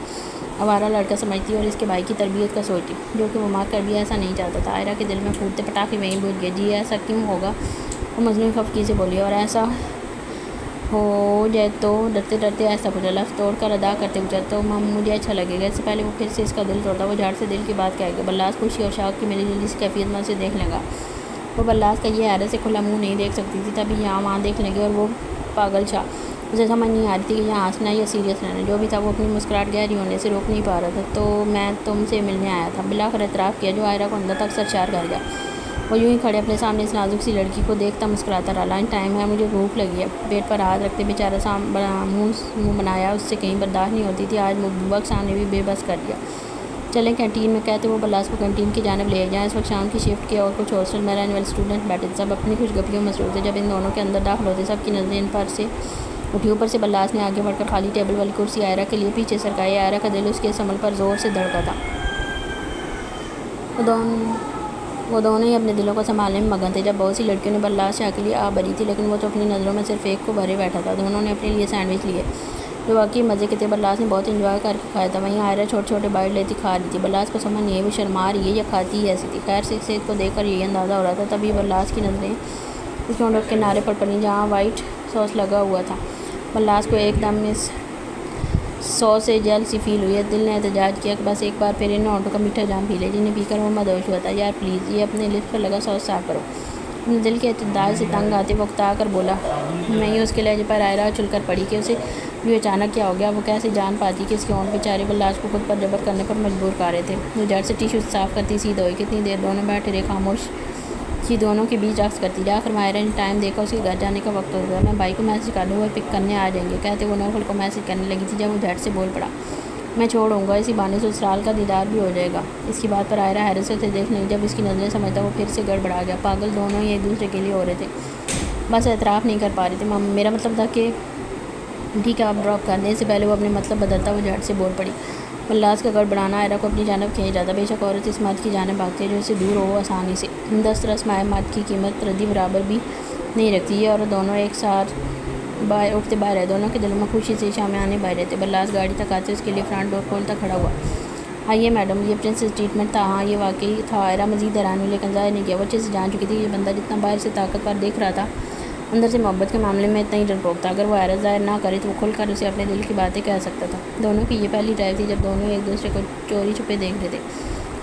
آوارہ لڑکا سمجھتی اور اس کے بھائی کی تربیت کا سوچتی، جو کہ وہ مار کر بھی ایسا نہیں چاہتا تھا۔ آئرہ کے دل میں پھوٹتے پٹاخے وہیں بجھ گئے۔ جی ایسا کیوں ہوگا؟ وہ مصنوعی خفگی سے بولی۔ اور ایسا ہو جائے تو؟ ڈرتے ڈرتے ایسا پوچھا، لفظ توڑ کر ادا کرتے پوچھا تو مجھے اچھا لگے گا۔ اس سے پہلے وہ پھر سے اس کا دل توڑتا، وہ جھٹ سے دل کی بات کہہ گیا۔ برلاس خوشی اور شوق کی میری جلدی سی کیفیت میں اسے دیکھ لگا۔ وہ برلاس کا یہ حیرت سے کھلا منہ نہیں دیکھ سکتی تھی، تبھی یہاں وہاں دیکھ لگی اور وہ پاگل شاہ اسے سمجھ نہیں آ رہی تھی کہ یہاں ہنسنا یا سیریس رہنا۔ جو بھی تھا وہ اپنی مسکراہٹ گہری ہونے سے روک نہیں پا رہا تھا۔ تو میں تم سے ملنے آیا تھا، بالآخر اعتراف کیا، جو آئرہ کو اندر تک سرشار کر گیا۔ وہ یوں ہی کھڑے اپنے سامنے اس نازک سی لڑکی کو دیکھتا مسکراتا رہا۔ لنچ ٹائم ہے، مجھے بھوک لگی ہے۔ پیٹ پر ہاتھ رکھتے بیچارہ منہ بنایا، اس سے کہیں برداشت نہیں ہوتی تھی۔ آج محبوبہ صاحب نے بھی بے بس کر دیا۔ چلیں کینٹین میں، کہتے وہ برلاس کو کینٹین کی جانب لے جائیں۔ اس وقت شام کی شفٹ کے اور کچھ ہاسٹل میں رہنے والے اسٹوڈنٹ بیٹھے تھے، سب اپنی خوش گپیوں میں مصروف تھے۔ جب ان دونوں کے اندر داخل ہوتے سب کی نظریں ان پر سے اٹھی۔ اوپر سے برلاس نے آگے بڑھ کر خالی ٹیبل والی کرسی آئرہ کے لیے پیچھے سرکائی۔ آئرہ کا دل اس کے اس عمل پر زور سے دھڑکا تھا۔ وہ دونوں ہی اپنے دلوں کو سنبھالنے میں مگن تھے۔ جب بہت سی لڑکیوں نے برلاس شاہ کے لیے آ بھری تھی، لیکن وہ تو اپنی نظروں میں صرف ایک کو بھرے بیٹھا تھا۔ دونوں نے اپنے لیے سینڈوچ لیے جو واقعی مزے کے تھے۔ برلاس نے بہت انجوائے کر کے کھایا تھا، وہیں آئرہ چھوٹے چھوٹے بائٹ لیتی کھا رہی تھی۔ برلاس کو سمجھ نہیں آئی وہ شرما رہی ہے یا کھاتی ہی ایسی تھی۔ خیر صحت کو دیکھ کر یہی اندازہ ہو رہا تھا۔ تبھی برلاس کی نظریں اس کاؤنٹر کے کنارے پر پڑیں جہاں وائٹ ساس لگا ہوا تھا۔ برلاس کو ایک دم اس 100 سے جل سی فیل ہوئی ہے۔ دل نے احتجاج کیا کہ بس ایک بار پھر ان ہونٹوں کا میٹھا جام پی لے جنہیں پی کر وہ مدہوش ہوا تھا۔ یار پلیز یہ اپنے لپس پر لگا سوس صاف کرو۔ اپنے دل کے اعتدال سے تنگ آتے وہ اکتا کر بولا۔ نہیں اس کے لہجے پر آئرہ اچھل کر پڑی کہ اسے بھی اچانک کیا ہو گیا۔ وہ کیسے جان پاتی کہ اس کے ہونٹ بیچارے بلاش کو خود پر جبر کرنے پر مجبور کر رہے تھے۔ وہ جھٹ سے ٹیشو صاف کرتی سیدھ ہوئی۔ کتنی دیر دونوں بیٹھے رہے خاموش کی دونوں کے بیچ رقص کرتی رہی۔ آخر ماہرہ نے ٹائم دیکھا، اس کے گھر جانے کا وقت ہو گیا۔ میں بھائی کو میسج کر دوں، وہ پک کرنے آ جائیں گے کہتے وہ نوفل کو میسج کرنے لگی تھی جب وہ جھٹ سے بول پڑا۔ میں چھوڑوں گا، اسی بہانے سسرال کا دیدار بھی ہو جائے گا۔ اس کی بات پر آئرہ حیرت سے اسے دیکھنے لگی۔ جب اس کی نظریں سمجھتا وہ پھر سے گڑبڑا گیا۔ پاگل دونوں ہی ایک دوسرے کے لیے ہو رہے تھے، بس اعتراف نہیں کر پا رہے تھے۔ میرا مطلب تھا کہ ٹھیک ہے آپ ڈراپ کر دیں۔ اس سے پہلے وہ اپنے مطلب بدلتا وہ جھٹ سے بول پڑی۔ بلاس کا گڑبڑانا آئرہ کو اپنی جانب کھینچ رہا تھا۔ بے شک عورت اس مرد کی جانب بھاگتی ہے جو اس سے دور ہو آسانی سے۔ دسترس مائع مرد کی قیمت ردی برابر بھی نہیں رکھتی۔ یہ عورت دونوں ایک ساتھ باہر اٹھتے باہر آئے۔ دونوں کے دلوں میں خوشی سے شامیانے بھر رہے تھے۔ بلاس گاڑی تک آتے اس کے لیے فرنٹ ڈور کھولتا کھڑا ہوا۔ آئیے میڈم، یہ پرنسس ٹریٹمنٹ تھا؟ ہاں یہ واقعی تھا۔ آئرہ مزید حیران ہوئی لیکن ظاہر نہیں کیا۔ وہ اچھے سے جان چکی تھی یہ بندہ جتنا باہر سے طاقتور دیکھ رہا تھا اندر سے محبت کے معاملے میں اتنا ہی ڈرپوک تھا۔ اگر وہ حیرت ظاہر نہ کرے تو وہ کھل کر اسے اپنے دل کی باتیں کہہ سکتا تھا۔ دونوں کی یہ پہلی ڈرائیو تھی جب دونوں ایک دوسرے کو چوری چھپے دیکھ رہے تھے،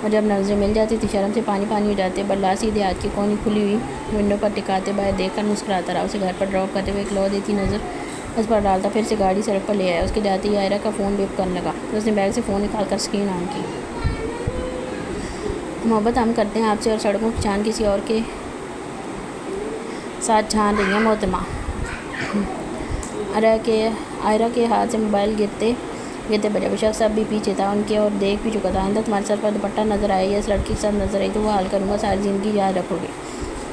اور جب نظریں مل جاتی تھی شرم سے پانی پانی ہو جاتے۔ بلاس سیدھے ہاتھ کی کونی کھلی ہوئی ونڈو پر ٹکاتے باہر دیکھ کر مسکراتا رہا۔ اسے گھر پر ڈراپ کرتے ہوئے ایک لو دیتی نظر اس پر ڈالتا، پھر سے گاڑی سڑک پر لے آیا۔ اس کے جاتے ہی آئرہ کا فون بیپ کرنے لگا۔ اس نے بیگ سے فون نکال کر اسکرین آن کی۔ محبت ہم کرتے ہیں آپ سے، اور سڑکوں کی چاند کسی اور کے ساتھ چھان رہی ہیں محترمہ۔ آئرہ کے ہاتھ سے موبائل گرتے بجا۔ وہ شخص اب بھی پیچھے تھا ان کے اور دیکھ بھی چکا تھا۔ آئندہ تمہارے سر پر دوپٹہ نظر آئے یا اس لڑکی کے ساتھ نظر آئی تو وہ حال کروں گا، ساری زندگی یاد رکھو گے۔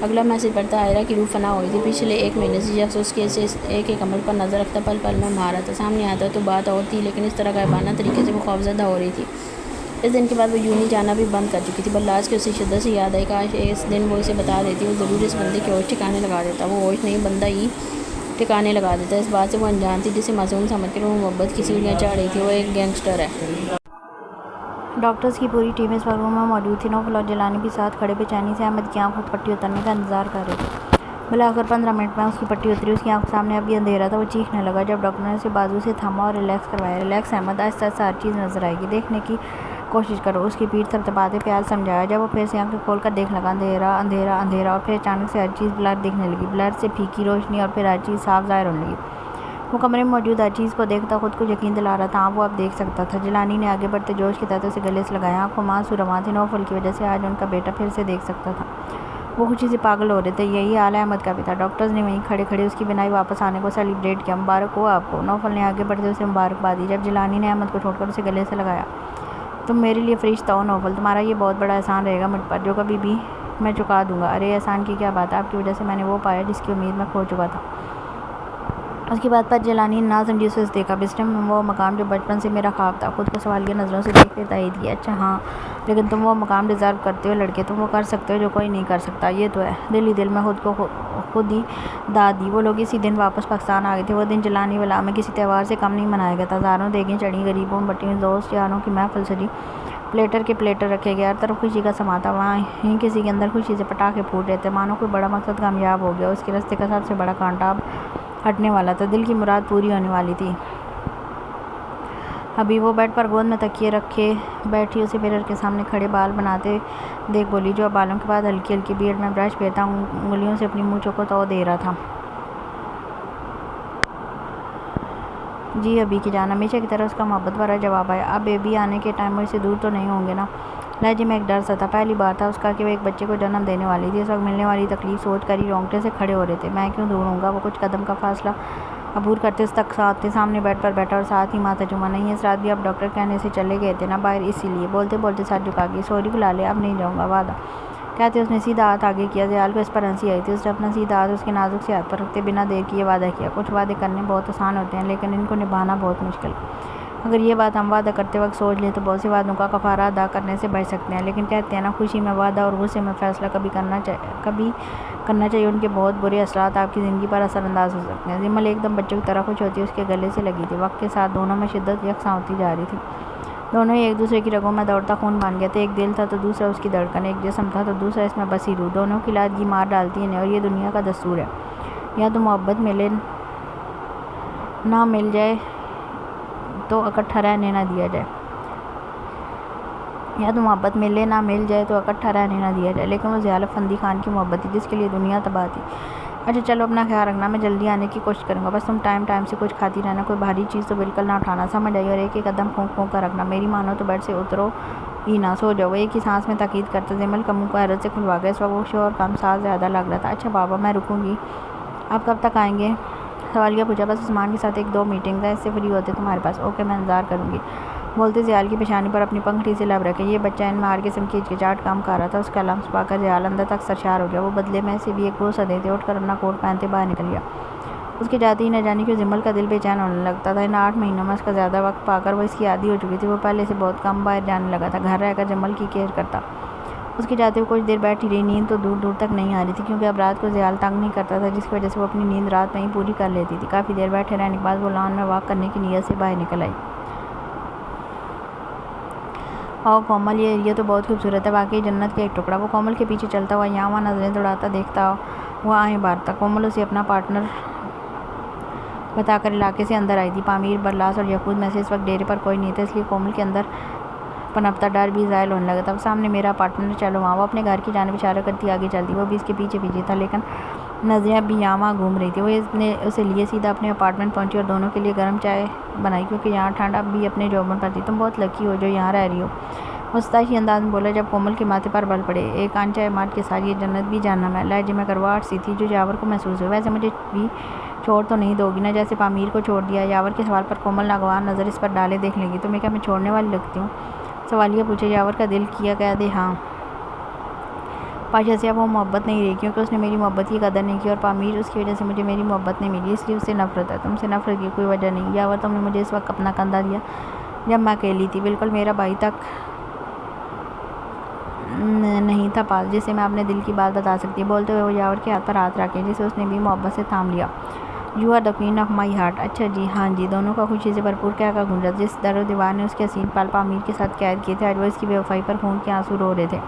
اگلا میسج پڑھتا آئرہ کی روح فنا ہوئی تھی۔ پچھلے 1 مہینے سے شخص اس کے ایک ایک عمل پر نظر رکھتا، پل پل میں مارا تھا۔ سامنے آتا تو بات اور تھی، لیکن اس طرح غائبانہ طریقے سے وہ خوفزدہ ہو رہی تھی۔ اس دن کے بعد وہ یوں ہی جانا بھی بند کر چکی تھی۔ بلاس کی اسے شدت سے یاد آئی، کاش اس دن وہ اسے بتا دیتی، وہ ضرور اس بندے کے ہوش ٹھکانے لگا دیتا۔ وہ ہوش نہیں بندہ ہی ٹھکانے لگا دیتا۔ اس بات سے وہ انجان تھی جسے معصوم سمجھ کر وہ محبت کی سیڑھیاں چڑھ رہی تھی۔ وہ ایک گینگسٹر ہے۔ ڈاکٹرز کی پوری ٹیم اس وقت روم میں موجود تھی۔ نوفل اور جیلانی بھی ساتھ کھڑے بے چینی سے احمد کی آنکھوں کی پٹی اترنے کا انتظار کر رہے تھے۔ بالآخر 15 منٹ میں اس کی پٹی اتری۔ اس کی آنکھوں کے سامنے اب بھی اندھیرا تھا۔ وہ چیخنے لگا جب ڈاکٹر نے اسے بازو سے تھاما اور ریلیکس کروایا۔ ریلیکس احمد، آہستہ آہستہ ہر چیز نظر آئے گی، دیکھنے کی کوشش کرو۔ اس کی پیٹھ تھپتھپاتے پیار سمجھایا۔ جب وہ پھر سے آنکھیں کھول کر دیکھنے لگا، اندھیرا اندھیرا اندھیرا، اور پھر اچانک سے ہر چیز بلر دکھنے لگی، بلر سے پھیکی روشنی، اور پھر ہر چیز صاف ظاہر ہونے لگی۔ وہ کمرے میں موجود ہر چیز کو دیکھتا خود کو یقین دلا رہا تھا، ہاں وہ اب دیکھ سکتا تھا۔ جیلانی نے آگے بڑھتے جوش کے تحت اسے گلے سے لگایا۔ آنکھوں میں آنسو رواں تھے۔ نوفل کی وجہ سے آج ان کا بیٹا پھر سے دیکھ سکتا تھا۔ وہ خوشی سے پاگل ہو رہے تھے۔ یہی حال احمد کا بھی تھا۔ ڈاکٹرز نے وہیں کھڑے کھڑے اس کی بینائی واپس آنے کو سیلیبریٹ کیا۔ مبارک ہو آپ کو۔ نوفل نے آگے بڑھتے اسے مبارکباد دی۔ جب جیلانی نے احمد کو چھوڑ کر اسے گلے سے لگایا، تم میرے لیے فرشتہ ہو نوفل، تمہارا یہ بہت بڑا احسان رہے گا مجھ پر، جو کبھی بھی میں چکا دوں گا۔ ارے احسان کی کیا بات ہے، آپ کی وجہ سے میں نے وہ پایا جس کی امید میں کھو چکا تھا۔ اس کی بات پر جیلانی نے نہ سمجھی اسے دیکھا۔ بستر میں وہ مقام جو بچپن سے میرا خواب تھا، خود کو سوالیہ نظروں سے دیکھتے تائید کیا۔ اچھا ہاں، لیکن تم وہ مقام ڈیزرو کرتے ہو لڑکے، تم وہ کر سکتے ہو جو کوئی نہیں کر سکتا، یہ تو ہے۔ دل ہی دل میں خود ہی داد دی۔ وہ لوگ اسی دن واپس پاکستان آ گئے تھے۔ وہ دن جیلانی ولا میں کسی تہوار سے کم نہیں منایا گیا تھا۔ ہزاروں دیگیں چڑھیں، غریبوں بٹیوں، دوست یاروں کی محفل سجی، پلیٹر کے پلیٹر رکھے گئے، ہر طرف خوشی کا سما تھا۔ وہیں کسی کے اندر خوشی سے پٹاخے پھوٹ رہے تھے، مانو کوئی بڑا مقصد کامیاب ہو گیا۔ اس کے راستے کا سب سے بڑا کانٹا اب ہٹنے والا تھا، دل کی مراد پوری ہونے والی تھی۔ ابھی وہ بیڈ پر گود میں تکیے رکھے بیٹھی اسے مرر کے سامنے کھڑے بال بناتے دیکھ بولی، جو بالوں کے بعد ہلکی ہلکی بیئرڈ میں برش پھیرتا انگلیوں سے اپنی مونچھوں کو تو دے رہا تھا۔ جی ابھی کی جان، ہمیشہ کی طرح اس کا محبت بھرا جواب آیا۔ اب بیبی آنے کے ٹائم مجھ سے دور تو نہیں ہوں گے نا؟ لہجے میں ایک ڈر سا تھا۔ پہلی بار تھا اس کا کہ وہ ایک بچے کو جنم دینے والی تھی۔ اس وقت ملنے والی تکلیف سوچ کر ہی رونگٹے سے کھڑے ہو رہے تھے۔ میں کیوں دور ہوں گا؟ وہ کچھ قدم کا فاصلہ عبور کرتے اس تک سامنے بیڈ پر بیٹھا اور ساتھ ہی ماتھا چوما۔ نہیں اس رات بھی اب ڈاکٹر کہنے سے چلے گئے تھے نا باہر، اسی لیے۔ بولتے بولتے سر جھکا گئی۔ سوری بلا لے، اب نہیں جاؤں گا، وعدہ۔ کہتے اس نے سیدھا ہاتھ آگے کیا۔ زیال کو اس پر ہنسی آئی تھی۔ اس نے اپنا سیدھا ہاتھ اس کے نازک سے ہاتھ پر رکھتے بنا دیر کیے وعدہ کیا۔ کچھ وعدے کرنے بہت آسان ہوتے ہیں، لیکن ان کو نبھانا بہت مشکل۔ اگر یہ بات ہم وعدہ کرتے وقت سوچ لیں تو بہت سے وعدوں کا کفارہ ادا کرنے سے بچ سکتے ہیں، لیکن کہتے ہیں نا، خوشی میں وعدہ اور غصے میں فیصلہ کبھی کرنا چاہیے، ان کے بہت برے اثرات آپ کی زندگی پر اثر انداز ہو سکتے ہیں۔ زمل ایک دم بچوں کی طرح خوش ہوتی اس کے گلے سے لگی تھی۔ وقت کے ساتھ دونوں میں شدت یکساں ہوتی جا رہی تھی۔ دونوں ہی ایک دوسرے کی رگوں میں دوڑتا خون بن گئے تھے۔ ایک دل تھا تو دوسرا اس کی دھڑکن، ایک جسم تھا تو دوسرا اس میں بسی روح۔ دونوں کی لادگی مار ڈالتی انہیں، اور یہ دنیا کا دستور ہے۔ یا تو محبت ملے نہ مل جائے تو اکٹھا رہنے نہ دیا جائے، یا تو محبت ملے نہ مل جائے تو اکٹھا رہنے نہ دیا جائے، لیکن وہ ضیاء افندی خان کی محبت تھی جس کے لیے دنیا تباہ تھی۔ اچھا چلو اپنا خیال رکھنا، میں جلدی آنے کی کوشش کروں گا، بس تم ٹائم سے کچھ کھاتی رہنا، کوئی بھاری چیز تو بالکل نہ اٹھانا، سمجھ آئی؟ اور ایک ایک قدم پھونک پھونک کر رکھنا، میری مانو تو بیڈ سے اترو ہی نہ، سو جاؤ۔ وہ ایک ہی سانس میں تاکید کرتا جمل کا منہ کو حیرت سے کھلوا گیا، اس وقت وہ شور کم ساز زیادہ لگ رہا تھا۔ اچھا بابا میں رکوں گی، آپ کب تک آئیں گے؟ سوالیہ پوچھا۔ بس عثمان کے ساتھ 1-2 میٹنگز ہیں، اس سے فری ہوتے تمہارے پاس۔ اوکے میں انتظار کروں گی۔ بولتے ضیاء کی پیشانی پر اپنی پنکھڑی سے لب رکھے، یہ بچہ ان میں ہر قسم کی ہچکچاہٹ کم کر رہا تھا، اس کا لمس پا کر ضیاء اندر تک سرشار ہو گیا، وہ بدلے میں سے بھی ایک بوسہ دیتے اٹھ کر اپنا کوٹ پہنتے باہر نکل گیا۔ اس کے جاتے ہی نہ جانے کیوں جمل کا دل بے چین ہونے لگتا تھا، ان 8 مہینوں میں اس کا زیادہ وقت پا کر وہ اس کی عادی ہو چکی تھی، وہ پہلے سے بہت کم باہر جانے لگا تھا، گھر رہ کر جمل کی کیئر کرتا۔ اس کے جاتے ہوئے کچھ دیر بیٹھی رہی، نیند تو دور دور تک نہیں آ رہی تھی، کیونکہ اب رات کو ضیاء تنگ نہیں کرتا تھا، جس کی وجہ سے وہ اپنی نیند رات میں ہی پوری کر لیتی تھی۔ کافی دیر بیٹھے رہنے کے بعد وہ لان میں واک کرنے کی نیت سے باہر نکل آئی۔ او کومل، یہ ایریا تو بہت خوبصورت ہے، واقعی جنت کا ایک ٹکڑا۔ وہ کومل کے پیچھے چلتا ہوا یہاں وہاں نظریں دوڑاتا دیکھتا وہ آہیں بھارتا۔ کومل اسے اپنا پارٹنر بتا کر علاقے سے اندر آئی تھی۔ پامیر، برلاس اور یعقوب میں سے اس وقت ڈیرے پر کوئی نہیں تھا، اس لیے کومل کے اندر پنپتا ڈر بھی زائل ہونے لگا تھا۔ وہ سامنے میرا پارٹنر، چلو وہاں۔ وہ اپنے گھر کی جانب اشارہ کرتی آگے چلتی، وہ بھی اس کے پیچھے پیچھے تھا، لیکن نظریں اب بھی یہاں وہاں گھوم رہی تھی۔ وہ اسے لیے سیدھا اپنے اپارٹمنٹ پہنچی اور دونوں کے لیے گرم چائے بنائی، کیونکہ یہاں ٹھنڈ اب بھی اپنے جوبن پر تھی۔ تم بہت لکی ہو جو یہاں رہ رہی ہو، وہ ستائشی انداز میں بولا جب کومل کے ماتھے پر بل پڑے ایک انچائے مرد کے ساتھ۔ یہ جنت بھی جہنم ہے، لہجے میں کڑواہٹ سی تھی جو یاور کو محسوس ہوئی۔ ویسے مجھے بھی چھوڑ تو نہیں دو گی نا، جیسے پامیر کو چھوڑ دیا؟ یاور کے سوال پر کومل ناگوار نظر اس پر ڈالے دیکھ لیں گی۔ تمہیں کیا میں چھوڑنے والی لگتی ہوں؟ سوالیہ پوچھے۔ یاور کا دل کیا کہہ دے ہاں۔ پاشا سے اب وہ محبت نہیں رہی، کیونکہ اس نے میری محبت کی قدر نہیں کی، اور پامیر اس کی وجہ سے مجھے میری محبت نہیں ملی، اس لیے اس سے نفرت ہے۔ تم سے نفرت کی کوئی وجہ نہیں یاور، تم نے مجھے اس وقت اپنا کندھا دیا جب میں اکیلی تھی، بالکل میرا بھائی تک نہیں تھا پاس جسے میں اپنے دل کی بات بتا سکتی۔ بولتے ہوئے وہ یاور کے ہاتھ پر ہاتھ رکھے جسے اس نے بھی محبت سے تھام لیا۔ You are the queen of my heart. اچھا جی ہاں جی، دونوں کا خوشی سے بھرپور کہہ کر گونجا۔ جس در و دیوار نے اس کے حسین پل پامیر کے ساتھ قید کیے تھے، آج وہ اس کی بے وفائی پر خون کے آنسو رو رہے تھے۔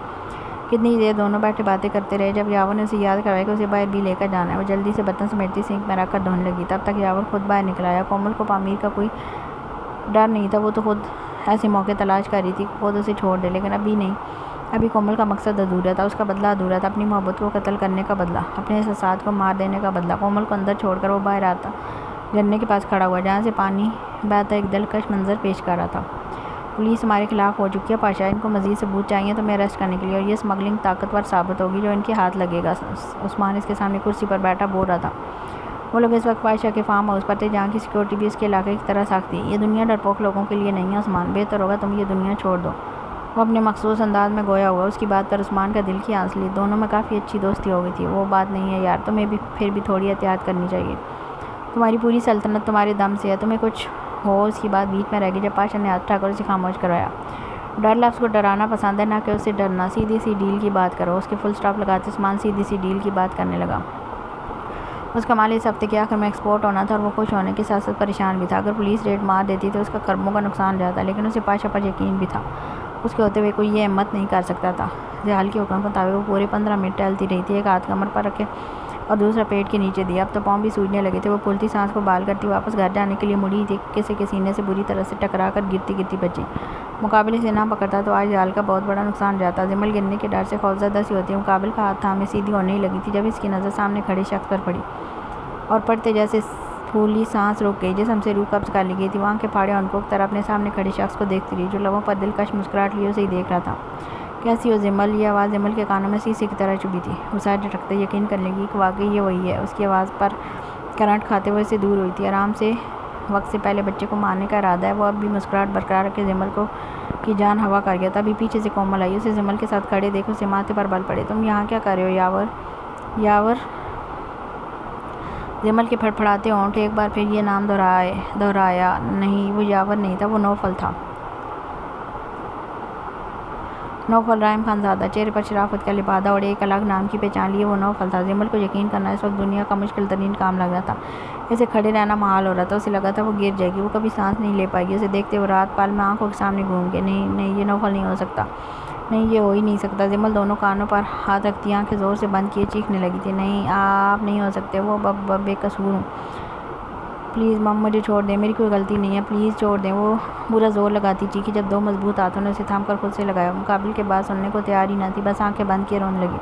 کتنی دیر دونوں بیٹھے باتیں کرتے رہے، جب یاور نے اسے یاد کروایا کہ اسے باہر بھی لے کر جانا ہے، وہ جلدی سے برتن سمیٹتی سنک میں رکھ کر دھونے لگی۔ تب تک یاور خود باہر نکل آیا۔ کومل کو پامیر کا کوئی ڈر نہیں تھا، وہ تو خود ایسے موقع تلاش کر رہی تھی کہ خود اسے چھوڑ دے، لیکن ابھی نہیں، ابھی کومل کا مقصد ادھورا تھا، اس کا بدلہ ادھورا تھا، اپنی محبت کو قتل کرنے کا بدلہ، اپنے احساسات کو مار دینے کا بدلہ۔ کومل کو اندر چھوڑ کر وہ باہر آتا جھرنے کے پاس کھڑا ہوا، جہاں سے پانی بہتا ایک دلکش منظر پیش کر رہا تھا۔ پولیس ہمارے خلاف ہو چکی ہے پاشا، ان کو مزید ثبوت چاہیے تمہیں اریسٹ کرنے کے لیے، اور یہ اسمگلنگ طاقتور ثابت ہوگی جو ان کے ہاتھ لگے گا۔ عثمان اس کے سامنے کرسی پر بیٹھا بول رہا تھا۔ وہ لوگ اس وقت پاشا کے فارم ہاؤس پر تھے، جہاں کی سیکورٹی بھی اس کے علاقے کی طرح سخت تھی۔ یہ دنیا ڈرپوک لوگوں کے لیے نہیں ہے عثمان، بہتر ہوگا تم یہ دنیا چھوڑ دو۔ وہ اپنے مخصوص انداز میں گویا ہوا، اس کی بات پر عثمان کا دل کی آنس لی، دونوں میں کافی اچھی دوستی ہو گئی تھی۔ وہ بات نہیں ہے یار، تمہیں بھی پھر بھی تھوڑی احتیاط کرنی چاہیے، تمہاری پوری سلطنت تمہارے دم سے ہے، تمہیں کچھ ہو۔ اس کی بات بیچ میں رہ گئی جب پاشا نے ہاتھ اٹھا کر اسے خاموش کروایا۔ ڈر لفظ کو ڈرانا پسند ہے، نہ کہ اسے ڈرنا، سیدھی سی ڈیل کی بات کرو۔ اس کے فل سٹاپ لگاتے عثمان سیدھی سی ڈیل کی بات کرنے لگا۔ اس کا مال اس ہفتے کے آخر میں ایکسپورٹ ہونا تھا، اور وہ خوش ہونے کے ساتھ ساتھ پریشان بھی تھا۔ اگر پولیس ریڈ مار دیتی تو اس کا کروڑوں کا نقصان جاتا، لیکن اسے پاشا پر یقین بھی تھا، اس کے ہوتے ہوئے کوئی یہ ہمت نہیں کر سکتا تھا۔ ضیاء کے حکم کے مطابق وہ پورے 15 منٹ ٹہلتی رہی تھی، ایک ہاتھ کمر پر رکھے اور دوسرا پیٹ کے نیچے دیا۔ اب تو پاؤں بھی سوجنے لگے تھے، وہ پھولتی سانس کو بحال کرتی واپس گھر جانے کے لیے مڑی تھی، کسی کے سینے سے بری طرح سے ٹکرا کر گرتی گرتی بچی۔ مقابلے سے نہ پکڑتا تو آج ضیاء کا بہت بڑا نقصان جاتا۔ جمل گرنے کے ڈر سے خوفزدہ سی ہوتی، مقابل کا ہاتھ تھامے سیدھی ہونے ہی لگی تھی جب اس کی نظر سامنے کھڑے شخص پر پڑی، اور پڑتے جیسے پھولی سانس رک گئی، جسم سے روح قبض کر لی گئی تھی۔ وہاں کے پھاڑے ہونکوں کی طرح اپنے سامنے کھڑے شخص کو دیکھتی رہی، جو لبوں پر دلکش مسکراہٹ لیے اسے ہی دیکھ رہا تھا۔ کیسی ہو جمل؟ یہ آواز جمل کے کانوں میں سیسے کی طرح چبھی تھی۔ وہ سر جھٹکتے یقین کر لگی کہ واقعی یہ وہی ہے۔ اس کی آواز پر کرنٹ کھاتے ہوئے سے دور ہوئی تھی۔ آرام سے وقت سے پہلے بچے کو مارنے کا ارادہ ہے۔ وہ اب بھی مسکراہٹ برقرار رکھے جمل کو کی جان ہوا کر گیا۔ تبھی پیچھے سے کومل آئی، اسے جمل کے ساتھ کھڑے دیکھ اسے ماتھے پر بل پڑے۔ تم یہاں کیا کر رہے ہو یاور؟ یاور؟ جمل کے پھڑپھڑاتے ہونٹ ایک بار پھر یہ نام دہرایا۔ نہیں، وہ یاور نہیں تھا، وہ نوفل تھا، نوفل رحم خان زادہ۔ چہرے پر شرافت کا لبادہ اور ایک الگ نام کی پہچان لیے وہ نوفل تھا۔ جمل کو یقین کرنا اس وقت دنیا کا مشکل ترین کام لگ رہا تھا۔ اسے کھڑے رہنا محال ہو رہا تھا، اسے لگا تھا وہ گر جائے گی، وہ کبھی سانس نہیں لے پائے گی۔ اسے دیکھتے ہوئے رات پل میں آنکھوں کے سامنے گھوم گئے۔ نہیں، یہ نوفل نہیں ہو سکتا، نہیں یہ ہو ہی نہیں سکتا۔ جمل دونوں کانوں پر ہاتھ رکھتی آنکھیں زور سے بند کیے چیخنے لگی تھی۔ نہیں، آپ نہیں ہو سکتے، وہ بے قصور ہوں، پلیز مم مجھے چھوڑ دیں، میری کوئی غلطی نہیں ہے، پلیز چھوڑ دیں۔ وہ برا زور لگاتی چیخی جب 2 مضبوط ہاتھوں نے اسے تھام کر خود سے لگایا۔ مقابل کے بعد سننے کو تیار ہی نہ تھی، بس آنکھیں بند کیے رونے لگی۔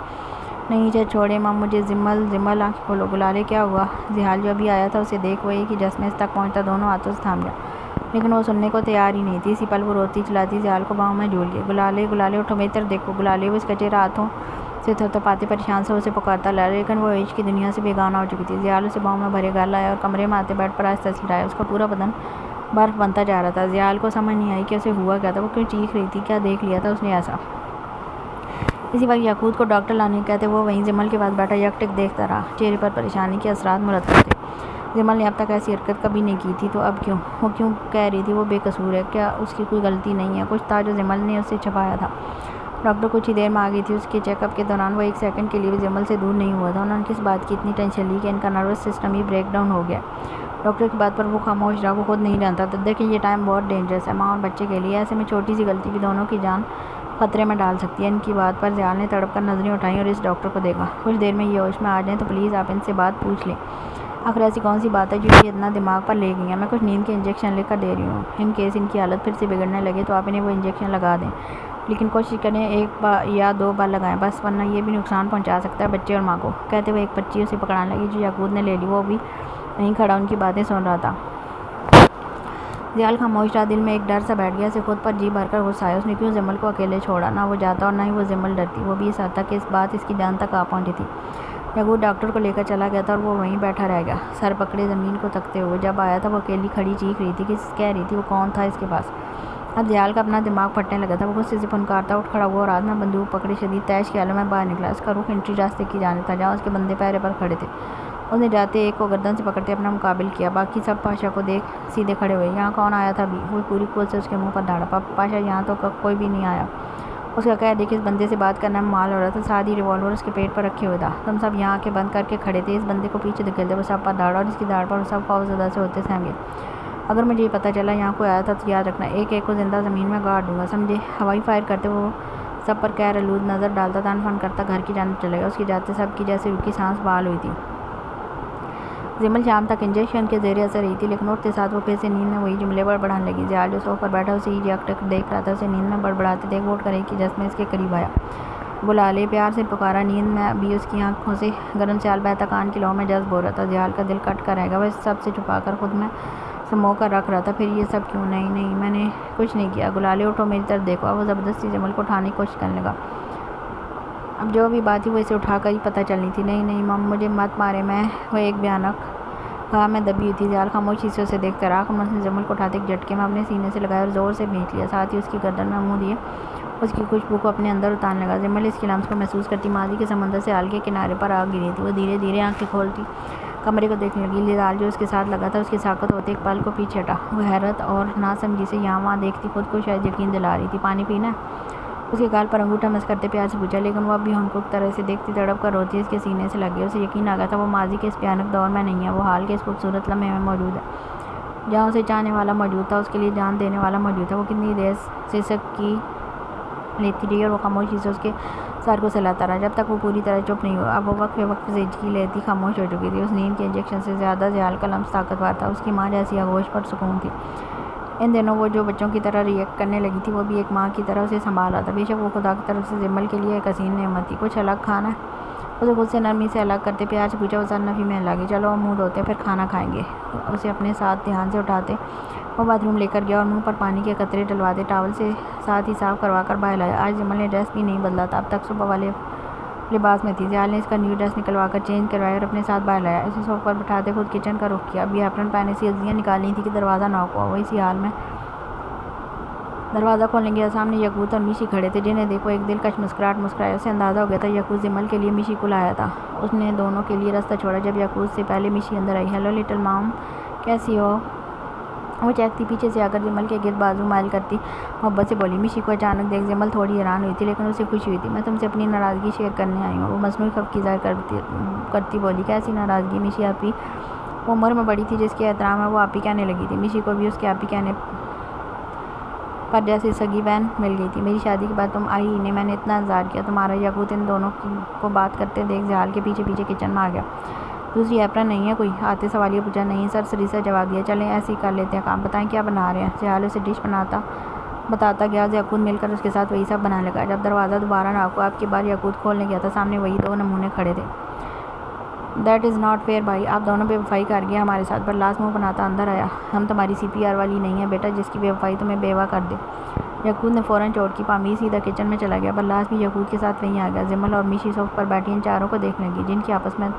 نہیں جج چھوڑیں مم مجھے۔ زمل آنکھیں کھولو۔ گلالے کیا ہوا؟ زحال جو ابھی آیا تھا اسے دیکھ وہ ایک ہی جس میں اس تک پہنچتا دونوں ہاتھوں سے تھام لیا، لیکن وہ سننے کو تیار ہی نہیں تھی۔ اسی پل وہ روتی چلاتی زحال کو باہوں میں جھول لی۔ گلالے اٹھو، میری طرف دیکھو۔ گلالے وہ اس کا چہرہ ہاتھوں سے تھپتھپاتے پریشان سا اسے پکارتا لایا، لیکن وہ عشق کی دنیا سے بیگانہ ہو چکی تھی۔ زحال اسے باہوں میں بھرے گھر لایا اور کمرے میں آتے بیڈ پر آہستہ سے لٹایا۔ اس کا پورا بدن برف بنتا جا رہا تھا۔ زحال کو سمجھ نہیں آئی کہ اسے ہوا کیا تھا، وہ کیوں چیخ رہی تھی، کیا دیکھ لیا تھا اس نے ایسا۔ اسی وقت یاقوت کو ڈاکٹر لانے کہتے وہ وہیں زمل کے پاس بیٹھا یکٹک دیکھتا رہا۔ چہرے پر پریشانی کے اثرات مرتب تھے۔ زمل نے اب تک ایسی حرکت کبھی نہیں کی تھی، تو اب کیوں؟ وہ کیوں کہہ رہی تھی وہ بے قصور ہے؟ کیا اس کی کوئی غلطی نہیں ہے؟ کچھ تھا جو زمل نے اس سے چھپایا تھا۔ ڈاکٹر کچھ ہی دیر میں آ گئی تھی۔ اس کے چیک اپ کے دوران وہ ایک سیکنڈ کے لیے بھی زمل سے دور نہیں ہوا تھا۔ انہوں نے کس بات کی اتنی ٹینشن لی کہ ان کا نروس سسٹم ہی بریک ڈاؤن ہو گیا؟ ڈاکٹر کی بات پر وہ خاموش رہا۔ وہ خود نہیں جانتا تھا۔ دیکھیں یہ ٹائم بہت ڈینجرس ہے، ماں اور بچے کے لیے۔ ایسے میں چھوٹی سی غلطی بھی دونوں کی جان خطرے میں ڈال سکتی ہے۔ ان کی بات پر زحال نے تڑپ کر نظریں اٹھائیں اور اس ڈاکٹر کو دیکھا۔ کچھ دیر میں یہ ہوش میں آ جائیں تو پلیز آپ ان سے بات پوچھ لیں۔ آخر ایسی کون سی بات ہے جو یہ اتنا دماغ پر لے گئی ہیں؟ میں کچھ نیند کے انجیکشن لکھ کر دے رہی ہوں۔ ان کیس ان کی حالت پھر سے بگڑنے لگے تو آپ انہیں وہ انجیکشن لگا دیں، لیکن کوشش کریں 1 یا 2 بار لگائیں بس، ورنہ یہ بھی نقصان پہنچا سکتا ہے بچے اور ماں کو۔ کہتے ہوئے ایک پرچی اسے پکڑانے لگی جو یاقوت نے لے لی۔ وہ بھی وہیں کھڑا ان کی باتیں سن رہا تھا۔ زحال خاموش رہا۔ دل میں ایک ڈر سا بیٹھ گیا۔ اسے خود پر جی بھر کر غصہ آیا۔ اس نے کیوں زمل کو اکیلے چھوڑا؟ نہ وہ جاتا اور نہ ہی وہ زمل ڈرتی، وہ بھی اس حد تک کہ اس بات اس کی جان تک آ پہنچی تھی۔ یاقوت ڈاکٹر کو لے کر چلا گیا تھا اور وہ وہیں بیٹھا رہ گیا، سر پکڑے زمین کو تکتے ہوئے۔ جب آیا تھا وہ اکیلی کھڑی چیخ رہی تھی، کہہ رہی تھی وہ کون تھا اس کے پاس۔ اب زحال کا اپنا دماغ پھٹنے لگا تھا۔ وہ غصے سے پھنکارتا اٹھ کھڑا ہوا اور ہاتھ میں بندوق پکڑے شدید طیش خیالوں میں باہر نکلا۔ اس کا رخ انٹری راستے کی جانب تھا جہاں اس کے بندے پہرے پر کھڑے تھے۔ اس نے جاتے ایک کو گردن سے پکڑتے اپنا مقابل کیا۔ باقی سب پاشا کو دیکھ سیدھے کھڑے ہوئے۔ یہاں کون آیا تھا ابھی؟ وہ پوری قوت سے اس کے منہ پر دھاڑا۔ پاشا یہاں تو کوئی بھی نہیں آیا۔ اس کا کہہ دیکھ اس بندے سے بات کرنا مال ہو رہا تھا، ساتھ ہی ریوالور اس کے پیٹ پر رکھے ہوئے تھا۔ تم سب یہاں آنکھیں بند کر کے کھڑے تھے، اس بندے کو پیچھے دھکیلتے وہ سب پر دھاڑا اور اس کی دھاڑ پر وہ سب خوف زدہ سے ہوتے سہم گئے۔ اگر مجھے یہ پتہ چلا یہاں کوئی آیا تھا تو یاد رکھنا ایک ایک کو زندہ زمین میں گاڑ دوں گا، سمجھے؟ ہوائی فائر کرتے وہ سب پر قہر آلود نظر ڈالتا تن فن کرتا گھر کی جانب چلے گا۔ اس کے جاتے سب کی جیسے رکی سانس بحال ہوئی تھی۔ زمل شام تک انجیکشن کے زیر اثر رہی تھی، لیکن اٹھتے ساتھ وہ پھر سے نیند میں وہی جملے بڑبڑانے لگی۔ زحال جو صوفے پر بیٹھا اسے ہی یکٹک دیکھ رہا تھا۔ اسے نیند میں بڑبڑاتے دیکھ وہ اٹھ کر ایک ہی جس میں اس کے قریب آیا۔ گلالے پیار سے پکارا۔ نیند میں ابھی اس کی آنکھوں سے گرم سیال بہتا کان کی لو میں جذب ہو رہا تھا۔ زحال کا دل کٹ کر رہ گیا۔ وہ اس سب سے چھپا کر خود میں سمو کر رکھ رہا تھا۔ پھر یہ سب کیوں؟ نہیں میں نے کچھ نہیں کیا۔ گلالے اٹھو، میری طرف دیکھو۔ اب وہ زبردستی زمل کو اٹھانے کی کوشش کرنے لگا۔ اب جو بھی بات تھی وہ اسے اٹھا کر ہی پتہ چلنی تھی۔ نہیں مم مجھے مت مارے، وہ ایک بھیانک ہوا میں دبی ہوئی تھی۔ زحال خاموشی سے اسے دیکھتا رہا۔ آخر میں اس نے زمل کو اٹھاتے ایک جھٹکے میں اپنے سینے سے لگایا اور زور سے بھینچ لیا، ساتھ ہی اس کی گردن میں منہ دیے اس کی خوشبو کو اپنے اندر اتارنے لگا۔ زمل اس کی لمس کو محسوس کرتی ماضی کے سمندر سے حال کے کنارے پر آ گری تھی۔ وہ دھیرے دھیرے آنکھیں کھولتی کمرے کو دیکھنے لگی۔ زحال جو اس کے ساتھ لگا تھا اس کی ساکت ہوتے ایک پل کو پیچھے ہٹا۔ وہ حیرت اور ناسمجھی سے یہاں وہاں دیکھتی خود کو شاید یقین دلا رہی تھی۔ پانی پینا ہے؟ اس کے گال پر انگوٹھا مس کرتے پیار سے پوچھا، لیکن وہ اب بھی ہنکک طرح سے دیکھتی تڑپ کر روتی اس کے سینے سے لگ گئی۔ اسے یقین آ گیا تھا وہ ماضی کے اس بھیانک دور میں نہیں ہے، وہ حال کے اس خوبصورت لمحے میں موجود ہے جہاں اسے چاہنے والا موجود تھا، اس کے لیے جان دینے والا موجود تھا۔ وہ کتنی دیر سے سکی لیتی رہی اور وہ خاموشی سے اس کے سر کو سلاتا رہا جب تک وہ پوری طرح چپ نہیں ہوا۔ اب وہ وقفے وقفے سے ہچکی لیتی خاموش ہو چکی تھی۔ اس نیند کے انجیکشن سے زیادہ زحال کا لمس طاقتور تھا۔ اس کی ماں جیسی آغوش پر سکون تھی۔ ان دنوں وہ جو بچوں کی طرح ریئیکٹ کرنے لگی تھی، وہ بھی ایک ماں کی طرح اسے سنبھال رہا تھا۔ بے شک وہ خدا کی طرف سے زمل کے لیے ایک حسین نعمت تھی۔ کچھ الگ کھانا ہے؟ اسے خود سے نرمی سے الگ کرتے پیار سے پوچھا۔ وہ سر نفی میں ہلا گئی۔ چلو اب منہ دھوتے ہیں پھر کھانا کھائیں گے۔ اسے اپنے ساتھ دھیان سے اٹھاتے وہ باتھ روم لے کر گیا اور منہ پر پانی کے قطرے ڈلواتے ٹاول سے ساتھ ہی صاف کروا کر باہر لایا۔ آج زمل نے ڈریس بھی نہیں بدلا تھا، اب تک صبح والے لباس میں تھی۔ زحال نے اس کا نیو ڈریس نکلوا کر چینج کروایا اور اپنے ساتھ باہر لایا۔ اسے صوفے پر بٹھاتے خود کچن کا رخ کیا۔ اب یہ ایپرن پہنے سی عزیاں نکالنی تھی کہ دروازہ ناک ہوا۔ وہ اسی حال میں دروازہ کھولنے گیا۔ سامنے یاقوت اور میشی کھڑے تھے جنہیں دیکھ وہ ایک دلکش مسکراہٹ مسکرایا۔ اسے اندازہ ہو گیا تھا یاقوت زمل کے لیے میشی کو لایا تھا۔ اس نے دونوں کے لیے راستہ چھوڑا جب یاقوت سے پہلے میشی اندر آئی۔ ہیلو لٹل مام، کیسی ہو؟ وہ چہکتی پیچھے سے آ کر زمل کے گرد بازو مائل کرتی محبت سے بولی۔ میشی کو اچانک دیکھ زمل تھوڑی حیران ہوئی تھی، لیکن اسے خوشی ہوئی تھی۔ میں تم سے اپنی ناراضگی شیئر کرنے آئی ہوں، وہ مصنوعی خفگی ظاہر کرتی بولی۔ کیسی ناراضگی میشی آپی؟ وہ عمر میں بڑی تھی جس کے احترام میں وہ آپی کہنے لگی تھی۔ میشی کو بھی اس کے آپی کہنے پر جیسے سگی بہن مل گئی تھی۔ میری شادی کے بعد تم آئی ہی نہیں، میں نے اتنا انتظار کیا تمہارا۔ یاقوت ان دونوں کو بات کرتے دیکھ زحال کے پیچھے پیچھے کچن میں آ گیا۔ دوسری ایپرن نہیں ہے کوئی؟ آتے سوالیہ پوچھا۔ نہیں سر، سریسا جواب دیا۔ چلیں ایسے ہی کر لیتے ہیں کام، بتائیں کیا بنا رہے ہیں؟ زیال اسے ڈش بتاتا گیا۔ یعقوب مل کر اس کے ساتھ وہی سب بنانے لگا۔ جب دروازہ دوبارہ ناک کو آپ کی بار یعقوب کھولنے گیا تھا، سامنے وہی دو نمونے کھڑے تھے۔ دیٹ از ناٹ فیئر بھائی، آپ دونوں بے وفائی کر گئے ہمارے ساتھ۔ برلاس منہ بناتا اندر آیا۔ ہم تمہاری CPR والی نہیں ہیں بیٹا جس کی بے وفائی تمہیں بیوہ کر دے۔ یعقوب نے فوراً چوٹ کی۔ پامیر سیدھا کچن میں چلا گیا۔ برلاس بھی یعقوب کے ساتھ وہیں آ گیا۔ زمل اور میشی صوفے پر بیٹھی ان چاروں کو دیکھنے لگی، جن کی آپس میں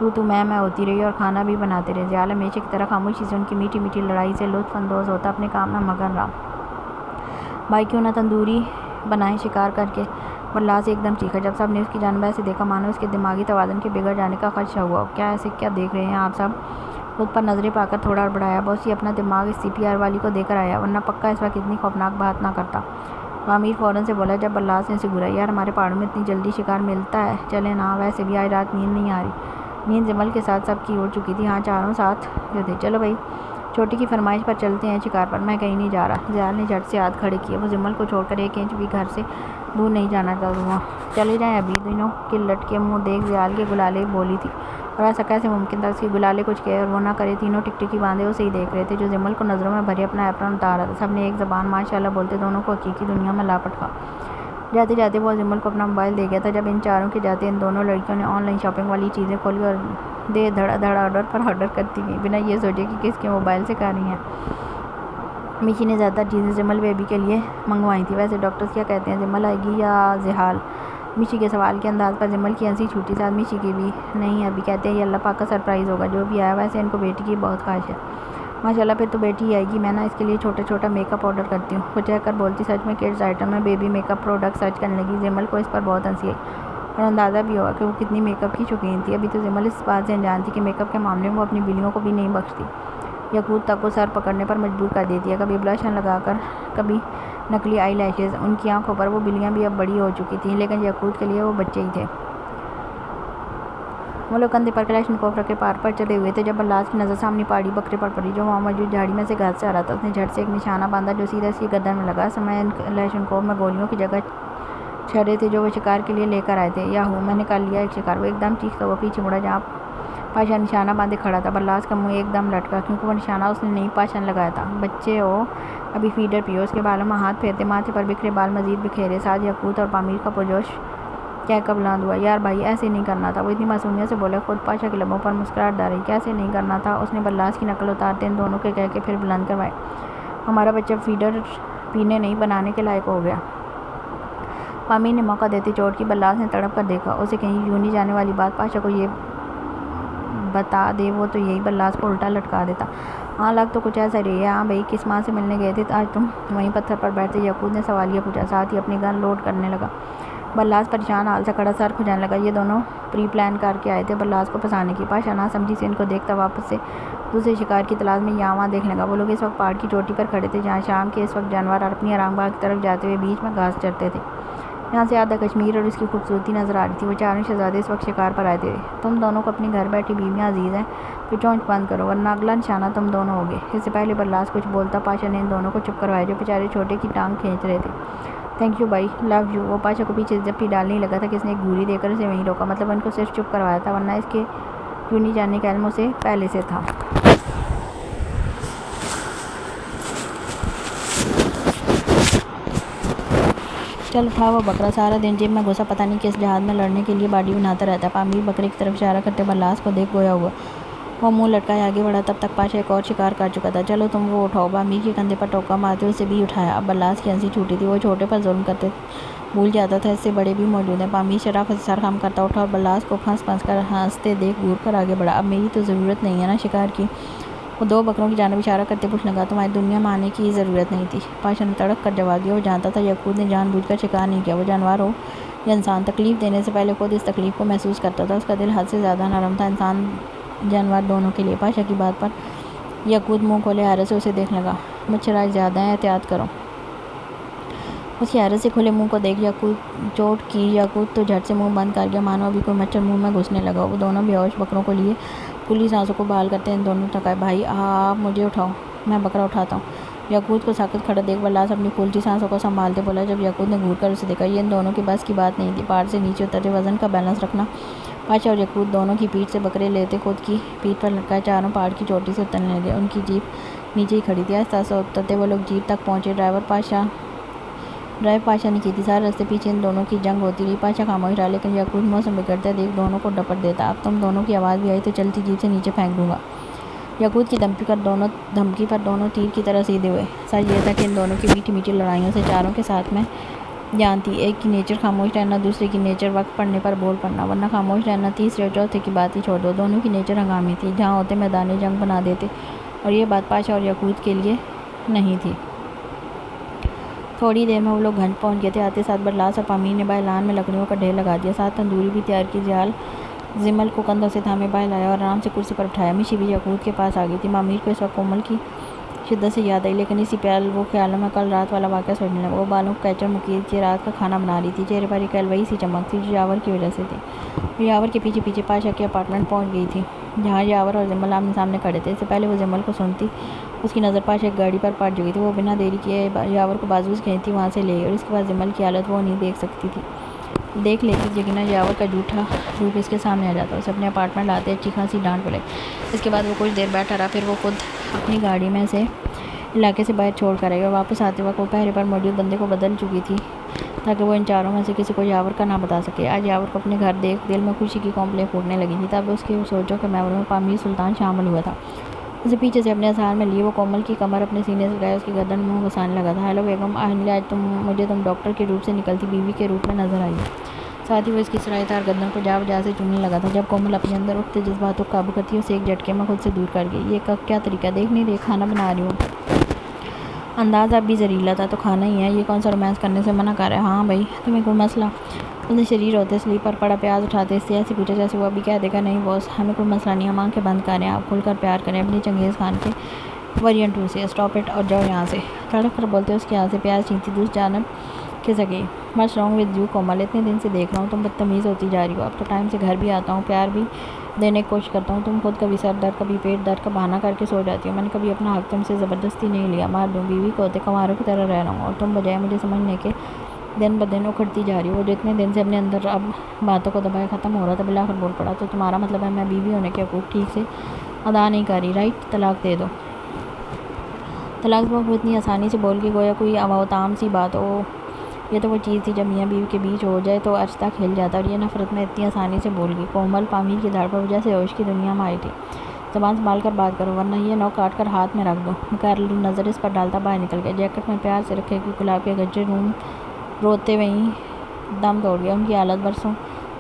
تو میں ہوتی رہی اور کھانا بھی بناتے رہے۔ زیال ہمیشہ کی طرح خاموشی سے ان کی میٹھی میٹھی لڑائی سے لطف اندوز ہوتا اپنے کام میں مگن رہا۔ بھائی کیوں نہ تندوری بنائیں شکار کر کے؟ برلاس ایک دم چیخا۔ جب سب نے اس کی جانب ایسے دیکھا مانو اس کے دماغی توازن کے بگڑ جانے کا خدشہ ہوا۔ کیا ایسے کیا دیکھ رہے ہیں آپ سب؟ خود پر نظریں پا کر تھوڑا ہڑبڑایا۔ بوسی اپنا دماغ اس CPR والی کو دے کر آیا، ورنہ پکا اس وقت اتنی خوفناک بات نہ کرتا۔ پامیر فوراً سے بولا جب برلاس نے اسے گھورا۔ یار ہمارے پہاڑوں میں اتنی جلدی شکار ملتا ہے؟ چلیں نا، ویسے بھی آج رات نیند نہیں آ رہی۔ نیند زمل کے ساتھ سب کی اڑ چکی تھی۔ ہاں چاروں ساتھ جو تھے۔ چلو بھائی چھوٹی کی فرمائش پر چلتے ہیں شکار پر، میں کہیں نہیں جا رہا۔ زیال نے جھٹ سے ہاتھ کھڑے کیے۔ وہ زمل کو چھوڑ کر 1 انچ بھی گھر سے دور نہیں جانا چاہتا۔ چلے جائیں ابھی۔ دونوں کے لٹکے منہ دیکھ زیال کے گلالے بولی تھی، اور ایسا کیسے ممکن تھا؟ اس کے گلالے کچھ کہے اور وہ نہ کرے۔ تینوں ٹکٹکی باندھے اسے ہی دیکھ رہے تھے، جو زمل کو نظروں میں بھرے اپنا ایپرن اتار رہا تھا۔ سب نے ایک زبان ماشاءاللہ بولتے دونوں کو حقیقی دنیا میں لاپٹ کھا۔ جاتے جاتے وہ زمل کو اپنا موبائل دے گیا تھا۔ جب ان چاروں کے جاتے ان دونوں لڑکیوں نے آن لائن شاپنگ والی چیزیں کھولی اور دے دھڑا دھڑ آرڈر پر آرڈر کرتی گئیں، بنا یہ سوچے کہ کس کے موبائل سے کر رہی ہیں۔ میشی نے زیادہ تر چیزیں زمل بیبی کے لیے منگوائی تھیں۔ ویسے ڈاکٹرز کیا کہتے ہیں، زمل آئے گی یا زحال؟ میشی کے سوال کے انداز پر زمل کی ہنسی چھوٹی، ساتھ میشی کی بھی۔ نہیں ابھی کہتے ہیں یہ اللہ پاک کا سرپرائز ہوگا جو بھی آیا۔ ویسے ان کو بیٹی کی بہت خواہش ہے۔ ماشاءاللہ پھر تو بیٹی ہی آئے گی۔ میں نا اس کے لیے چھوٹا میک اپ آرڈر کرتی ہوں۔ وہ چہک کر بولتی سچ میں کڈز آئٹم میں baby make up product search کرنے لگی۔ زمل کو اس پر بہت ہنسی آئی اور اندازہ بھی ہوا کہ وہ کتنی میک اپ کی شوقین تھی۔ ابھی تو زمل اس بات سے انجان تھی کہ میک اپ کے معاملے میں وہ اپنی بلیوں کو بھی نہیں بخشتی۔ یعقوب تک کو سر پکڑنے پر مجبور کر دیتی ہے، کبھی بلشن لگا کر، کبھی نکلی آئی لیشز۔ ان کی آنکھوں پر وہ بلیاں بھی اب بڑی ہو چکی تھیں، لیکن یعقوب کے لیے وہ بچے ہی تھے۔ وہ لوگ کندھے پر کلاشنکوف رکھے پار پر چلے ہوئے تھے جب برلاس کی نظر سامنے پہاڑی بکرے پر پڑی جو وہاں موجود جھاڑی میں سے گھاس سے آ رہا تھا۔ اس نے جھٹ سے ایک نشانہ باندھا جو سیدھا اس کی گردن میں لگا۔ سمے کلاشنکوف میں گولیوں کی جگہ چھرے تھے جو وہ شکار کے لیے لے کر آئے تھے۔ یاہو، میں نے کر لیا ایک شکار! وہ ایک دم چیختا ہوا پیچھے مڑا جہاں پاشا نشانہ باندھے کھڑا تھا۔ برلاس کا منہ ایک دم لٹکا کیونکہ وہ نشانہ اس نے نہیں پاشا لگایا تھا۔ بچے ہو ابھی فیڈر پیو۔ اس کے بالوں میں ہاتھ پھیرتے ماتھے پر بکھرے بال مزید بکھیرے، ساتھ یعقوب اور پامیر کا پرجوش کہکہ بلند ہوا۔ یار بھائی ایسے نہیں کرنا تھا، وہ اتنی معصومیت سے بولے۔ خود پاشا کے لبوں پر مسکراہٹ ڈال رہی۔ کیسے نہیں کرنا تھا؟ اس نے برلاس کی نقل اتارتے ان دونوں کے کہکے پھر بلند کروائے۔ ہمارا بچہ فیڈر پینے نہیں بنانے کے لائق ہو گیا۔ پامیر نے موقع دیتے چوٹ کی۔ برلاس نے تڑپ کر دیکھا۔ اسے کہیں یوں نہیں جانے والی بات پاشا کو یہ بتا دے، وہ تو یہی برلاس کو الٹا لٹکا دیتا۔ ہاں لگ تو کچھ ایسا رہی ہے۔ ہاں بھائی کس ماں سے ملنے گئے تھے آج تم وہیں پتھر پر بیٹھتے؟ یعقوب نے سوالیہ پوچھا، ساتھ ہی اپنی گن لوڈ کرنے لگا۔ برلاس پریشان حال سے کھڑا، سر کھجانے لگا۔ یہ دونوں پری پلان کر کے آئے تھے برلاس کو پھنسانے کی۔ پاشا نہ سمجھی سے ان کو دیکھتا واپس سے دوسرے شکار کی تلاش میں یہاں وہاں دیکھنے لگا۔ وہ لوگ اس وقت پہاڑ کی چوٹی پر کھڑے تھے جہاں شام کے اس وقت جانور اپنی آرام گاہ کی طرف جاتے ہوئے بیچ میں گھاس چرتے تھے۔ یہاں سے آدھا کشمیر اور اس کی خوبصورتی نظر آ رہی تھی۔ وہ چاروں شہزادے اس وقت شکار پر آئے تھے۔ تم دونوں کو اپنی گھر بیٹھی بیویاں عزیز ہیں تو چونچ بند کرو ورنہ اگلا نشانہ تم دونوں ہوگے۔ اس سے پہلے برلاس کچھ بولتا پاشا نے ان دونوں کو چپ کروایا جو بیچارے چھوٹے کی ٹانگ کھینچ رہے تھے۔ تھینک یو بھائی، لو یو۔ وہ پاشا کو پیچھے جپٹی ڈالنے لگا تھا کہ اس نے ایک گھوری دے کر اسے وہیں روکا، مطلب ان کو صرف چپ کروایا تھا، ورنہ اس کے کیوں نہیں جاننے کا علم اسے پہلے سے تھا۔ چل اٹھا وہ بکرا، سارا دن جیب میں گھسا پتہ نہیں کس جہاد میں لڑنے کے لیے باڈی بناتا رہتا ہے۔ پامیر بکرے کی طرف اشارہ کرتے برلاس کو دیکھ گویا ہوا۔ وہ منہ لٹکائے آگے بڑھا، تب تک پاشا ایک اور شکار کر چکا تھا۔ چلو تم وہ اٹھاؤ۔ پامیر کے کندھے پر ٹوکا مارتے اسے بھی اٹھایا۔ اب برلاس کی ہنسی چھوٹی تھی، وہ چھوٹے پر ظلم کرتے بھول جاتا تھا اس سے بڑے بھی موجود ہیں۔ پامیر شرافت سے سر خم کرتا اٹھا اور برلاس کو پھنس پھنس کر ہنستے دیکھ گور کر آگے بڑھا۔ اب میری تو ضرورت نہیں ہے نا شکار کی؟ وہ 2 بکروں کی جانب اشارہ کرتے پوچھنے لگا، تمہاری دنیا میں آنے کی ضرورت نہیں تھی۔ پاشا نے تڑپ کر جواب دیا۔ وہ جانتا تھا یعقوب نے جان بوجھ کر شکار نہیں کیا، وہ جانور ہو یا انسان تکلیف دینے سے پہلے خود اس تکلیف کو محسوس کرتا تھا۔ اس کا دل حد سے زیادہ نرم تھا، انسان جانور دونوں کے لیے۔ پاشا کی بات پر یعقوب منہ کھولے حیرت سے اسے دیکھنے لگا۔ مچھر آج زیادہ ہیں، احتیاط کرو۔ اس کی حیرت سے کھلے منہ کو دیکھ چوٹ کی یعقوب تو جھٹ سے منہ بند کر گیا مانو ابھی کوئی مچھر منہ میں گھسنے لگا۔ وہ دونوں بے ہوش بکروں کو لیے پھولی سانسوں کو بحال کرتے ان دونوں تھکائے۔ بھائی آپ مجھے اٹھاؤ، میں بکرا اٹھاتا ہوں۔ یعقوب کو ساکت کھڑا دیکھ برلاس اپنی پھولتی سانسوں کو سنبھالتے بولا۔ جب یعقوب نے گھور کر اسے دیکھا، یہ ان دونوں کے بس کی بات نہیں تھی۔ پہاڑ سے نیچے اترتے وزن کا بیلنس رکھنا پاشا اور یقوت دونوں کی پیٹھ سے بکرے لیتے خود کی پیٹھ پر لٹکائے چاروں پہاڑ کی چوٹی سے اترنے لگے۔ ان کی جیپ نیچے ہی کھڑی تھی۔ آہستہ آہستہ اترتے وہ لوگ جیپ تک پہنچے۔ ڈرائیو پاشا نے کی تھی۔ سارے راستے پیچھے ان دونوں کی جنگ ہوتی رہی۔ پاشا خاموش رہا لیکن یقوت موسم بگڑتا دیکھ دونوں کو ڈپٹ دیتا۔ اب تم دونوں کی آواز بھی آئی تو چلتی جیپ سے نیچے پھینک دوں گا۔ یقوت کی دھمکی پر دونوں تیر کی طرح سیدھے ہوئے۔ سچ یہ تھا کہ ان دونوں کی میٹھی میٹھی لڑائیوں سے چاروں کے ساتھ میں جان تھی۔ ایک کی نیچر خاموش رہنا، دوسرے کی نیچر وقت پڑنے پر بول پڑنا، ورنہ خاموش رہنا، تیسرے اور چوتھے کی بات ہی چھوڑ دو۔ دونوں کی نیچر ہنگامی تھی، جہاں ہوتے میدان جنگ بنا دیتے، اور یہ بات پاشا اور یقوت کے لیے نہیں تھی۔ تھوڑی دیر میں وہ لوگ گھنٹ پہنچ گئے تھے۔ آتے ساتھ برلاس اور پامیر نے باہلان میں لکڑیوں کا ڈھیر لگا دیا، ساتھ تندوری بھی تیار کی۔ زیال زمل کو کندھوں سے تھامے باہر لایا اور آرام سے کرسی پر بٹھایا۔ مشی بھی یقوت کے پاس آ گئی تھی۔ پامیر کو اس وقت کومل کی شدت سے یاد آئی، لیکن اسی پل وہ خیالوں میں کل رات والا واقعہ سوچنے لگا۔ وہ بالوں کو کیچر مکیے یہ رات کا کھانا بنا رہی تھی، چہرے پر ایک الوئی سی چمک تھی جو یاور کی وجہ سے تھی۔ وہ یاور کے پیچھے پیچھے پاشا کے اپارٹمنٹ پہنچ گئی تھی، جہاں یاور اور زمل آمنے سامنے کھڑے تھے۔ اس سے پہلے وہ زمل کو سنتی، اس کی نظر پاشا کی گاڑی پر پڑ چکی تھی۔ وہ بنا دیری کیے یاور کو بازو سے کھینچتی وہاں سے لے گئی، اور اس کے بعد زمل کی حالت وہ نہیں دیکھ لیتی، یقیناً یاور کا جھوٹا روپ اس کے سامنے آ جاتا۔ اسے اپنے اپارٹمنٹ لاتے اچھی خاصی ڈانٹ پڑے۔ اس کے بعد وہ کچھ دیر بیٹھا رہا، پھر وہ خود اپنی گاڑی میں سے علاقے سے باہر چھوڑ کر آئی، اور واپس آتے وقت وہ پہرے پر موجود بندے کو بدل چکی تھی تاکہ وہ ان چاروں میں سے کسی کو یاور کا نہ بتا سکے۔ آج یاور کو اپنے گھر دیکھ دل میں خوشی کی کونپلیں پھوٹنے لگی تھی۔ تب اس کے سوچوں کے محور میں پامیر سلطان شامل ہوا تھا۔ اسے پیچھے سے اپنے اظہار میں لیے وہ کومل کی کمر اپنے سینے سے لگائے اس کی گردن میں منہ گھسانے لگا تھا۔ ہیلو بیگم آہنی، آج مجھے تم ڈاکٹر کے روپ سے نکلتی بیوی کے روپ میں نظر آئی۔ ساتھ ہی وہ اس کی سرائے دار گردن کو جا بجا سے چومنے لگا تھا۔ جب کومل اپنے اندر اٹھتے جذباتوں کو قابو کرتی ہے، اسے ایک جھٹکے میں خود سے دور کر گئی۔ یہ کیا طریقہ، دیکھ نہیں رہی کھانا بنا رہی ہوں؟ انداز اب بھی زہریلا تھا۔ تو کھانا ہی ہے، یہ کون سا رومانس کرنے سے منع کر رہا ہے؟ ہاں بھائی، تمہیں کوئی مسئلہ؟ اس نے شریر ہوتے سلیپ پر پڑا پیاز اٹھاتے اس سے ایسے پوچھا جیسے وہ ابھی کہہ دے گا نہیں باس، ہمیں کوئی مسئلہ نہیں، ہم آنکھیں بند کریں، آپ کھل کر پیار کریں اپنی چنگیز خان کے ورژن 2 سے۔ اسٹاپ اٹ اور جاؤ یہاں سے۔ تڑپ کر بولتے اس کے ہاتھ سے پیاز چھینتی دوسری جانب کھسک گئی۔ واٹس رانگ ود یو کومل، اتنے دن سے دیکھ رہا ہوں تم بدتمیز ہوتی جا رہی ہو۔ اب تو ٹائم سے گھر بھی آتا ہوں، پیار بھی دینے کی کوشش کرتا ہوں، تم خود کبھی سر درد کبھی پیٹ درد کا بہانہ کر کے سو جاتی ہو۔ میں نے کبھی اپنا حق تم سے زبردستی نہیں لیا، مار دوں بیوی کو ہوتے کنواروں کی طرح رہ رہا ہوں، اور تم بجائے مجھے سمجھنے کے دن بدن اکھڑتی جا رہی ہو۔ وہ جو اتنے دن سے اپنے اندر اب باتوں کو دبائے ختم ہو رہا تھا، بالآخر بول پڑا، تو تمہارا مطلب ہے میں بیوی ہونے کے حقوق ٹھیک سے ادا نہیں کر رہی، رائٹ؟ طلاق دے دو۔ طلاق وہ اتنی آسانی سے بول کے گویا کوئی عام سی بات ہو۔ یہ تو وہ چیز تھی جب میاں بیوی کے بیچ ہو جائے تو عرص تک ہل جاتا، اور یہ نفرت میں اتنی آسانی سے بول گئی۔ کومل پامیر کی دھڑ پر وجہ سے ہوش کی دنیا میں آئی تھی۔ زبان سنبھال کر بات کرو ورنہ یہ نوک کاٹ کر ہاتھ میں رکھ دو۔ مکیرل نظر اس پر ڈالتا باہر نکل گیا۔ جیکٹ میں پیار سے رکھے ہوئے گلاب کے گجرے روتے وہیں دم توڑ گیا۔ ان کی حالت برسوں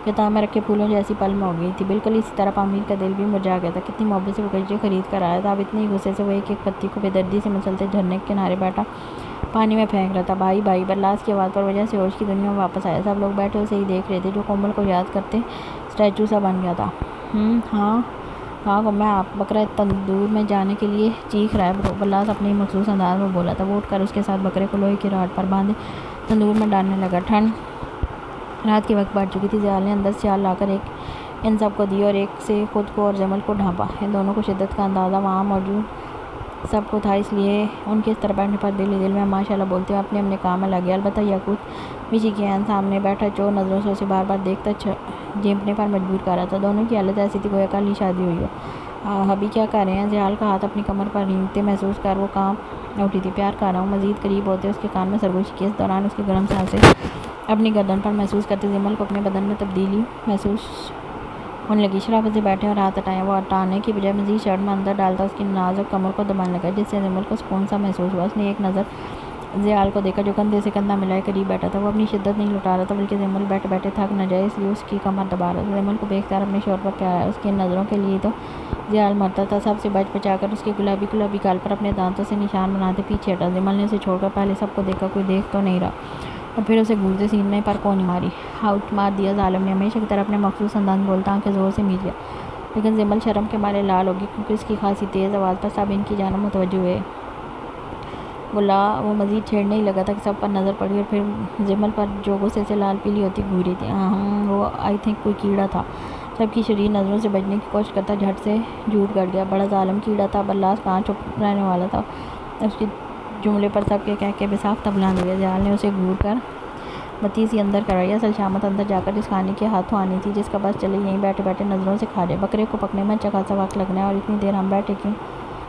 کتاب میں رکھے پھولوں جیسی پل میں ہو گئی تھی۔ بالکل اسی طرح پامیر کا دل بھی مرجھا گیا تھا۔ کتنی محبت سے وہ گجرے خرید کر آیا تھا، اب اتنے ہی غصے سے وہ ایک ایک پتی کو بے دردی سے مسلتے جھرنے کے کنارے بیٹھا پانی میں پھینک رہا تھا۔ بھائی بھائی، برلاس کی آواز پر وجہ سے ہوش کی دنیا میں واپس آیا۔ سب لوگ بیٹھے اسے ہی دیکھ رہے تھے جو کومل کو یاد کرتے اسٹیچو سا بن گیا تھا۔ ہاں میں آپ بکرا تندور میں جانے کے لیے چیخ رہا ہے برو، برلاس اپنے ہی مخصوص انداز میں بولا تھا۔ وہ اٹھ کر اس کے ساتھ بکرے کو لوہے کی راڈ پر باندھے تندور میں ڈالنے لگا۔ ٹھنڈ رات کے وقت بڑھ چکی تھی۔ زیال نے اندر سے آل لا کر ایک ان سب کو دی اور ایک سے خود کو اور جمل کو ڈھانپا۔ ان دونوں کو شدت کا اندازہ وہاں موجود سب کو تھا، اس لیے ان کے اس طرح بیٹھنے پر دل ہی دل میں ماشاءاللہ بولتے ہوئے اپنے اپنے کام میں لگے۔ البتہ یقوت مشی کے عین سامنے بیٹھا چور نظروں سے اسے بار بار دیکھتا جھینپنے پر مجبور کر رہا تھا۔ دونوں کی حالت ایسی تھی گویا کل ہی شادی ہوئی ہو۔ ابھی کیا کر رہے ہیں؟ زیال کا ہاتھ اپنی کمر پر رینگتے محسوس کر وہ کانپ اٹھی تھی۔ پیار کر رہا ہوں، مزید قریب ہوتے اس کے کان میں سرگوشی کی۔ اس دوران اس کی گرم سانسیں اپنی گردن پر محسوس کرتے زمل کو اپنے بدن میں تبدیلی محسوس ہونے لگی۔ شرافت سے بیٹھے اور ہاتھ ہٹائے وہ ہٹانے کی بجائے مزید شرٹ میں اندر ڈالتا اس کی نازک کمر کو دبانے لگا، جس سے زمل کو سکون سا محسوس ہوا۔ اس نے ایک نظر زیال کو دیکھا جو کندھے سے کندھا ملائے قریب بیٹھا تھا۔ وہ اپنی شدت نہیں لٹا رہا تھا بلکہ زمل بیٹھے بیٹھے تھک نہ جائے اس لیے اس کی کمر دبا رہا تھا۔ زمل کو بے اختیار اپنے شوہر پر پیار آیا۔ اس کی ان نظروں کے لیے تو زیال مرتا تھا۔ سب سے بچ بچا کر اس کے گلابی گال پر اپنے دانتوں سے نشان بناتے پیچھے ہٹا۔ زمل نے اسے چھوڑ کر پہلے سب کو دیکھا، کوئی دیکھ تو نہیں رہا، اور پھر اسے گھولتے سینے پر کونی ماری۔ آؤٹ مار دیا ظالم نے، ہمیشہ کی طرح اپنے مخصوص انداز میں بولتا آنکھیں زور سے میچ گیا۔ لیکن زمل شرم کے مارے لال ہوگی کیونکہ اس کی خاصی تیز آواز پر سب ان کی جانب متوجہ ہوئے۔ وہ مزید چھیڑنے ہی لگا تھا کہ سب پر نظر پڑی، اور پھر زمل پر جو غصے سے لال پیلی ہوتی گھوری تھی۔ وہ آئی تھنک کوئی کیڑا تھا۔ سب کی شریر نظروں سے بچنے کی کوشش کرتا جھٹ سے جھوٹ گڑ گیا۔ بڑا ظالم کیڑا تھا۔ برلاس کہاں چپ رہنے والا تھا، اس کے جملے پر سب کے کہکے بے ساختہ بلند ہوئے۔ زیال نے اسے گھور کر بتی سی اندر کرائی، اصل شامت اندر جا کر اس کھانے کے ہاتھوں آنی تھی جس کا بس چلے یہیں بیٹھے بیٹھے نظروں سے کھا لے۔ بکرے کو پکنے میں اچھا خاصا وقت لگنا ہے اور اتنی دیر ہم بیٹھے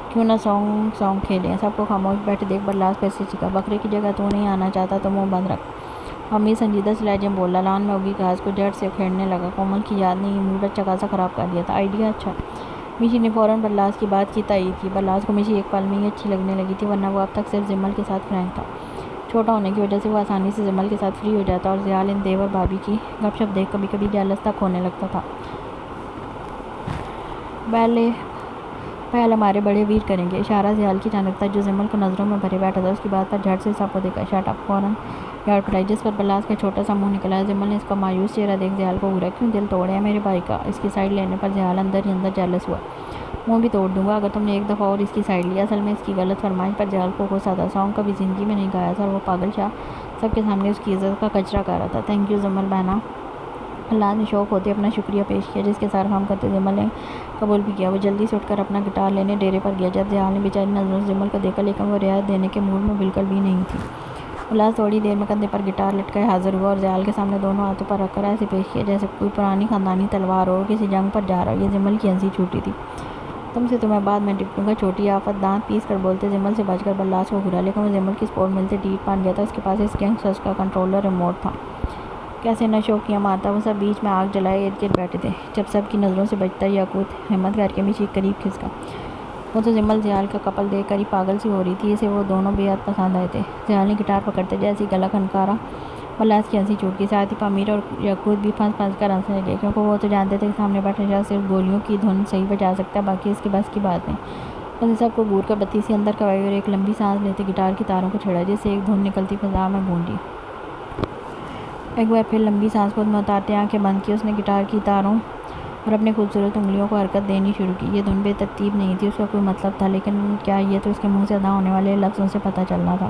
کیوں نہ سونگ کھیلیں۔ سب کو خاموش بیٹھے دیکھ برلاس پھر سے چیخا، بکرے کی جگہ تو نہیں آنا چاہتا تو منہ بند رکھ۔ امیر سنجیدہ سے لہجے میں بولا، لان میں اگی گھاس کو جڑ سے اکھیڑنے لگا۔ کومل کی یاد نے یہ موڈ اچھا خاصا خراب کر دیا تھا۔ آئیڈیا اچھا۔ میشی نے فوراً برلاس کی بات کی تائید کی۔ برلاس کو میشی ایک پل میں ہی اچھی لگنے لگی تھی، ورنہ وہ اب تک صرف جمل کے ساتھ فرینک تھا۔ چھوٹا ہونے کی وجہ سے وہ آسانی سے جمل کے ساتھ فری ہو جاتا اور زیال ان دیو اور بھابھی کی گپ شپ دیکھ کبھی کبھی جیلس تک ہونے لگتا تھا۔ پہل ہمارے بڑے ویر کریں گے، اشارہ زیال کی جانب تھا جو جمل کو نظروں میں بھرے بیٹھا تھا۔ اس کی بات پر جھٹ سے سب کو دیکھا۔ Shut up! فوراً جھاڑ پڑائی، جس پر برلاس کا چھوٹا سا منہ نکلا۔ جمل نے اس کا مایوس چہرہ دیکھ زیال کو گھورا، کیوں دل توڑے ہے میرے بھائی کا؟ اس کی سائڈ لینے پر زیال اندر ہی اندر جیلس ہوا۔ منہ بھی توڑ دوں گا اگر تم نے ایک دفعہ اور اس کی سائڈ لیا۔ اصل میں اس کی غلط فرمائش پر زیال کو غصہ تھا۔ سانگ کبھی زندگی میں نہیں گایا تھا اور وہ پاگل شاہ سب کے سامنے اس کی عزت کا کچرا کر رہا تھا۔ تھینک یو جمل بہنا۔ اللہ نے شوق ہوتے اپنا شکریہ پیش کیا جس کے ساتھ کام کرتے جمل نے قبول بھی کیا۔ وہ جلدی سے اٹھ کر اپنا گٹار لینے ڈیرے پر گیا جب زیال نے بیچاری نظروں سے جمل کو دیکھا، لیکن وہ رعایت دینے کے موڈ میں بالکل بھی نہیں تھی۔ برلاس تھوڑی دیر میں کندھے پر گٹار لٹکائے حاضر ہوا اور زیال کے سامنے دونوں ہاتھوں پر رکھ کر ایسے پیش کیا جیسے کوئی پرانی خاندانی تلوار ہو اور کسی جنگ پر جا رہا ہو۔ یہ جمل کی ہنسی چھوٹی تھی۔ تم سے تمہیں بعد میں نپٹوں گا چھوٹی آفت، دانت پیس کر بولتے جمل سے بچ کر برلاس کو گھورا، لیکن وہ جمل کی سپورٹ ملتے ڈیٹ مان گیا تھا۔ اس کے پاس اس گینگسٹرز کا کنٹرولر ریموٹ تھا۔ کیسے نہ شوقیاں مارتا، وہ سب بیچ میں آگ جلائے ارد گرد بیٹھے تھے۔ جب سب کی نظروں سے بچتا یاقوت ہمت کر کے میشی کے قریب کھسکا۔ وہ تو جمل زیال کا کپل دیکھ کر ہی پاگل سی ہو رہی تھی، اسے وہ دونوں بے حد پسند آئے تھے۔ زیال نے گٹار پکڑتے جیسے گلا کھنکارا، برلاس کی ہنسی چھوٹ گئی، ساتھ ہی امیر اور یاقوت بھی پھنس پھنس کر ہنسنے لگے، کیونکہ وہ تو جانتے تھے کہ سامنے بیٹھا شخص صرف گولیوں کی دھن صحیح بجا سکتا ہے، باقی اس کے بس کی بات نہیں۔ اس نے سب کو گھور کر بتی سی اندر کروائی اور ایک لمبی سانس لیتے گٹار کی تاروں کو چھیڑا جس سے ایک دھن نکلتی فضا میں گونجی۔ ایک بار پھر لمبی سانس خود میں اتارتے آنکھیں بند کی اس نے گٹار کی تاروں اور اپنے خوبصورت انگلیوں کو حرکت دینی شروع کی۔ یہ دھن بے ترتیب نہیں تھی، اس کا کوئی مطلب تھا، لیکن کیا یہ تو اس کے منہ سے ادا ہونے والے لفظوں سے پتہ چلنا تھا۔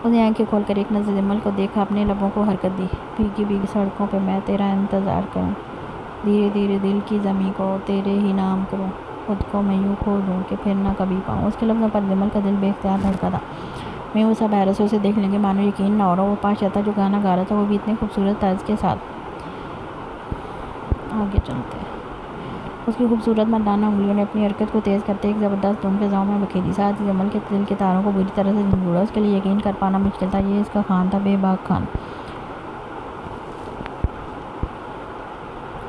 اس نے آنکھیں کھول کر ایک نظر جمل کو دیکھا، اپنے لبوں کو حرکت دی۔ بھیگی بھیگی سڑکوں پہ میں تیرا انتظار کروں، دھیرے دھیرے دل کی زمیں کو تیرے ہی نام کروں، خود کو میں یوں کھو دوں کہ پھر نہ کبھی پاؤں۔ اس کے لفظوں پر جمل کا دل بے اختیار دھڑکا تھا۔ میں وہ سب حیرت سے اسے دیکھ لیں گے مانو یقین نہ ہو رہا۔ وہ پاشا تھا جو گانا گا رہا تھا، وہ بھی اتنے خوبصورت طرز کے ساتھ۔ آگے چلتے ہیں۔ اس کی خوبصورت مردانہ انگلیوں نے اپنی حرکت کو تیز کرتے ایک زبردست دھن فضاؤں میں بکھیری، ساتھ ہی جمل کے دل کے تاروں کو بری طرح سے جھنجھوڑا۔ اس کے لیے یقین کر پانا مشکل تھا، یہ اس کا خان تھا، بے باک خان۔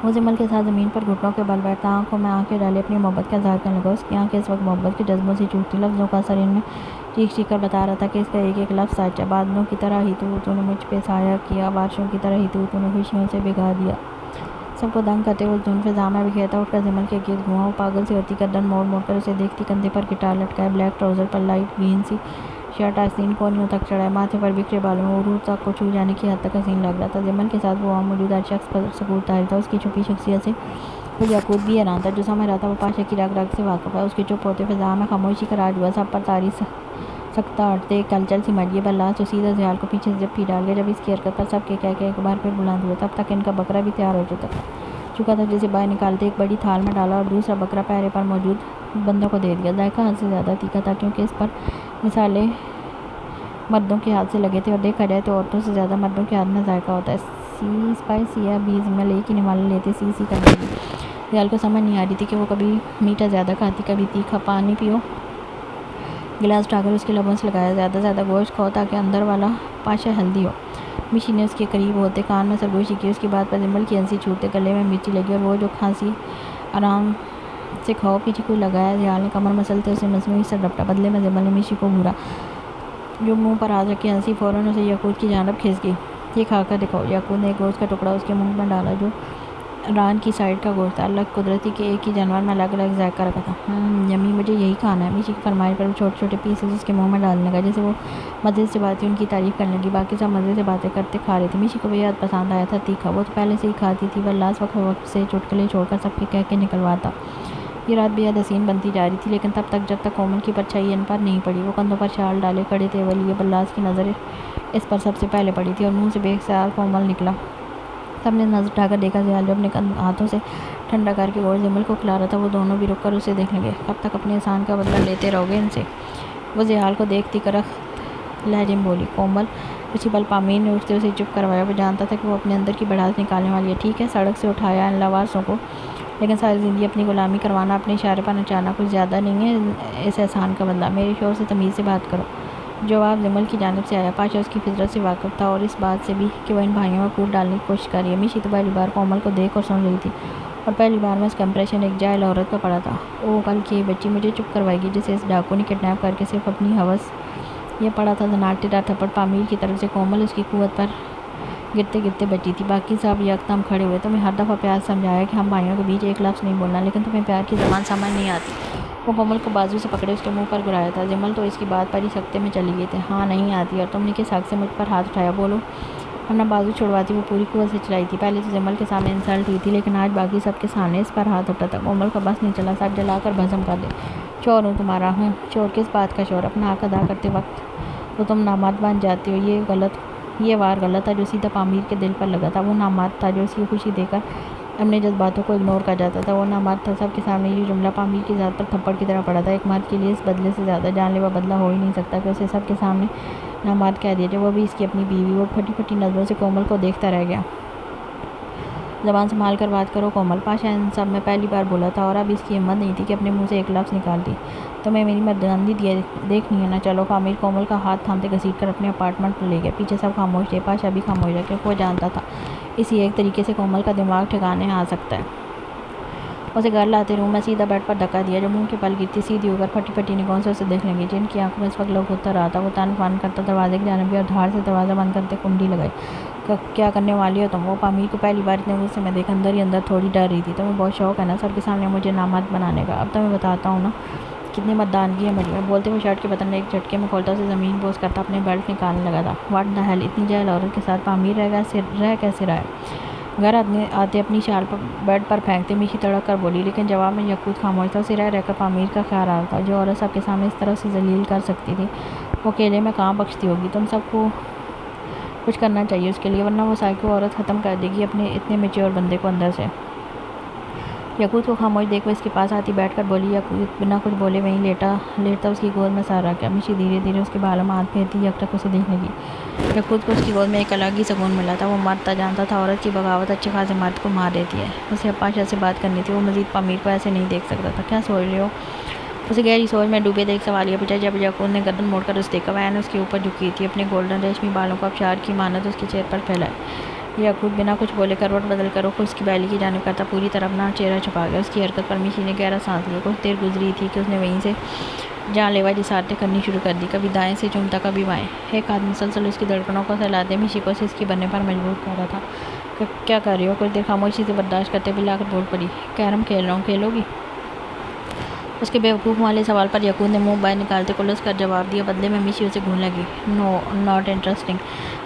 وہ جمل کے ساتھ زمین پر گھٹنوں کے بل بیٹھتا، آنکھوں میں آنکھیں ڈالے اپنی محبت کا اظہار کرنے لگا۔ اس کی آنکھیں اس وقت محبت کے جذبوں سے چوک تھیں، لفظوں کا اثر ان میں چیخ چیخ کر بتا رہا تھا کہ اس کا ایک ایک لفظ سچ ہے۔ بادلوں کی طرح ہی تو نے مجھ پہ سایہ کیا، بارشوں کی طرح ہی تو نے خوشیوں سے بھگا دیا۔ سب کو دنگ کرتے ہوئے دھن فضا میں بکھیرتا اٹھ کر جمل کے گرد گھوما۔ وہ پاگل سی ہوتی گردن موڑ موڑ کر اسے دیکھتی، کندھے پر گٹار لٹکائے، بلیک ٹراؤزر پر لائٹ گرین سی شرٹ آستین کونیوں تک چڑھائے، ماتھے پر بکھرے بالوں میں عروج تک کو چھو جانے کی حد تک حسین لگ رہا تھا۔ جمل کے ساتھ وہ وہاں موجود ہر شخص پر سکوت طاری تھا۔ اس کی چھپی شخصیت سے وہ یاقوت بھی حیران تھا جو سمجھ رہا تھا وہ پاشا کی رگ رگ سے واقف ہے۔ اس کے چپ ہوتے فضا میں خاموشی کا راج ہوا، سب پر طاری سکتہ ہٹتے ایک ہلچل سی مچ گئی۔ برلاس تو سیدھا زیال کو پیچھے سے جپھی ڈال گیا جب اس کی حرکت پر سب کے کہکے ایک بار پھر بلند ہوئے۔ تب تک ان کا بکرا بھی تیار ہو چکا تھا جسے باہر نکالتے ایک بڑی تھال میں ڈالا اور دوسرا بکرا پہرے پر موجود بندوں کو دے دیا۔ ذائقہ حد سے زیادہ تیکھا تھا کیونکہ اس پر مصالحے مردوں کے ہاتھ سے لگے تھے اور دیکھا جائے تو عورتوں سے زیادہ مردوں کے ہاتھ میں ذائقہ ہوتا ہے۔ اسپائسی ہے، بیز میں ایک ہی نوالے لیتے سی کرنے لگی۔ زیال کو سمجھ نہیں آ رہی تھی کہ وہ کبھی میٹھا زیادہ کھاتی کبھی تیکھا۔ پانی پیو، گلاس اٹھا کر اس کے لبوں سے لگایا، زیادہ زیادہ گوشت کھاؤ تاکہ اندر والا پاشا ہیلدی ہو۔ میشی نے اس کے قریب ہوتے کان میں سرگوشی کی۔ اس کی بات پر جمل کی ہنسی چھوٹتے گلے میں مرچی لگی اور وہ جو کھانسی آرام سے کھاؤ پیچھے کوئی لگایا۔ زیال نے کمر مسلتے اسے مصنوعی سر ڈپٹا، بدلے میں جمل نے میشی کو گھورا جو منہ پر ہاتھ رکھے ہنسی، فوراً اسے یاقوت کی جانب کھینچ گئی۔ یہ کھا کر دکھاؤ۔ یاقوت نے ایک گوشت کا ٹکڑا اس کے منہ میں ڈالا جو ران کی سائڈ کا گوشت تھا، الگ قدرتی کہ ایک ہی جانور میں الگ الگ ذائقہ رکھا تھا۔ یمی، مجھے یہی کھانا ہے۔ میشی کی فرمائش پر وہ چھوٹے چھوٹے پیسز اس کے منہ میں ڈالنے لگا جیسے وہ مزے سے باتیں ان کی تعریف کرنے لگی۔ باقی سب مزے سے باتیں کرتے کھا رہے تھے۔ میشی کو بے حد پسند آیا تھا تیکھا، وہ تو پہلے سے ہی کھاتی تھی۔ برلاس وقت وقت سے چٹکلے چھوڑ کر سب کے کہکے نکلواتا۔ یہ رات بے حد حسین بنتی جا رہی تھی لیکن تب تک جب تک کومل کی پرچھائی ان پر نہیں پڑی۔ وہ کندھوں پر شال ڈالے کھڑے تھے، لیے برلاس کی نظر اس پر سب سے پہلے پڑی تھی اور منہ سے بے اختیار کومل نکلا۔ سب نے نظر اٹھا کر دیکھا، زیال جو اپنے ہاتھوں سے ٹھنڈا کر کے گوشت جمل کو کھلا رہا تھا۔ وہ دونوں بھی رک کر اسے دیکھنے لگے۔ کب تک اپنے احسان کا بدلہ لیتے رہو گے ان سے؟ وہ زیال کو دیکھتی کرخت لہجے میں بولی۔ کومل اسی پل پامیر نے اٹھتے اسے چپ کروایا. وہ جانتا تھا کہ وہ اپنے اندر کی بڑھاس نکالنے والی ہے. ٹھیک ہے, سڑک سے اٹھایا ان لواسوں کو, لیکن ساری زندگی اپنی غلامی کروانا, اپنے اشارے پر نچانا کچھ زیادہ نہیں ہے اس احسان کا بدلہ. میرے شوہر سے تمیز سے بات کرو. جواب جمل کی جانب سے آیا. پاشا اس کی فطرت سے واقف تھا اور اس بات سے بھی کہ وہ ان بھائیوں میں پھوٹ ڈالنے کی کوشش کر رہی ہے. میشی تو پہلی بار کومل کو دیکھ اور سن رہی تھی, اور پہلی بار میں اس کا امپریشن ایک جاہل عورت کا پڑا تھا. اوہ, کل کی یہ بچی مجھے چپ کروائے گی جسے اس ڈاکو نے کڈنیپ کر کے صرف اپنی ہوس. یہ پڑا تھا سناٹیدار تھپڑ پامیر کی طرف سے. کومل اس کی قوت پر گرتے گرتے بچی تھی. باقی سب یکدم کھڑے ہوئے. تمہیں ہر دفعہ پیار سمجھایا کہ ہم بھائیوں کے بیچ ایک لفظ نہیں بولنا, لیکن تمہیں پیار کی زبان سمجھ نہیں آتی. وہ کومل کو بازو سے پکڑے اس کے منہ پر گرایا تھا. جمل تو اس کی بات پر ہی سکتے میں چلی گئی تھی. ہاں, نہیں آتی, اور تم نے کس حق سے مجھ پر ہاتھ اٹھایا؟ بولو. ورنہ بازو چھڑواتی. وہ پوری قوت سے چلائی تھی. پہلے تو جمل کے سامنے انسلٹ ہوئی تھی, لیکن آج باقی سب کے سامنے اس پر ہاتھ اٹھا تھا. کومل کا بس نہیں چلا. سب جلا کر بھسم کر دے. چور ہوں تمہارا. ہوں, چور کس بات کا چور؟ اپنا حق ادا کرتے وقت تو تم نامرد بن جاتے ہو. یہ وار غلط تھا جو سیدھا پامیر کے دل پر لگا تھا. وہ نامرد تھا جو اس کی خوشی دے کر اپنے جذباتوں کو اگنور کر جاتا تھا. وہ نامرد تھا. سب کے سامنے یہ جملہ پامیر کی ذات پر تھپڑ کی طرح پڑا تھا. ایک مرد کے لیے اس بدلے سے زیادہ جان لیوا بدلہ ہو ہی نہیں سکتا کہ اسے سب کے سامنے نامرد کہہ دیا جائے, وہ بھی اس کی اپنی بیوی. وہ پھٹی پھٹی نظروں سے کومل کو دیکھتا رہ گیا. زبان سنبھال کر بات کرو کومل. پاشا ان سب میں پہلی بار بولا تھا, اور اب اس کی ہمت نہیں تھی کہ اپنے منہ سے ایک لفظ نکالتی. تمہیں میری مردانگی دیکھنی ہے نا؟ چلو. پامیر کومل کا ہاتھ تھامتے گھسیٹ کر اپنے اپارٹمنٹ پر لے گیا. پیچھے سب خاموش تھے. پاشا بھی خاموش ہے, کیونکہ وہ جانتا تھا اسی ایک طریقے سے کومل کا دماغ ٹھکانے آ سکتا ہے. اسے گھر لاتے روم میں سیدھا بیڈ پر دھکا دیا. جو منہ کے بل گرتی سیدھی ہو کر پھٹی پھٹی نگاہوں سے اسے دیکھ لیں گے. جن کی آنکھوں میں اس وقت لہو اتر رہا تھا. وہ تن فن کرتا دروازے کی جانب گیا اور دھاڑ سے دروازہ بند کرتے کنڈی لگائی. کیا کرنے والی ہو تم؟ وہ پامیر کو پہلی بار اتنے غصے میں دیکھ اندر ہی اندر تھوڑی ڈر رہی تھی. تمہیں بہت شوق ہے نا سب کے سامنے مجھے نامرد بنانے کا؟ اب تمہیں بتاتا ہوں نا کتنی مردانگی ہے مجھ میں. بولتے ہوئے شرٹ کے بٹن ایک جھٹکے میں کھولتا, اسے زمین بوس کرتا, اپنے بیلٹ نکالنے لگا تھا. واٹ دا ہیل, اتنی جاہل عورت کے ساتھ پامیر رہ کیسے رہا ہے؟ گھر آتے اپنی شال بیڈ پر پھینکتے. میشی تڑک کر بولی, لیکن جواب میں یقوت خاموش تھا. اسے رہ کر پامیر کا خیال آ رہا تھا. جو عورت سب کے سامنے اس طرح سے ذلیل کر سکتی تھی, وہ اکیلے میں کہاں بخشتی ہوگی؟ تم سب کو کچھ کرنا چاہیے اس کے لیے, ورنہ وہ سائیکو عورت ختم کر دے گی اپنے اتنے میچور بندے کو اندر سے. یقوت کو خاموش دیکھ وہ اس کے پاس آتی بیٹھ کر بولی. یقوت بنا کچھ بولے وہیں لیٹا اس کی گود میں سر رکھ گیا. میشی دھیرے دھیرے اس کے بالوں میں ہاتھ پھیرتی یک ٹک اسے دیکھنے لگی. یقوت کو اس کی گود میں ایک الگ ہی سکون ملا تھا. وہ مرد تھا, جانتا تھا عورت کی بغاوت اچھے خاصے مرد کو مار دیتی ہے. اسے اب پاشا سے بات کرنی تھی. وہ مزید پامیر کو ایسے نہیں دیکھ سکتا تھا. کیا سوچ رہے ہو؟ اسے گہری سوچ میں ڈوبے دیکھ سوالیہ پوچھا. جب یقوت نے گردن موڑ کر اسے دیکھا, وہ عین اس کے اوپر جھکی تھی, اپنے گولڈن ریشمی بالوں کو ابشار کی مانند اس کے چہرے پر پھیلائے. یقوت بنا کچھ بولے کروٹ بدل کر رخ اس کی بیلی کی جانب کرتا پوری طرح اپنا چہرہ چھپا گیا. اس کی حرکت پر میشی نے گہرا سانس لیا. کچھ دیر گزری تھی کہ اس نے وہیں سے جان لیوا جسارتیں کرنی شروع کر دی. کبھی دائیں سے چومتا, کبھی بائیں. ایک ہاتھ مسلسل اس کی دھڑکنوں کو سہلاتے میشی کو سسکی بننے پر مجبور کر رہا تھا. کیا کر رہی ہو؟ کچھ دیر خاموشی سے برداشت کرتے ہوئے لا کر بول پڑی. کیرم کھیل رہا ہوں, کھیلو گی؟ اس کے بیوقوف والے سوال پر یقوت نے منہ باہر نکالتے کلس کر جواب دیا. بدلے میں میشی اسے گھون لگی. نو, ناٹ انٹرسٹنگ.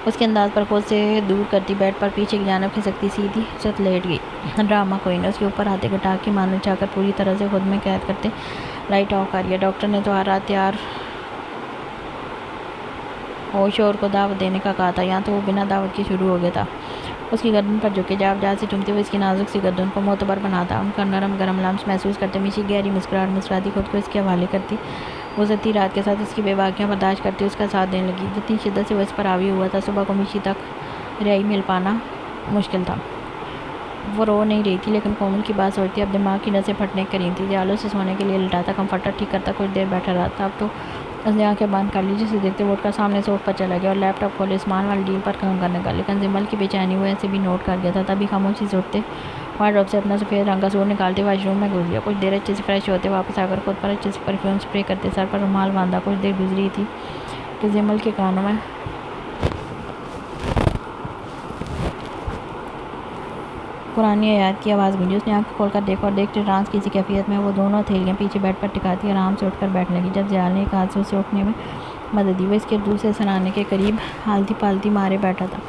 اس کے انداز پر خود سے دور کرتی بیڈ پر پیچھے کی جانب کھسکتی سیدھی چت لیٹ گئی. ڈرامہ کوئی نہیں. اس کے اوپر ہاتھے گٹاک کی مانند چاہ کر پوری طرح سے خود میں قید کرتے لائٹ آف کر دیا. ڈاکٹر نے تو ہر رات تیار ہو شور کو دعوت دینے کا کہا تھا, یہاں تو وہ بنا دعوت کے شروع ہو گیا تھا. اس کی گردن پر جھکے جاب سے چومتے ہوئے اس کی نازک سی گردن کو معتبر بناتا, ان کا نرم گرم لمس محسوس کرتے میشی گہری مسکراہٹ مسکراتی خود کو اس کے حوالے کرتی. گزرتی رات کے ساتھ اس کی بے باکیاں برداشت کرتی اس کا ساتھ دینے لگی. جتنی شدت سے وہ اس پر حاوی ہوا تھا, صبح کو میشی تک رہائی مل پانا مشکل تھا. وہ رو نہیں رہی تھی, لیکن کومل کی بات سوچتی. اب دماغ کی نسیں پھٹنے قریب تھی. دیالوں سے سونے کے لیے لٹاتا, کمفرٹر ٹھیک کرتا, کچھ دیر بیٹھا رہا تھا. اب تو اس نے آنکھیں بند کر لی. جسے دیکھتے وہ اٹھ کر سامنے سے اٹھ پر چلا گیا اور لیپ ٹاپ کھولے عثمان والی ڈیل پر کام کرنے کا. لیکن جمل کی بے چینی وہ ایسے بھی نوٹ کر گیا تھا. تبھی خاموشی سے اٹھتے وارڈروب سے اپنا سفید رنگ کا سوٹ نکالتے واش روم میں گھس گیا. کچھ دیر اچھے سے فریش ہوتے, واپس آ کر خود پر اچھے سے پرفیوم اسپرے کرتے, سر پر رومال باندھا. کچھ دیر گزری تھی کہ جمل کے کانوں میں قرآن آیات کی آواز گونجی. اس نے آنکھ کھول کر دیکھا اور دیکھتے ٹرانس کی سی کیفیت میں وہ دونوں ہتھیلیاں پیچھے بیڈ پر ٹکاتی آرام سے اٹھ کر بیٹھنے لگی. جب زیال نے ایک ہاتھ سے اسے اٹھنے میں مدد دی, وہ اس کے دوسرے سرانے کے قریب ہالتی پالتی مارے بیٹھا تھا.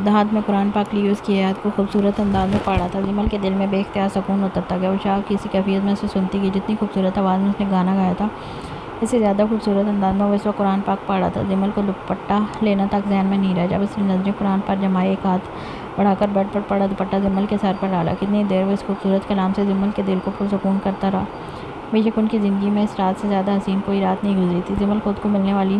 ہاتھ میں قرآن پاک لیے اس کی آیات کو خوبصورت انداز میں پڑھا تھا. جمل کے دل میں بے اختیار سکون اترتا گیا. وہ شاہ کی سی کیفیت میں اسے سنتی گئی. جتنی خوبصورت آواز میں اس نے گانا گایا تھا, اس سے زیادہ خوبصورت انداز میں وہ اس وقت قرآن پاک پڑھا تھا. جمل کو دوپٹہ لینا تک ذہن میں نہیں رہا. جب اس نے نظریں قرآن پر جمائے, ایک ہاتھ بڑھا کر بیڈ پر پڑا دوپٹہ جمل کے سر پر ڈالا. کتنی دیر وہ اس خوبصورت کلام سے جمل کے دل کو پرسکون کرتا رہا. بے شک ان کی زندگی میں اس رات سے زیادہ حسین کوئی رات نہیں گزری تھی. جمل خود کو ملنے والی